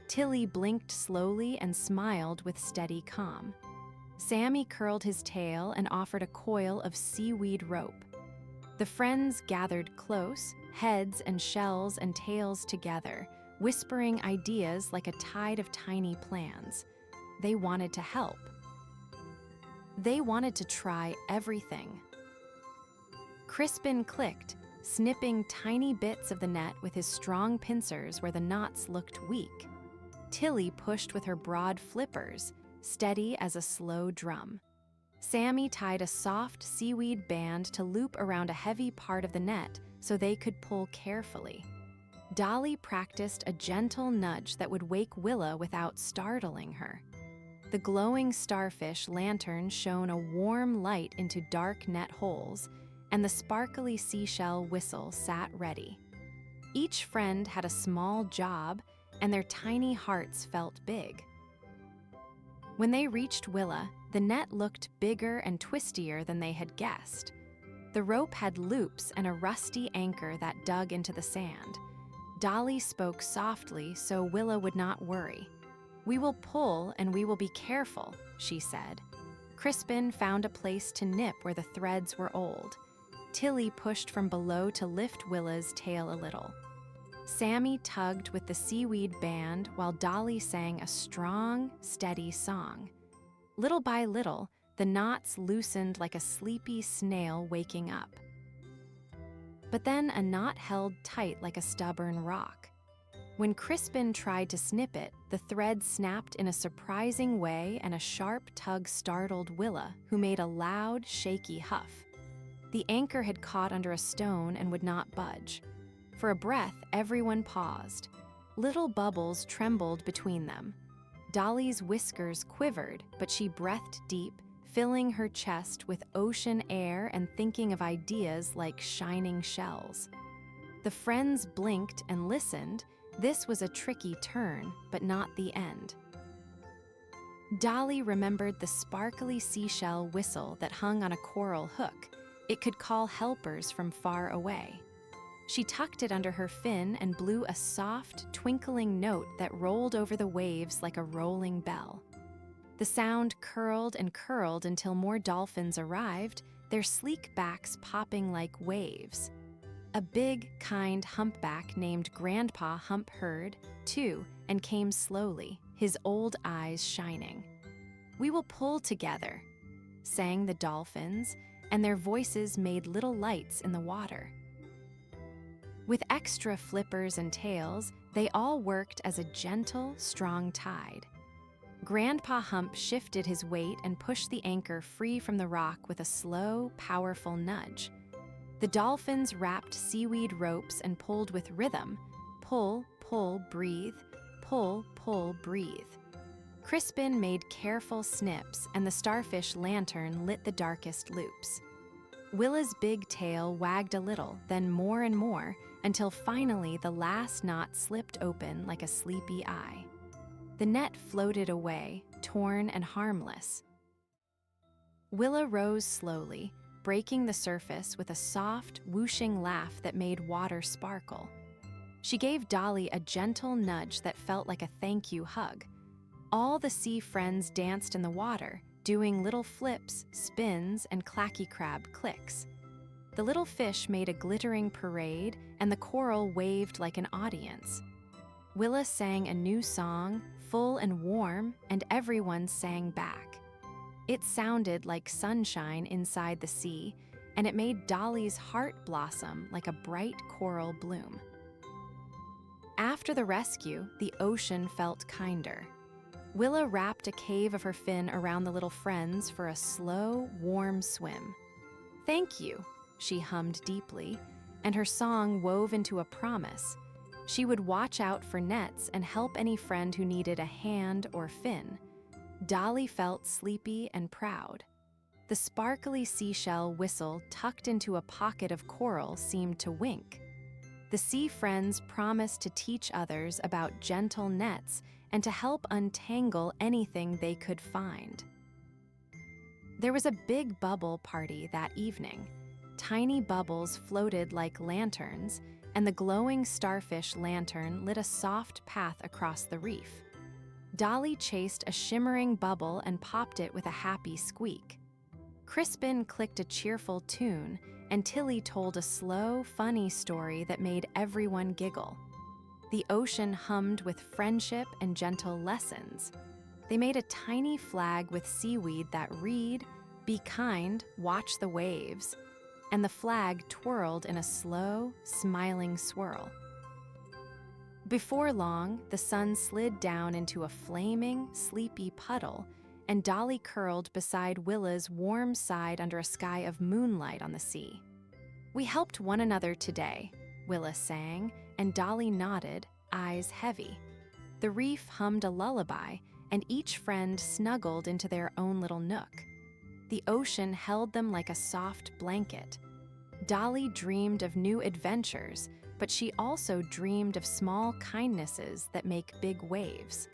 Tilly blinked slowly and smiled with steady calm. Sammy curled his tail and offered a coil of seaweed rope. The friends gathered close, heads and shells and tails together, whispering ideas like a tide of tiny plans. They wanted to help. They wanted to try everything. Crispin clicked, snipping tiny bits of the net with his strong pincers where the knots looked weak. Tilly pushed with her broad flippers, steady as a slow drum. Sammy tied a soft seaweed band to loop around a heavy part of the net so they could pull carefully. Dolly practiced a gentle nudge that would wake Willa without startling her. The glowing starfish lantern shone a warm light into dark net holes, and the sparkly seashell whistle sat ready. Each friend had a small job, and their tiny hearts felt big. When they reached Willa, the net looked bigger and twistier than they had guessed. The rope had loops and a rusty anchor that dug into the sand. Dolly spoke softly so Willa would not worry. "We will pull and we will be careful," she said. Crispin found a place to nip where the threads were old. Tilly pushed from below to lift Willa's tail a little. Sammy tugged with the seaweed band while Dolly sang a strong, steady song. Little by little, the knots loosened like a sleepy snail waking up. But then a knot held tight like a stubborn rock. When Crispin tried to snip it, the thread snapped in a surprising way and a sharp tug startled Willa, who made a loud, shaky huff. The anchor had caught under a stone and would not budge. For a breath, everyone paused. Little bubbles trembled between them. Dolly's whiskers quivered, but she breathed deep, filling her chest with ocean air and thinking of ideas like shining shells. The friends blinked and listened. This was a tricky turn, but not the end. Dolly remembered the sparkly seashell whistle that hung on a coral hook. It could call helpers from far away. She tucked it under her fin and blew a soft, twinkling note that rolled over the waves like a rolling bell. The sound curled and curled until more dolphins arrived, their sleek backs popping like waves. A big, kind humpback named Grandpa Hump heard, too, and came slowly, his old eyes shining. "We will pull together," sang the dolphins, and their voices made little lights in the water. With extra flippers and tails, they all worked as a gentle, strong tide. Grandpa Hump shifted his weight and pushed the anchor free from the rock with a slow, powerful nudge. The dolphins wrapped seaweed ropes and pulled with rhythm. Pull, pull, breathe. Pull, pull, breathe. Crispin made careful snips, and the starfish lantern lit the darkest loops. Willa's big tail wagged a little, then more and more, until finally the last knot slipped open like a sleepy eye. The net floated away, torn and harmless. Willa rose slowly, breaking the surface with a soft, whooshing laugh that made water sparkle. She gave Dolly a gentle nudge that felt like a thank you hug. All the sea friends danced in the water, doing little flips, spins, and clacky crab clicks. The little fish made a glittering parade, and the coral waved like an audience. Willa sang a new song, full and warm, and everyone sang back. It sounded like sunshine inside the sea, and it made Dolly's heart blossom like a bright coral bloom. After the rescue, the ocean felt kinder. Willa wrapped a cave of her fin around the little friends for a slow, warm swim. "Thank you," she hummed deeply, and her song wove into a promise. She would watch out for nets and help any friend who needed a hand or fin. Dolly felt sleepy and proud. The sparkly seashell whistle tucked into a pocket of coral seemed to wink. The sea friends promised to teach others about gentle nets and to help untangle anything they could find. There was a big bubble party that evening. Tiny bubbles floated like lanterns, and the glowing starfish lantern lit a soft path across the reef. Dolly chased a shimmering bubble and popped it with a happy squeak. Crispin clicked a cheerful tune, and Tilly told a slow, funny story that made everyone giggle. The ocean hummed with friendship and gentle lessons. They made a tiny flag with seaweed that read, "Be kind, watch the waves," and the flag twirled in a slow, smiling swirl. Before long, the sun slid down into a flaming, sleepy puddle, and Dolly curled beside Willa's warm side under a sky of moonlight on the sea. "We helped one another today," Willa sang, and Dolly nodded, eyes heavy. The reef hummed a lullaby, and each friend snuggled into their own little nook. The ocean held them like a soft blanket. Dolly dreamed of new adventures, but she also dreamed of small kindnesses that make big waves.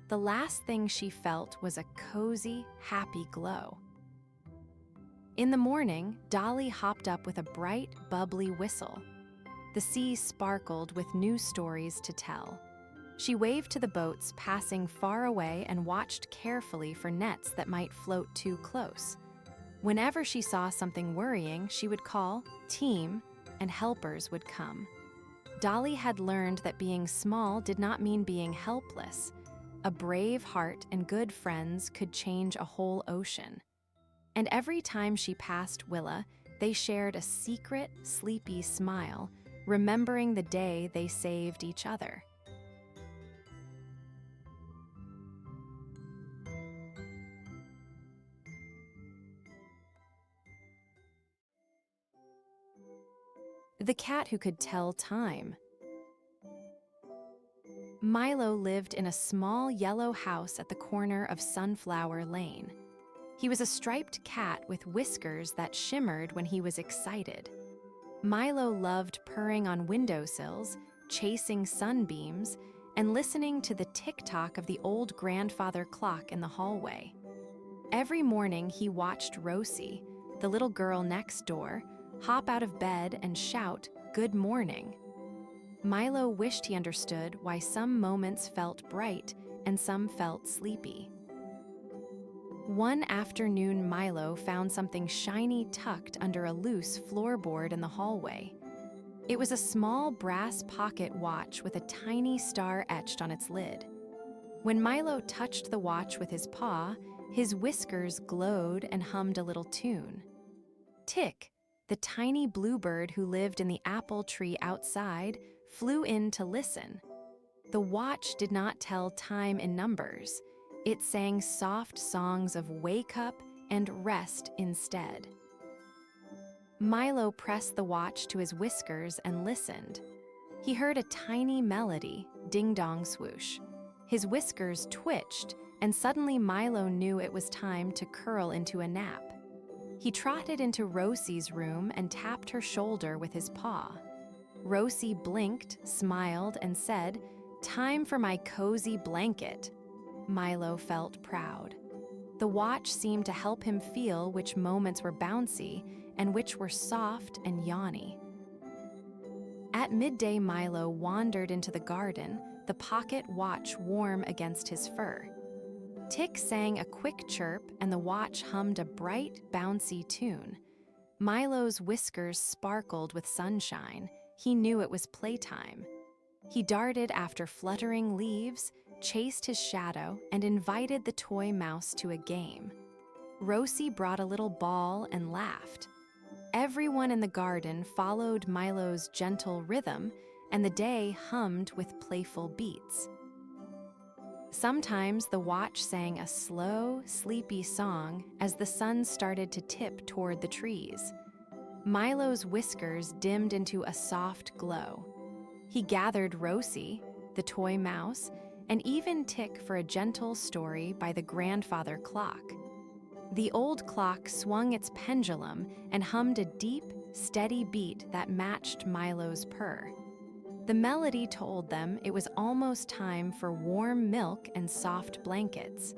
The last thing she felt was a cozy, happy glow. In the morning, Dolly hopped up with a bright, bubbly whistle. The sea sparkled with new stories to tell. She waved to the boats passing far away and watched carefully for nets that might float too close. Whenever she saw something worrying, she would call, "Team," and helpers would come. Dolly had learned that being small did not mean being helpless. A brave heart and good friends could change a whole ocean. And every time she passed Willa, they shared a secret, sleepy smile, remembering the day they saved each other. The Cat Who Could Tell Time. Milo lived in a small yellow house at the corner of Sunflower Lane. He was a striped cat with whiskers that shimmered when he was excited. Milo loved purring on windowsills, chasing sunbeams, and listening to the tick-tock of the old grandfather clock in the hallway. Every morning he watched Rosie, the little girl next door, hop out of bed and shout, "Good morning." Milo wished he understood why some moments felt bright and some felt sleepy. One afternoon, Milo found something shiny tucked under a loose floorboard in the hallway. It was a small brass pocket watch with a tiny star etched on its lid. When Milo touched the watch with his paw, his whiskers glowed and hummed a little tune. Tick, the tiny bluebird who lived in the apple tree outside, flew in to listen. The watch did not tell time in numbers. It sang soft songs of wake up and rest instead. Milo pressed the watch to his whiskers and listened. He heard a tiny melody, ding-dong swoosh. His whiskers twitched, and suddenly Milo knew it was time to curl into a nap. He trotted into Rosie's room and tapped her shoulder with his paw. Rosie blinked, smiled, and said, "Time for my cozy blanket." Milo felt proud. The watch seemed to help him feel which moments were bouncy and which were soft and yawny. At midday, Milo wandered into the garden, the pocket watch warm against his fur. Tick sang a quick chirp and the watch hummed a bright, bouncy tune. Milo's whiskers sparkled with sunshine. He knew it was playtime. He darted after fluttering leaves, chased his shadow, and invited the toy mouse to a game. Rosie brought a little ball and laughed. Everyone in the garden followed Milo's gentle rhythm, and the day hummed with playful beats. Sometimes the watch sang a slow, sleepy song as the sun started to tip toward the trees. Milo's whiskers dimmed into a soft glow. He gathered Rosie, the toy mouse, and even Tick for a gentle story by the grandfather clock. The old clock swung its pendulum and hummed a deep, steady beat that matched Milo's purr. The melody told them it was almost time for warm milk and soft blankets.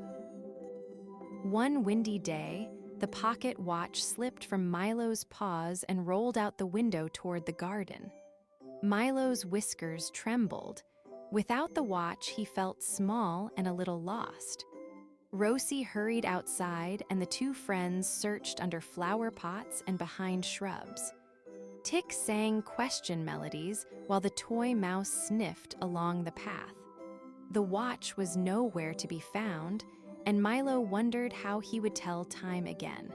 One windy day, the pocket watch slipped from Milo's paws and rolled out the window toward the garden. Milo's whiskers trembled. Without the watch, he felt small and a little lost. Rosie hurried outside, and the two friends searched under flower pots and behind shrubs. Tick sang question melodies while the toy mouse sniffed along the path. The watch was nowhere to be found, and Milo wondered how he would tell time again.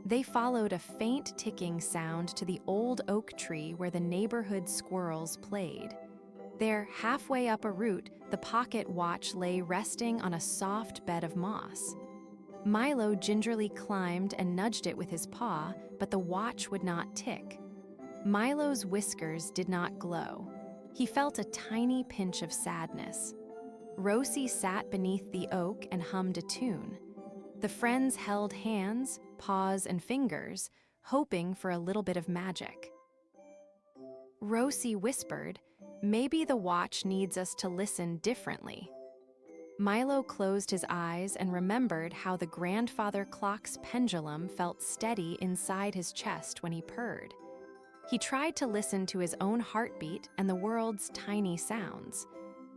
They followed a faint ticking sound to the old oak tree where the neighborhood squirrels played. There, halfway up a root, the pocket watch lay resting on a soft bed of moss. Milo gingerly climbed and nudged it with his paw, but the watch would not tick. Milo's whiskers did not glow. He felt a tiny pinch of sadness. Rosie sat beneath the oak and hummed a tune. The friends held hands, paws, and fingers, hoping for a little bit of magic. Rosie whispered, "Maybe the watch needs us to listen differently." Milo closed his eyes and remembered how the grandfather clock's pendulum felt steady inside his chest when he purred. He tried to listen to his own heartbeat and the world's tiny sounds.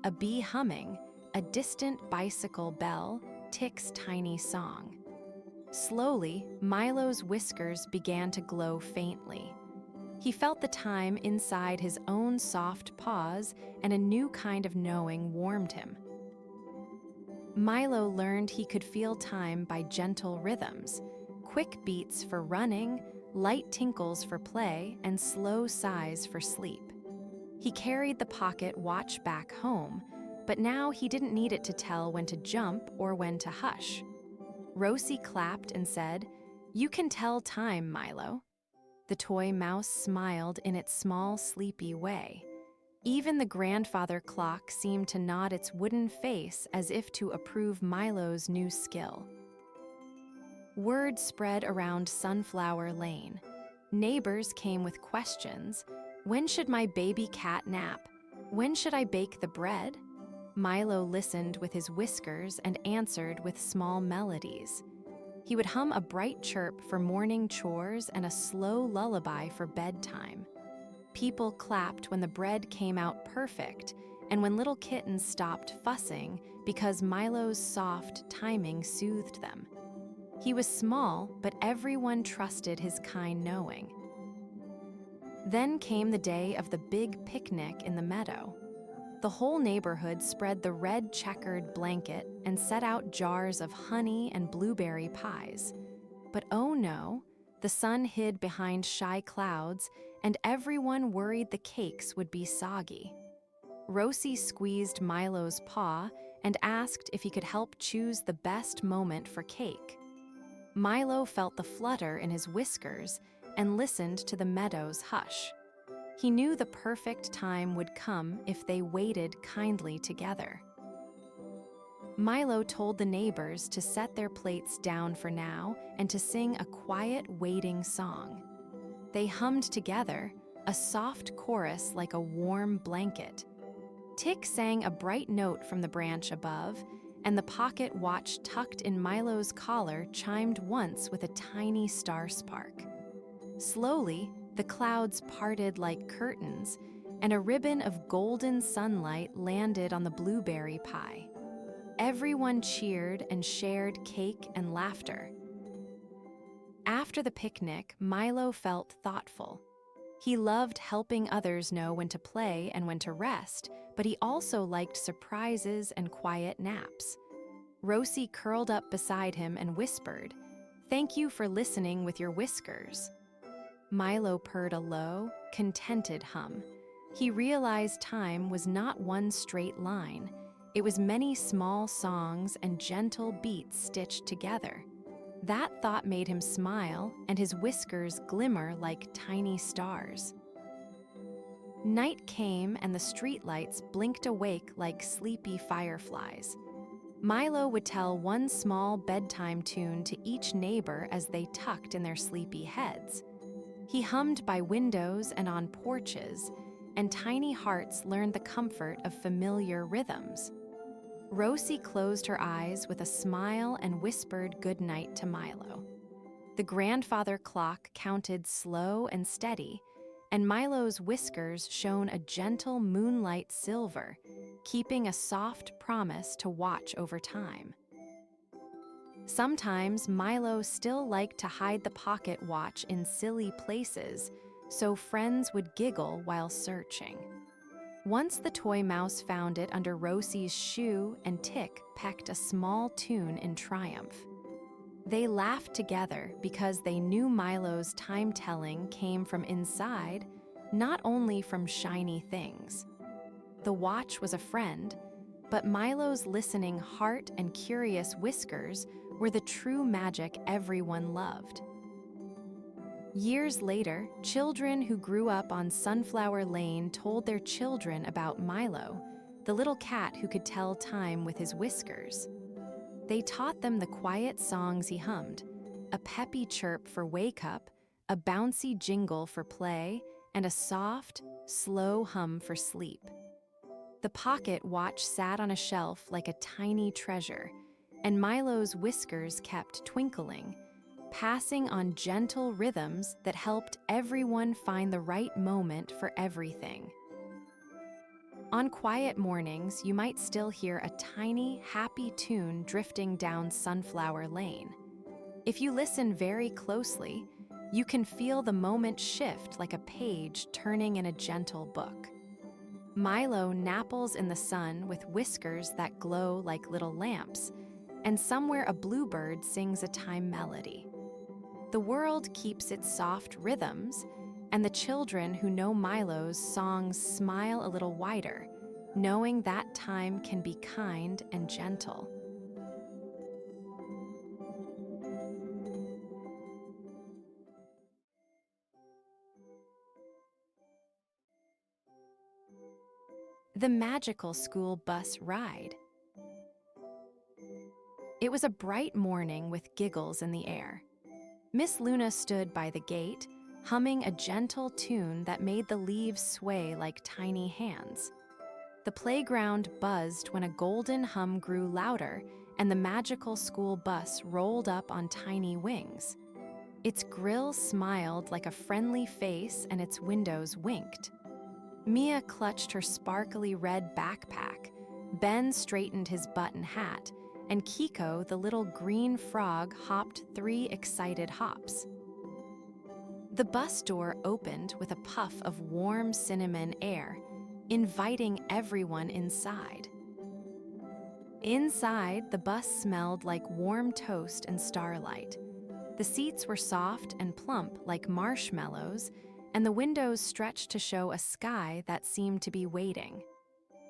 A bee humming, a distant bicycle bell, Tick's tiny song. Slowly, Milo's whiskers began to glow faintly. He felt the time inside his own soft paws, and a new kind of knowing warmed him. Milo learned he could feel time by gentle rhythms, quick beats for running, light tinkles for play, and slow sighs for sleep. He carried the pocket watch back home, but now he didn't need it to tell when to jump or when to hush. Rosie clapped and said, "You can tell time, Milo." The toy mouse smiled in its small, sleepy way. Even the grandfather clock seemed to nod its wooden face as if to approve Milo's new skill. Word spread around Sunflower Lane. Neighbors came with questions. When should my baby cat nap? When should I bake the bread? Milo listened with his whiskers and answered with small melodies. He would hum a bright chirp for morning chores and a slow lullaby for bedtime. People clapped when the bread came out perfect and when little kittens stopped fussing because Milo's soft timing soothed them. He was small, but everyone trusted his kind knowing. Then came the day of the big picnic in the meadow. The whole neighborhood spread the red checkered blanket and set out jars of honey and blueberry pies. But oh no, the sun hid behind shy clouds, and everyone worried the cakes would be soggy. Rosie squeezed Milo's paw and asked if he could help choose the best moment for cake. Milo felt the flutter in his whiskers and listened to the meadow's hush. He knew the perfect time would come if they waited kindly together. Milo told the neighbors to set their plates down for now and to sing a quiet waiting song. They hummed together, a soft chorus like a warm blanket. Tick sang a bright note from the branch above, and the pocket watch tucked in Milo's collar chimed once with a tiny star spark. Slowly, the clouds parted like curtains, and a ribbon of golden sunlight landed on the blueberry pie. Everyone cheered and shared cake and laughter. After the picnic, Milo felt thoughtful. He loved helping others know when to play and when to rest, but he also liked surprises and quiet naps. Rosie curled up beside him and whispered, "Thank you for listening with your whiskers." Milo purred a low, contented hum. He realized time was not one straight line. It was many small songs and gentle beats stitched together. That thought made him smile, and his whiskers glimmer like tiny stars. Night came, and the streetlights blinked awake like sleepy fireflies. Milo would tell one small bedtime tune to each neighbor as they tucked in their sleepy heads. He hummed by windows and on porches, and tiny hearts learned the comfort of familiar rhythms. Rosie closed her eyes with a smile and whispered goodnight to Milo. The grandfather clock counted slow and steady, and Milo's whiskers shone a gentle moonlight silver, keeping a soft promise to watch over time. Sometimes Milo still liked to hide the pocket watch in silly places, so friends would giggle while searching. Once the toy mouse found it under Rosie's shoe, and Tick pecked a small tune in triumph. They laughed together because they knew Milo's time-telling came from inside, not only from shiny things. The watch was a friend, but Milo's listening heart and curious whiskers were the true magic everyone loved. Years later, children who grew up on Sunflower Lane told their children about Milo, the little cat who could tell time with his whiskers. They taught them the quiet songs he hummed, a peppy chirp for wake up, a bouncy jingle for play, and a soft, slow hum for sleep. The pocket watch sat on a shelf like a tiny treasure, and Milo's whiskers kept twinkling, passing on gentle rhythms that helped everyone find the right moment for everything. On quiet mornings, you might still hear a tiny, happy tune drifting down Sunflower Lane. If you listen very closely, you can feel the moment shift like a page turning in a gentle book. Milo napples in the sun with whiskers that glow like little lamps, and somewhere a bluebird sings a time melody. The world keeps its soft rhythms, and the children who know Milo's songs smile a little wider, knowing that time can be kind and gentle. The magical school bus ride. It was a bright morning with giggles in the air. Miss Luna stood by the gate, humming a gentle tune that made the leaves sway like tiny hands. The playground buzzed when a golden hum grew louder and the magical school bus rolled up on tiny wings. Its grill smiled like a friendly face and its windows winked. Mia clutched her sparkly red backpack, Ben straightened his button hat, and Kiko, the little green frog, hopped 3 excited hops. The bus door opened with a puff of warm cinnamon air, inviting everyone inside. Inside, the bus smelled like warm toast and starlight. The seats were soft and plump like marshmallows, and the windows stretched to show a sky that seemed to be waiting.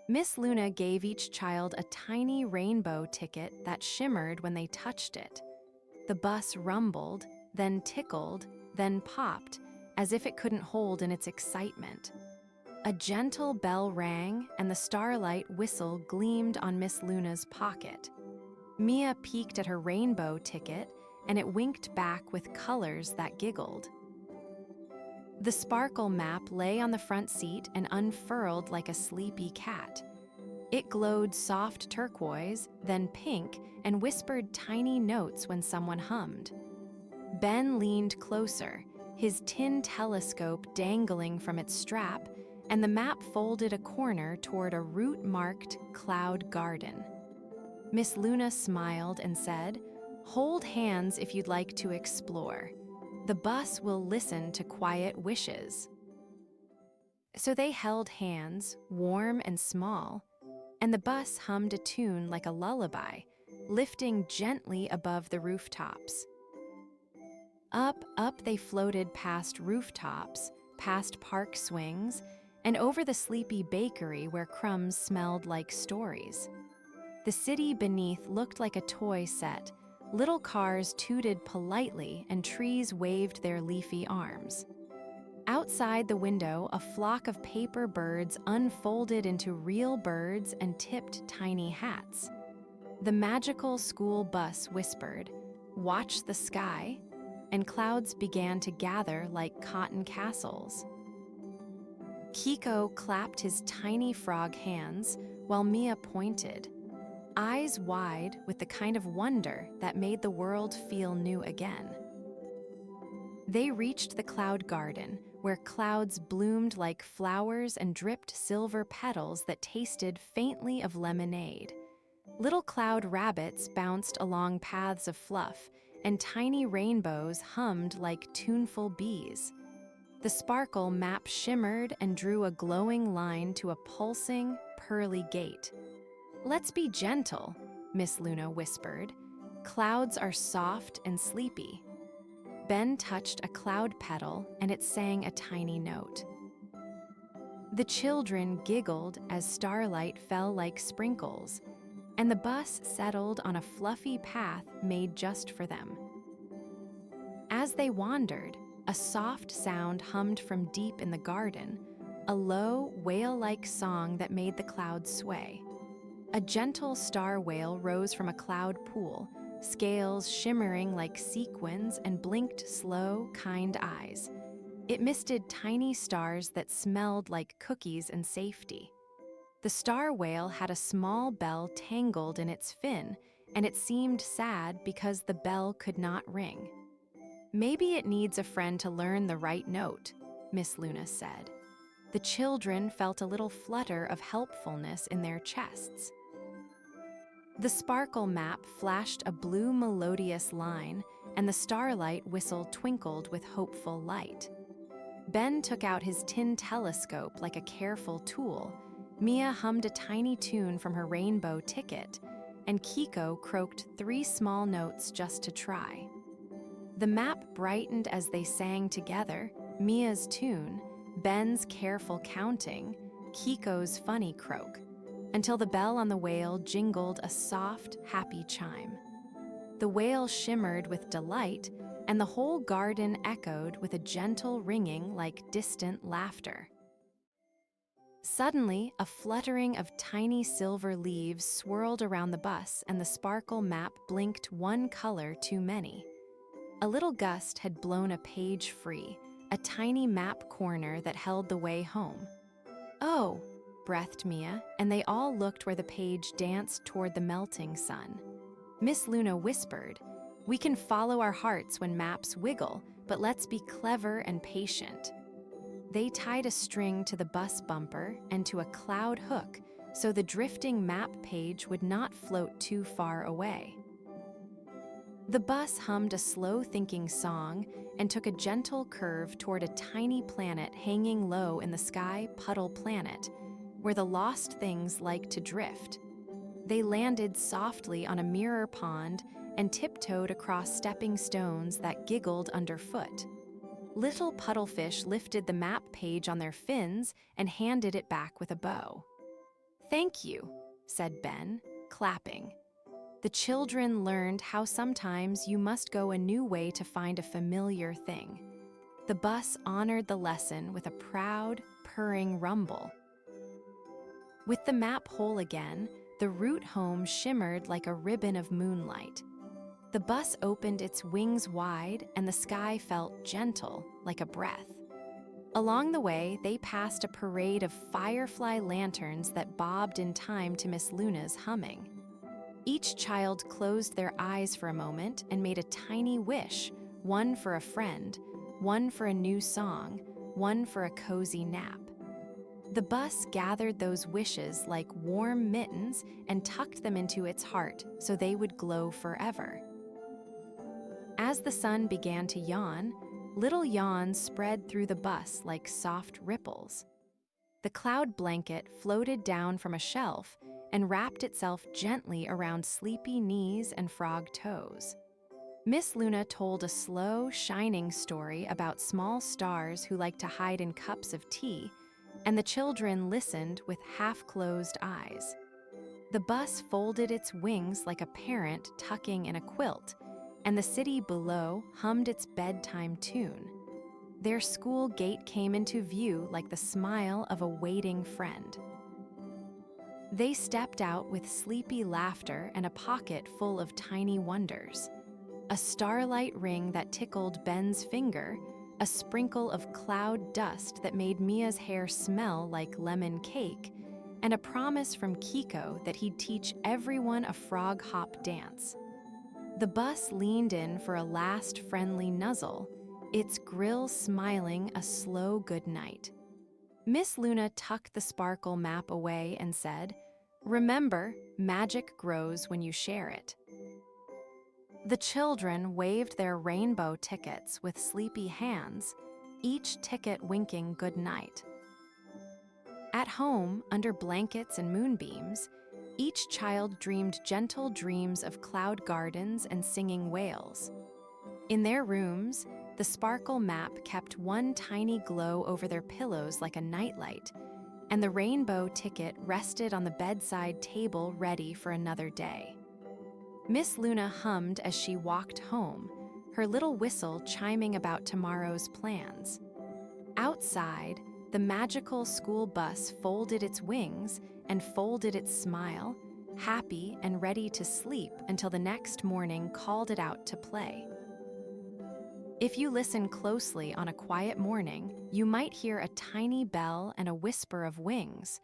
Miss Luna gave each child a tiny rainbow ticket that shimmered when they touched it. The bus rumbled, then tickled, then popped, as if it couldn't hold in its excitement. A gentle bell rang, and the starlight whistle gleamed on Miss Luna's pocket. Mia peeked at her rainbow ticket, and it winked back with colors that giggled. The sparkle map lay on the front seat and unfurled like a sleepy cat. It glowed soft turquoise, then pink, and whispered tiny notes when someone hummed. Ben leaned closer, his tin telescope dangling from its strap, and the map folded a corner toward a root-marked cloud garden. Miss Luna smiled and said, "Hold hands if you'd like to explore. The bus will listen to quiet wishes." So they held hands, warm and small, and the bus hummed a tune like a lullaby, lifting gently above the rooftops. Up, up they floated past rooftops, past park swings, and over the sleepy bakery where crumbs smelled like stories. The city beneath looked like a toy set. Little cars tooted politely and trees waved their leafy arms. Outside the window, a flock of paper birds unfolded into real birds and tipped tiny hats. The magical school bus whispered, "Watch the sky," and clouds began to gather like cotton castles. Kiko clapped his tiny frog hands while Mia pointed, eyes wide with the kind of wonder that made the world feel new again. They reached the cloud garden, where clouds bloomed like flowers and dripped silver petals that tasted faintly of lemonade. Little cloud rabbits bounced along paths of fluff, and tiny rainbows hummed like tuneful bees. The sparkle map shimmered and drew a glowing line to a pulsing, pearly gate. "Let's be gentle," Miss Luna whispered. "Clouds are soft and sleepy." Ben touched a cloud petal and it sang a tiny note. The children giggled as starlight fell like sprinkles, and the bus settled on a fluffy path made just for them. As they wandered, a soft sound hummed from deep in the garden, a low, whale-like song that made the clouds sway. A gentle star whale rose from a cloud pool, scales shimmering like sequins and blinked slow, kind eyes. It misted tiny stars that smelled like cookies and safety. The star whale had a small bell tangled in its fin, and it seemed sad because the bell could not ring. "Maybe it needs a friend to learn the right note," Miss Luna said. The children felt a little flutter of helpfulness in their chests. The sparkle map flashed a blue melodious line, and the starlight whistle twinkled with hopeful light. Ben took out his tin telescope like a careful tool. Mia hummed a tiny tune from her rainbow ticket, and Kiko croaked 3 small notes just to try. The map brightened as they sang together, Mia's tune, Ben's careful counting, Kiko's funny croak, until the bell on the whale jingled a soft, happy chime. The whale shimmered with delight, and the whole garden echoed with a gentle ringing like distant laughter. Suddenly, a fluttering of tiny silver leaves swirled around the bus, and the sparkle map blinked one color too many. A little gust had blown a page free, a tiny map corner that held the way home. "Oh," breathed Mia, and they all looked where the page danced toward the melting sun. Miss Luna whispered, "We can follow our hearts when maps wiggle, but let's be clever and patient." They tied a string to the bus bumper and to a cloud hook so the drifting map page would not float too far away. The bus hummed a slow-thinking song and took a gentle curve toward a tiny planet hanging low in the sky, Puddle Planet, where the lost things like to drift. They landed softly on a mirror pond and tiptoed across stepping stones that giggled underfoot. Little puddlefish lifted the map page on their fins and handed it back with a bow. "Thank you," said Ben, clapping. The children learned how sometimes you must go a new way to find a familiar thing. The bus honored the lesson with a proud, purring rumble. With the map whole again, the route home shimmered like a ribbon of moonlight. The bus opened its wings wide, and the sky felt gentle, like a breath. Along the way, they passed a parade of firefly lanterns that bobbed in time to Miss Luna's humming. Each child closed their eyes for a moment and made a tiny wish, one for a friend, one for a new song, one for a cozy nap. The bus gathered those wishes like warm mittens and tucked them into its heart so they would glow forever. As the sun began to yawn, little yawns spread through the bus like soft ripples. The cloud blanket floated down from a shelf and wrapped itself gently around sleepy knees and frog toes. Miss Luna told a slow, shining story about small stars who like to hide in cups of tea, and the children listened with half-closed eyes. The bus folded its wings like a parent tucking in a quilt, and the city below hummed its bedtime tune. Their school gate came into view like the smile of a waiting friend. They stepped out with sleepy laughter and a pocket full of tiny wonders. A starlight ring that tickled Ben's finger, a sprinkle of cloud dust that made Mia's hair smell like lemon cake, and a promise from Kiko that he'd teach everyone a frog hop dance. The bus leaned in for a last friendly nuzzle, its grill smiling a slow goodnight. Miss Luna tucked the sparkle map away and said, "Remember, magic grows when you share it." The children waved their rainbow tickets with sleepy hands, each ticket winking good night. At home, under blankets and moonbeams, each child dreamed gentle dreams of cloud gardens and singing whales. In their rooms, the sparkle map kept one tiny glow over their pillows like a nightlight, and the rainbow ticket rested on the bedside table ready for another day. Miss Luna hummed as she walked home, her little whistle chiming about tomorrow's plans. Outside, the magical school bus folded its wings and folded its smile, happy and ready to sleep until the next morning called it out to play. If you listen closely on a quiet morning, you might hear a tiny bell and a whisper of wings,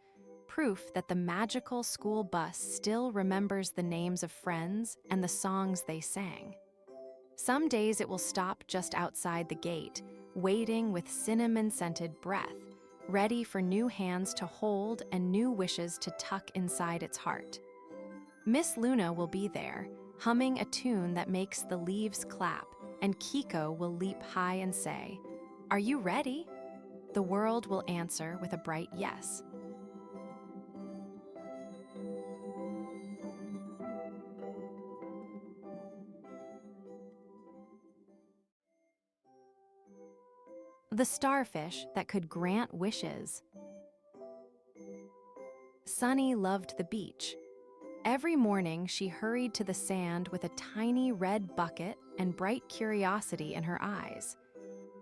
proof that the magical school bus still remembers the names of friends and the songs they sang. Some days it will stop just outside the gate, waiting with cinnamon-scented breath, ready for new hands to hold and new wishes to tuck inside its heart. Miss Luna will be there, humming a tune that makes the leaves clap, and Kiko will leap high and say, "Are you ready?" The world will answer with a bright yes. The starfish that could grant wishes. Sunny loved the beach. Every morning she hurried to the sand with a tiny red bucket and bright curiosity in her eyes.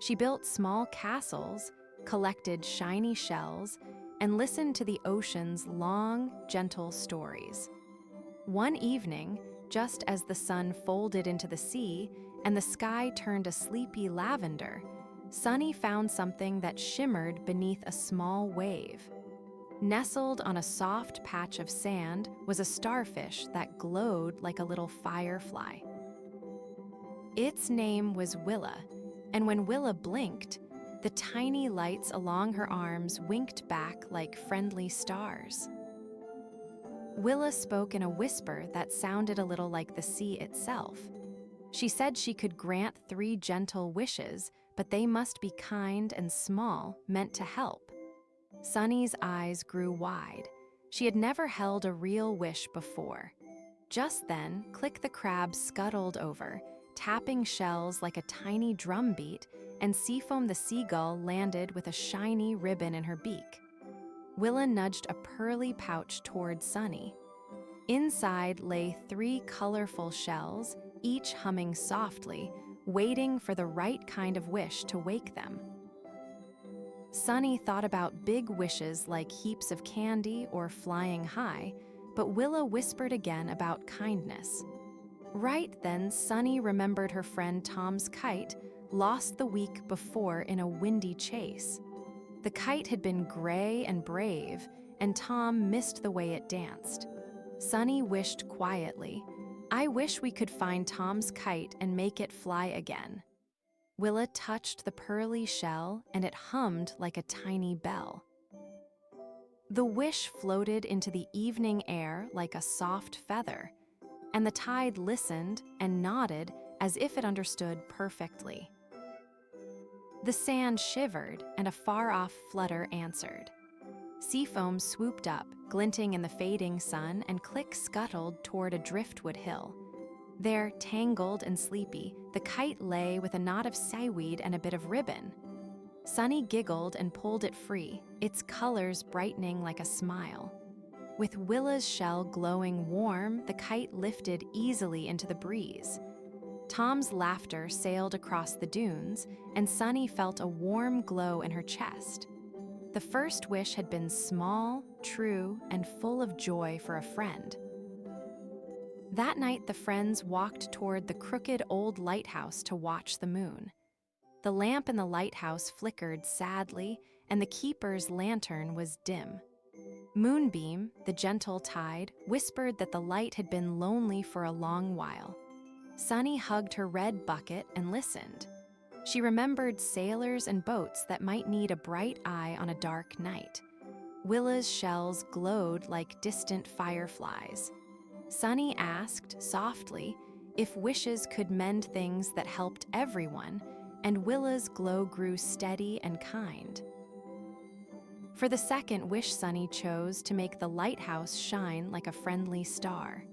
She built small castles, collected shiny shells, and listened to the ocean's long, gentle stories. One evening, just as the sun folded into the sea and the sky turned a sleepy lavender, Sunny found something that shimmered beneath a small wave. Nestled on a soft patch of sand was a starfish that glowed like a little firefly. Its name was Willa, and when Willa blinked, the tiny lights along her arms winked back like friendly stars. Willa spoke in a whisper that sounded a little like the sea itself. She said she could grant 3 gentle wishes, but they must be kind and small, meant to help. Sunny's eyes grew wide. She had never held a real wish before. Just then, Click the crab scuttled over, tapping shells like a tiny drumbeat, and Seafoam the seagull landed with a shiny ribbon in her beak. Willa nudged a pearly pouch toward Sunny. Inside lay 3 colorful shells, each humming softly, waiting for the right kind of wish to wake them. Sunny thought about big wishes like heaps of candy or flying high, but Willa whispered again about kindness. Right then, Sunny remembered her friend Tom's kite, lost the week before in a windy chase. The kite had been gray and brave, and Tom missed the way it danced. Sunny wished quietly, "I wish we could find Tom's kite and make it fly again." Willa touched the pearly shell, and it hummed like a tiny bell. The wish floated into the evening air like a soft feather, and the tide listened and nodded as if it understood perfectly. The sand shivered, and a far-off flutter answered. Seafoam swooped up, glinting in the fading sun, and Click scuttled toward a driftwood hill. There, tangled and sleepy, the kite lay with a knot of seaweed and a bit of ribbon. Sunny giggled and pulled it free, its colors brightening like a smile. With Willa's shell glowing warm, the kite lifted easily into the breeze. Tom's laughter sailed across the dunes, and Sunny felt a warm glow in her chest. The first wish had been small, true, and full of joy for a friend. That night, the friends walked toward the crooked old lighthouse to watch the moon. The lamp in the lighthouse flickered sadly, and the keeper's lantern was dim. Moonbeam, the gentle tide, whispered that the light had been lonely for a long while. Sunny hugged her red bucket and listened. She remembered sailors and boats that might need a bright eye on a dark night. Willa's shells glowed like distant fireflies. Sunny asked, softly, if wishes could mend things that helped everyone, and Willa's glow grew steady and kind. For the second wish, Sunny chose to make the lighthouse shine like a friendly star.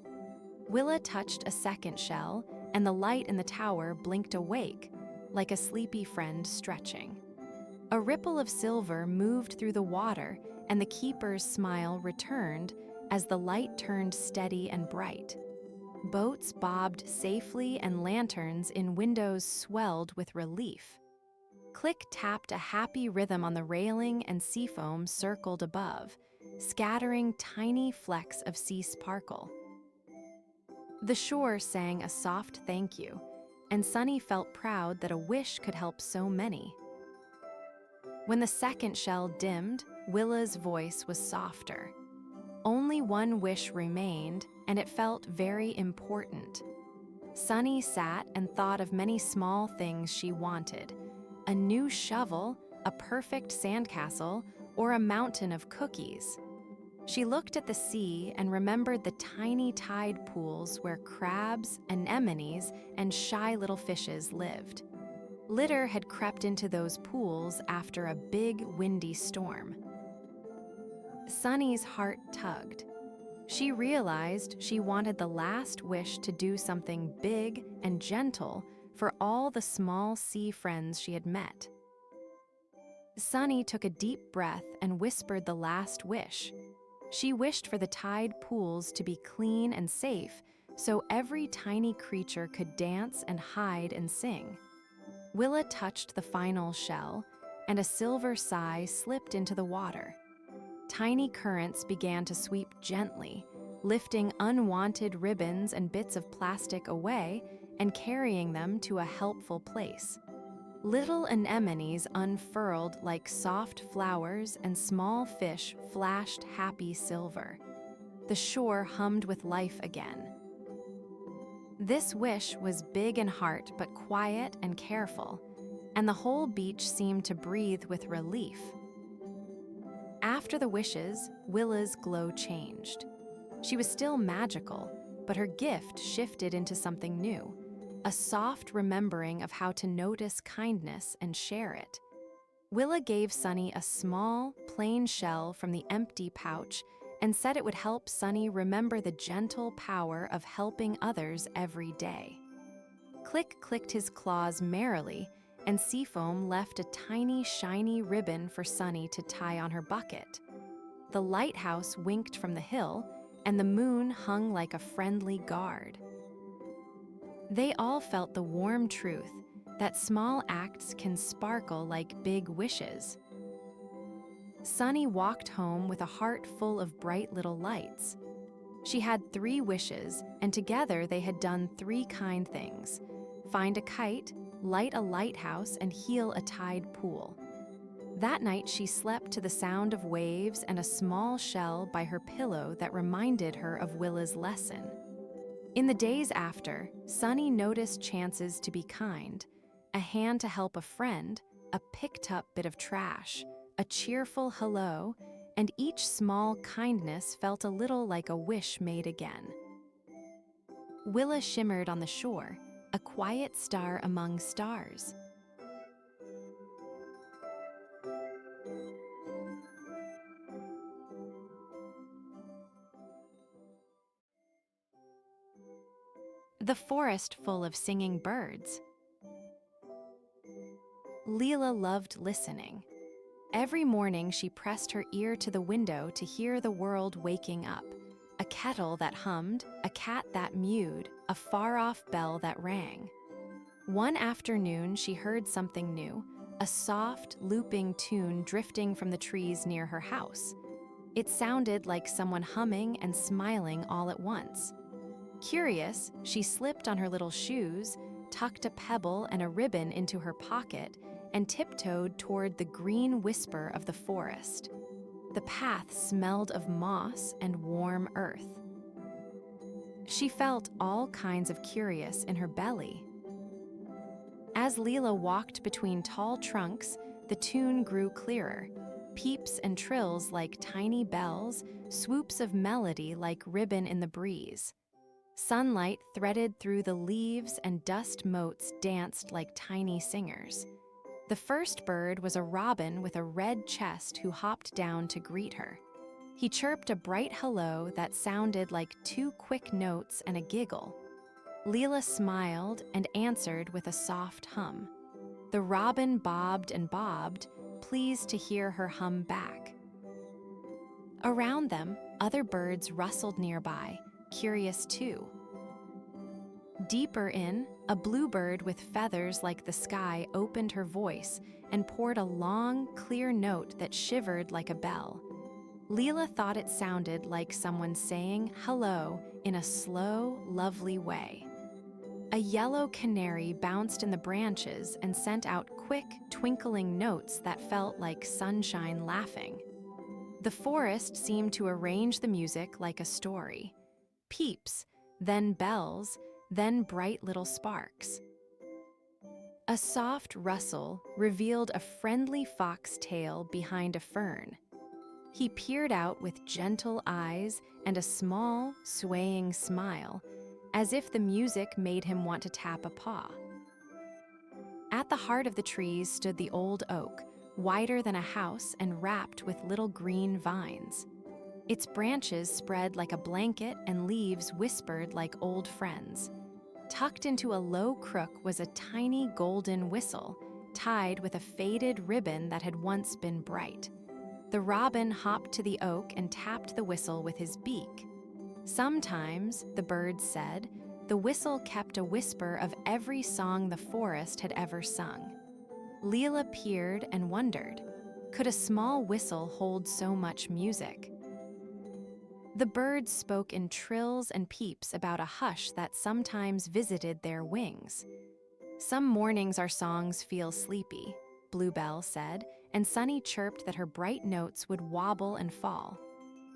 Willa touched a second shell, and the light in the tower blinked awake, like a sleepy friend stretching. A ripple of silver moved through the water, and the keeper's smile returned as the light turned steady and bright. Boats bobbed safely, and lanterns in windows swelled with relief. Click tapped a happy rhythm on the railing, and Seafoam circled above, scattering tiny flecks of sea sparkle. The shore sang a soft thank you, and Sunny felt proud that a wish could help so many. When the second shell dimmed, Willa's voice was softer. Only one wish remained, and it felt very important. Sunny sat and thought of many small things she wanted: a new shovel, a perfect sandcastle, or a mountain of cookies. She looked at the sea and remembered the tiny tide pools where crabs, anemones, and shy little fishes lived. Litter had crept into those pools after a big, windy storm. Sunny's heart tugged. She realized she wanted the last wish to do something big and gentle for all the small sea friends she had met. Sunny took a deep breath and whispered the last wish. She wished for the tide pools to be clean and safe, so every tiny creature could dance and hide and sing. Willa touched the final shell, and a silver sigh slipped into the water. tiny currents began to sweep gently, lifting unwanted ribbons and bits of plastic away and carrying them to a helpful place. Little anemones unfurled like soft flowers, and small fish flashed happy silver. The shore hummed with life again. This wish was big in heart but quiet and careful, and the whole beach seemed to breathe with relief. After the wishes, Willa's glow changed. She was still magical, but her gift shifted into something new, a soft remembering of how to notice kindness and share it. Willa gave Sunny a small, plain shell from the empty pouch and said it would help Sunny remember the gentle power of helping others every day. Click clicked his claws merrily, and Seafoam left a tiny, shiny ribbon for Sunny to tie on her bucket. The lighthouse winked from the hill, and the moon hung like a friendly guard. They all felt the warm truth that small acts can sparkle like big wishes. Sunny walked home with a heart full of bright little lights. She had 3 wishes, and together they had done 3 kind things: find a kite, light a lighthouse, and heal a tide pool. That night she slept to the sound of waves and a small shell by her pillow that reminded her of Willa's lesson. In the days after, Sunny noticed chances to be kind: a hand to help a friend, a picked-up bit of trash, a cheerful hello, and each small kindness felt a little like a wish made again. Willa shimmered on the shore, a quiet star among stars. The forest full of singing birds. Leela loved listening. Every morning she pressed her ear to the window to hear the world waking up. A kettle that hummed, a cat that mewed, a far-off bell that rang. One afternoon she heard something new, a soft, looping tune drifting from the trees near her house. It sounded like someone humming and smiling all at once. Curious, she slipped on her little shoes, tucked a pebble and a ribbon into her pocket, and tiptoed toward the green whisper of the forest. The path smelled of moss and warm earth. She felt all kinds of curious in her belly. As Leela walked between tall trunks, the tune grew clearer. Peeps and trills like tiny bells, swoops of melody like ribbon in the breeze. Sunlight threaded through the leaves and dust motes danced like tiny singers. The first bird was a robin with a red chest who hopped down to greet her. He chirped a bright hello that sounded like 2 quick notes and a giggle. Leela smiled and answered with a soft hum. The robin bobbed and bobbed, pleased to hear her hum back. Around them, other birds rustled nearby, curious too. Deeper in, a bluebird with feathers like the sky opened her voice and poured a long, clear note that shivered like a bell. Leela thought it sounded like someone saying hello in a slow, lovely way. A yellow canary bounced in the branches and sent out quick, twinkling notes that felt like sunshine laughing. The forest seemed to arrange the music like a story. Peeps, then bells, then bright little sparks. A soft rustle revealed a friendly fox tail behind a fern. He peered out with gentle eyes and a small, swaying smile, as if the music made him want to tap a paw. At the heart of the trees stood the old oak, wider than a house and wrapped with little green vines. Its branches spread like a blanket and leaves whispered like old friends. Tucked into a low crook was a tiny golden whistle, tied with a faded ribbon that had once been bright. The robin hopped to the oak and tapped the whistle with his beak. Sometimes, the bird said, the whistle kept a whisper of every song the forest had ever sung. Leela peered and wondered. Could a small whistle hold so much music? The birds spoke in trills and peeps about a hush that sometimes visited their wings. Some mornings our songs feel sleepy, Bluebell said, and Sunny chirped that her bright notes would wobble and fall.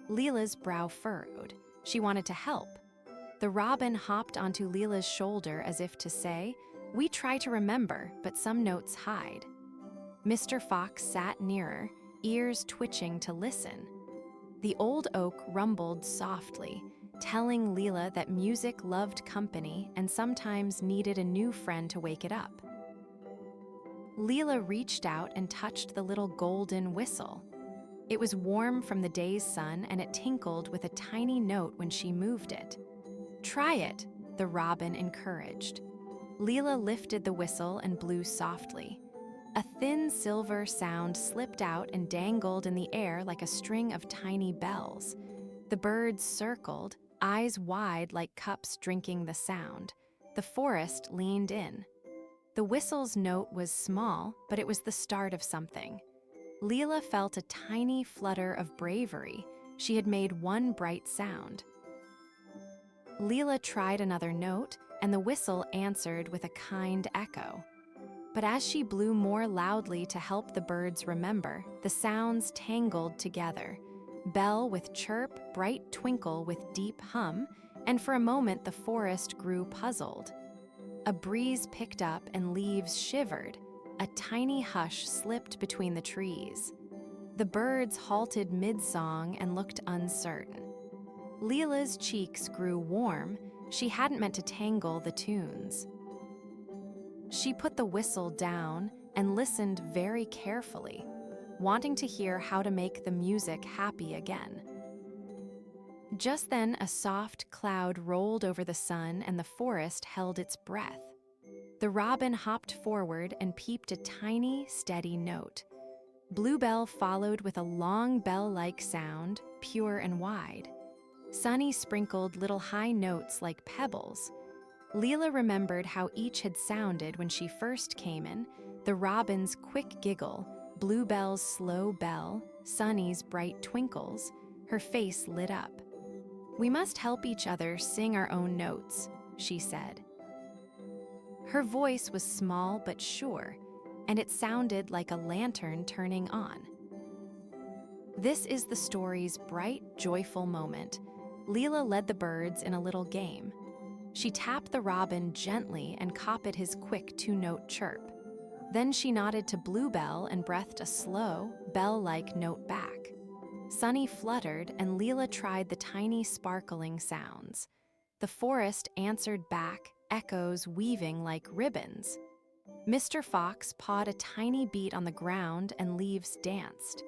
Leela's brow furrowed. She wanted to help. The robin hopped onto Leela's shoulder as if to say, "We try to remember, but some notes hide." Mr. Fox sat nearer, ears twitching to listen. The old oak rumbled softly, telling Leela that music loved company and sometimes needed a new friend to wake it up. Leela reached out and touched the little golden whistle. It was warm from the day's sun and it tinkled with a tiny note when she moved it. "Try it," the robin encouraged. Leela lifted the whistle and blew softly. A thin silver sound slipped out and dangled in the air like a string of tiny bells. The birds circled, eyes wide like cups drinking the sound. The forest leaned in. The whistle's note was small, but it was the start of something. Leela felt a tiny flutter of bravery. She had made one bright sound. Leela tried another note, and the whistle answered with a kind echo. But as she blew more loudly to help the birds remember, the sounds tangled together. Bell with chirp, bright twinkle with deep hum, and for a moment the forest grew puzzled. A breeze picked up and leaves shivered. A tiny hush slipped between the trees. The birds halted mid-song and looked uncertain. Leela's cheeks grew warm. She hadn't meant to tangle the tunes. She put the whistle down and listened very carefully, wanting to hear how to make the music happy again. Just then, a soft cloud rolled over the sun and the forest held its breath. The robin hopped forward and peeped a tiny, steady note. Bluebell followed with a long bell-like sound, pure and wide. Sunny sprinkled little high notes like pebbles. Leela remembered how each had sounded when she first came in, the robin's quick giggle, Bluebell's slow bell, Sunny's bright twinkles. Her face lit up. "We must help each other sing our own notes," she said. Her voice was small but sure, and it sounded like a lantern turning on. This is the story's bright, joyful moment. Leela led the birds in a little game. She tapped the robin gently and copied his quick two-note chirp. Then she nodded to Bluebell and breathed a slow, bell-like note back. Sunny fluttered and Leela tried the tiny sparkling sounds. The forest answered back, echoes weaving like ribbons. Mr. Fox pawed a tiny beat on the ground and leaves danced.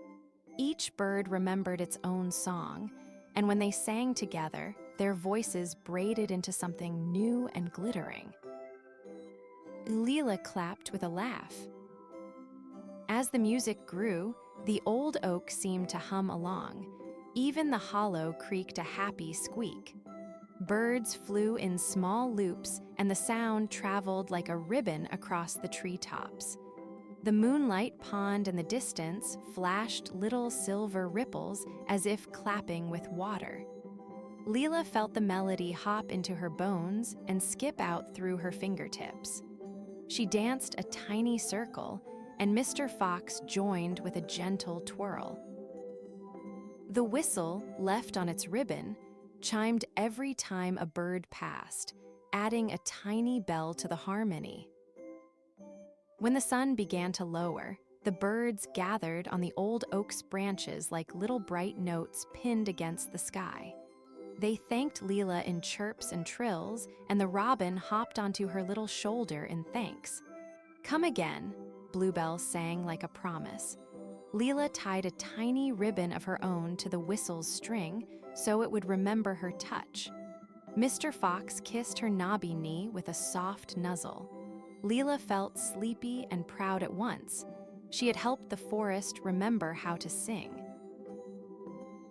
Each bird remembered its own song, and when they sang together, their voices braided into something new and glittering. Leela clapped with a laugh. As the music grew, the old oak seemed to hum along. Even the hollow creaked a happy squeak. Birds flew in small loops, and the sound traveled like a ribbon across the treetops. The moonlight pond in the distance flashed little silver ripples as if clapping with water. Leela felt the melody hop into her bones and skip out through her fingertips. She danced a tiny circle, and Mr. Fox joined with a gentle twirl. The whistle, left on its ribbon, chimed every time a bird passed, adding a tiny bell to the harmony. When the sun began to lower, the birds gathered on the old oak's branches like little bright notes pinned against the sky. They thanked Leela in chirps and trills, and the robin hopped onto her little shoulder in thanks. "Come again," Bluebell sang like a promise. Leela tied a tiny ribbon of her own to the whistle's string so it would remember her touch. Mr. Fox kissed her knobby knee with a soft nuzzle. Leela felt sleepy and proud at once. She had helped the forest remember how to sing.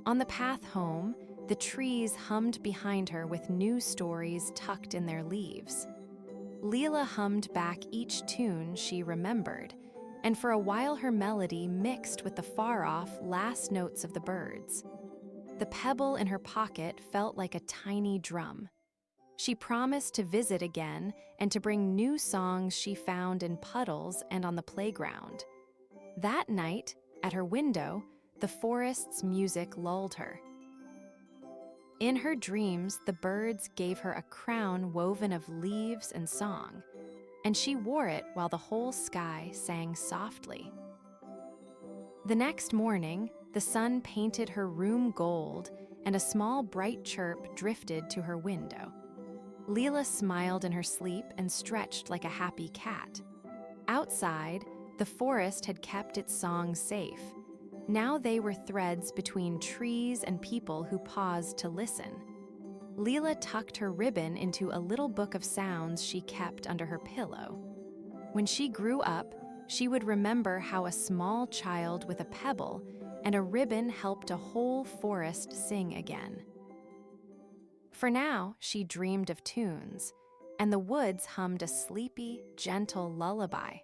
On the path home, the trees hummed behind her with new stories tucked in their leaves. Leela hummed back each tune she remembered, and for a while her melody mixed with the far-off last notes of the birds. The pebble in her pocket felt like a tiny drum. She promised to visit again and to bring new songs she found in puddles and on the playground. That night, at her window, the forest's music lulled her. In her dreams, the birds gave her a crown woven of leaves and song, and she wore it while the whole sky sang softly. The next morning, the sun painted her room gold, and a small bright chirp drifted to her window. Leela smiled in her sleep and stretched like a happy cat. Outside, the forest had kept its songs safe. Now they were threads between trees and people who paused to listen. Leela tucked her ribbon into a little book of sounds she kept under her pillow. When she grew up, she would remember how a small child with a pebble and a ribbon helped a whole forest sing again. For now, she dreamed of tunes, and the woods hummed a sleepy, gentle lullaby.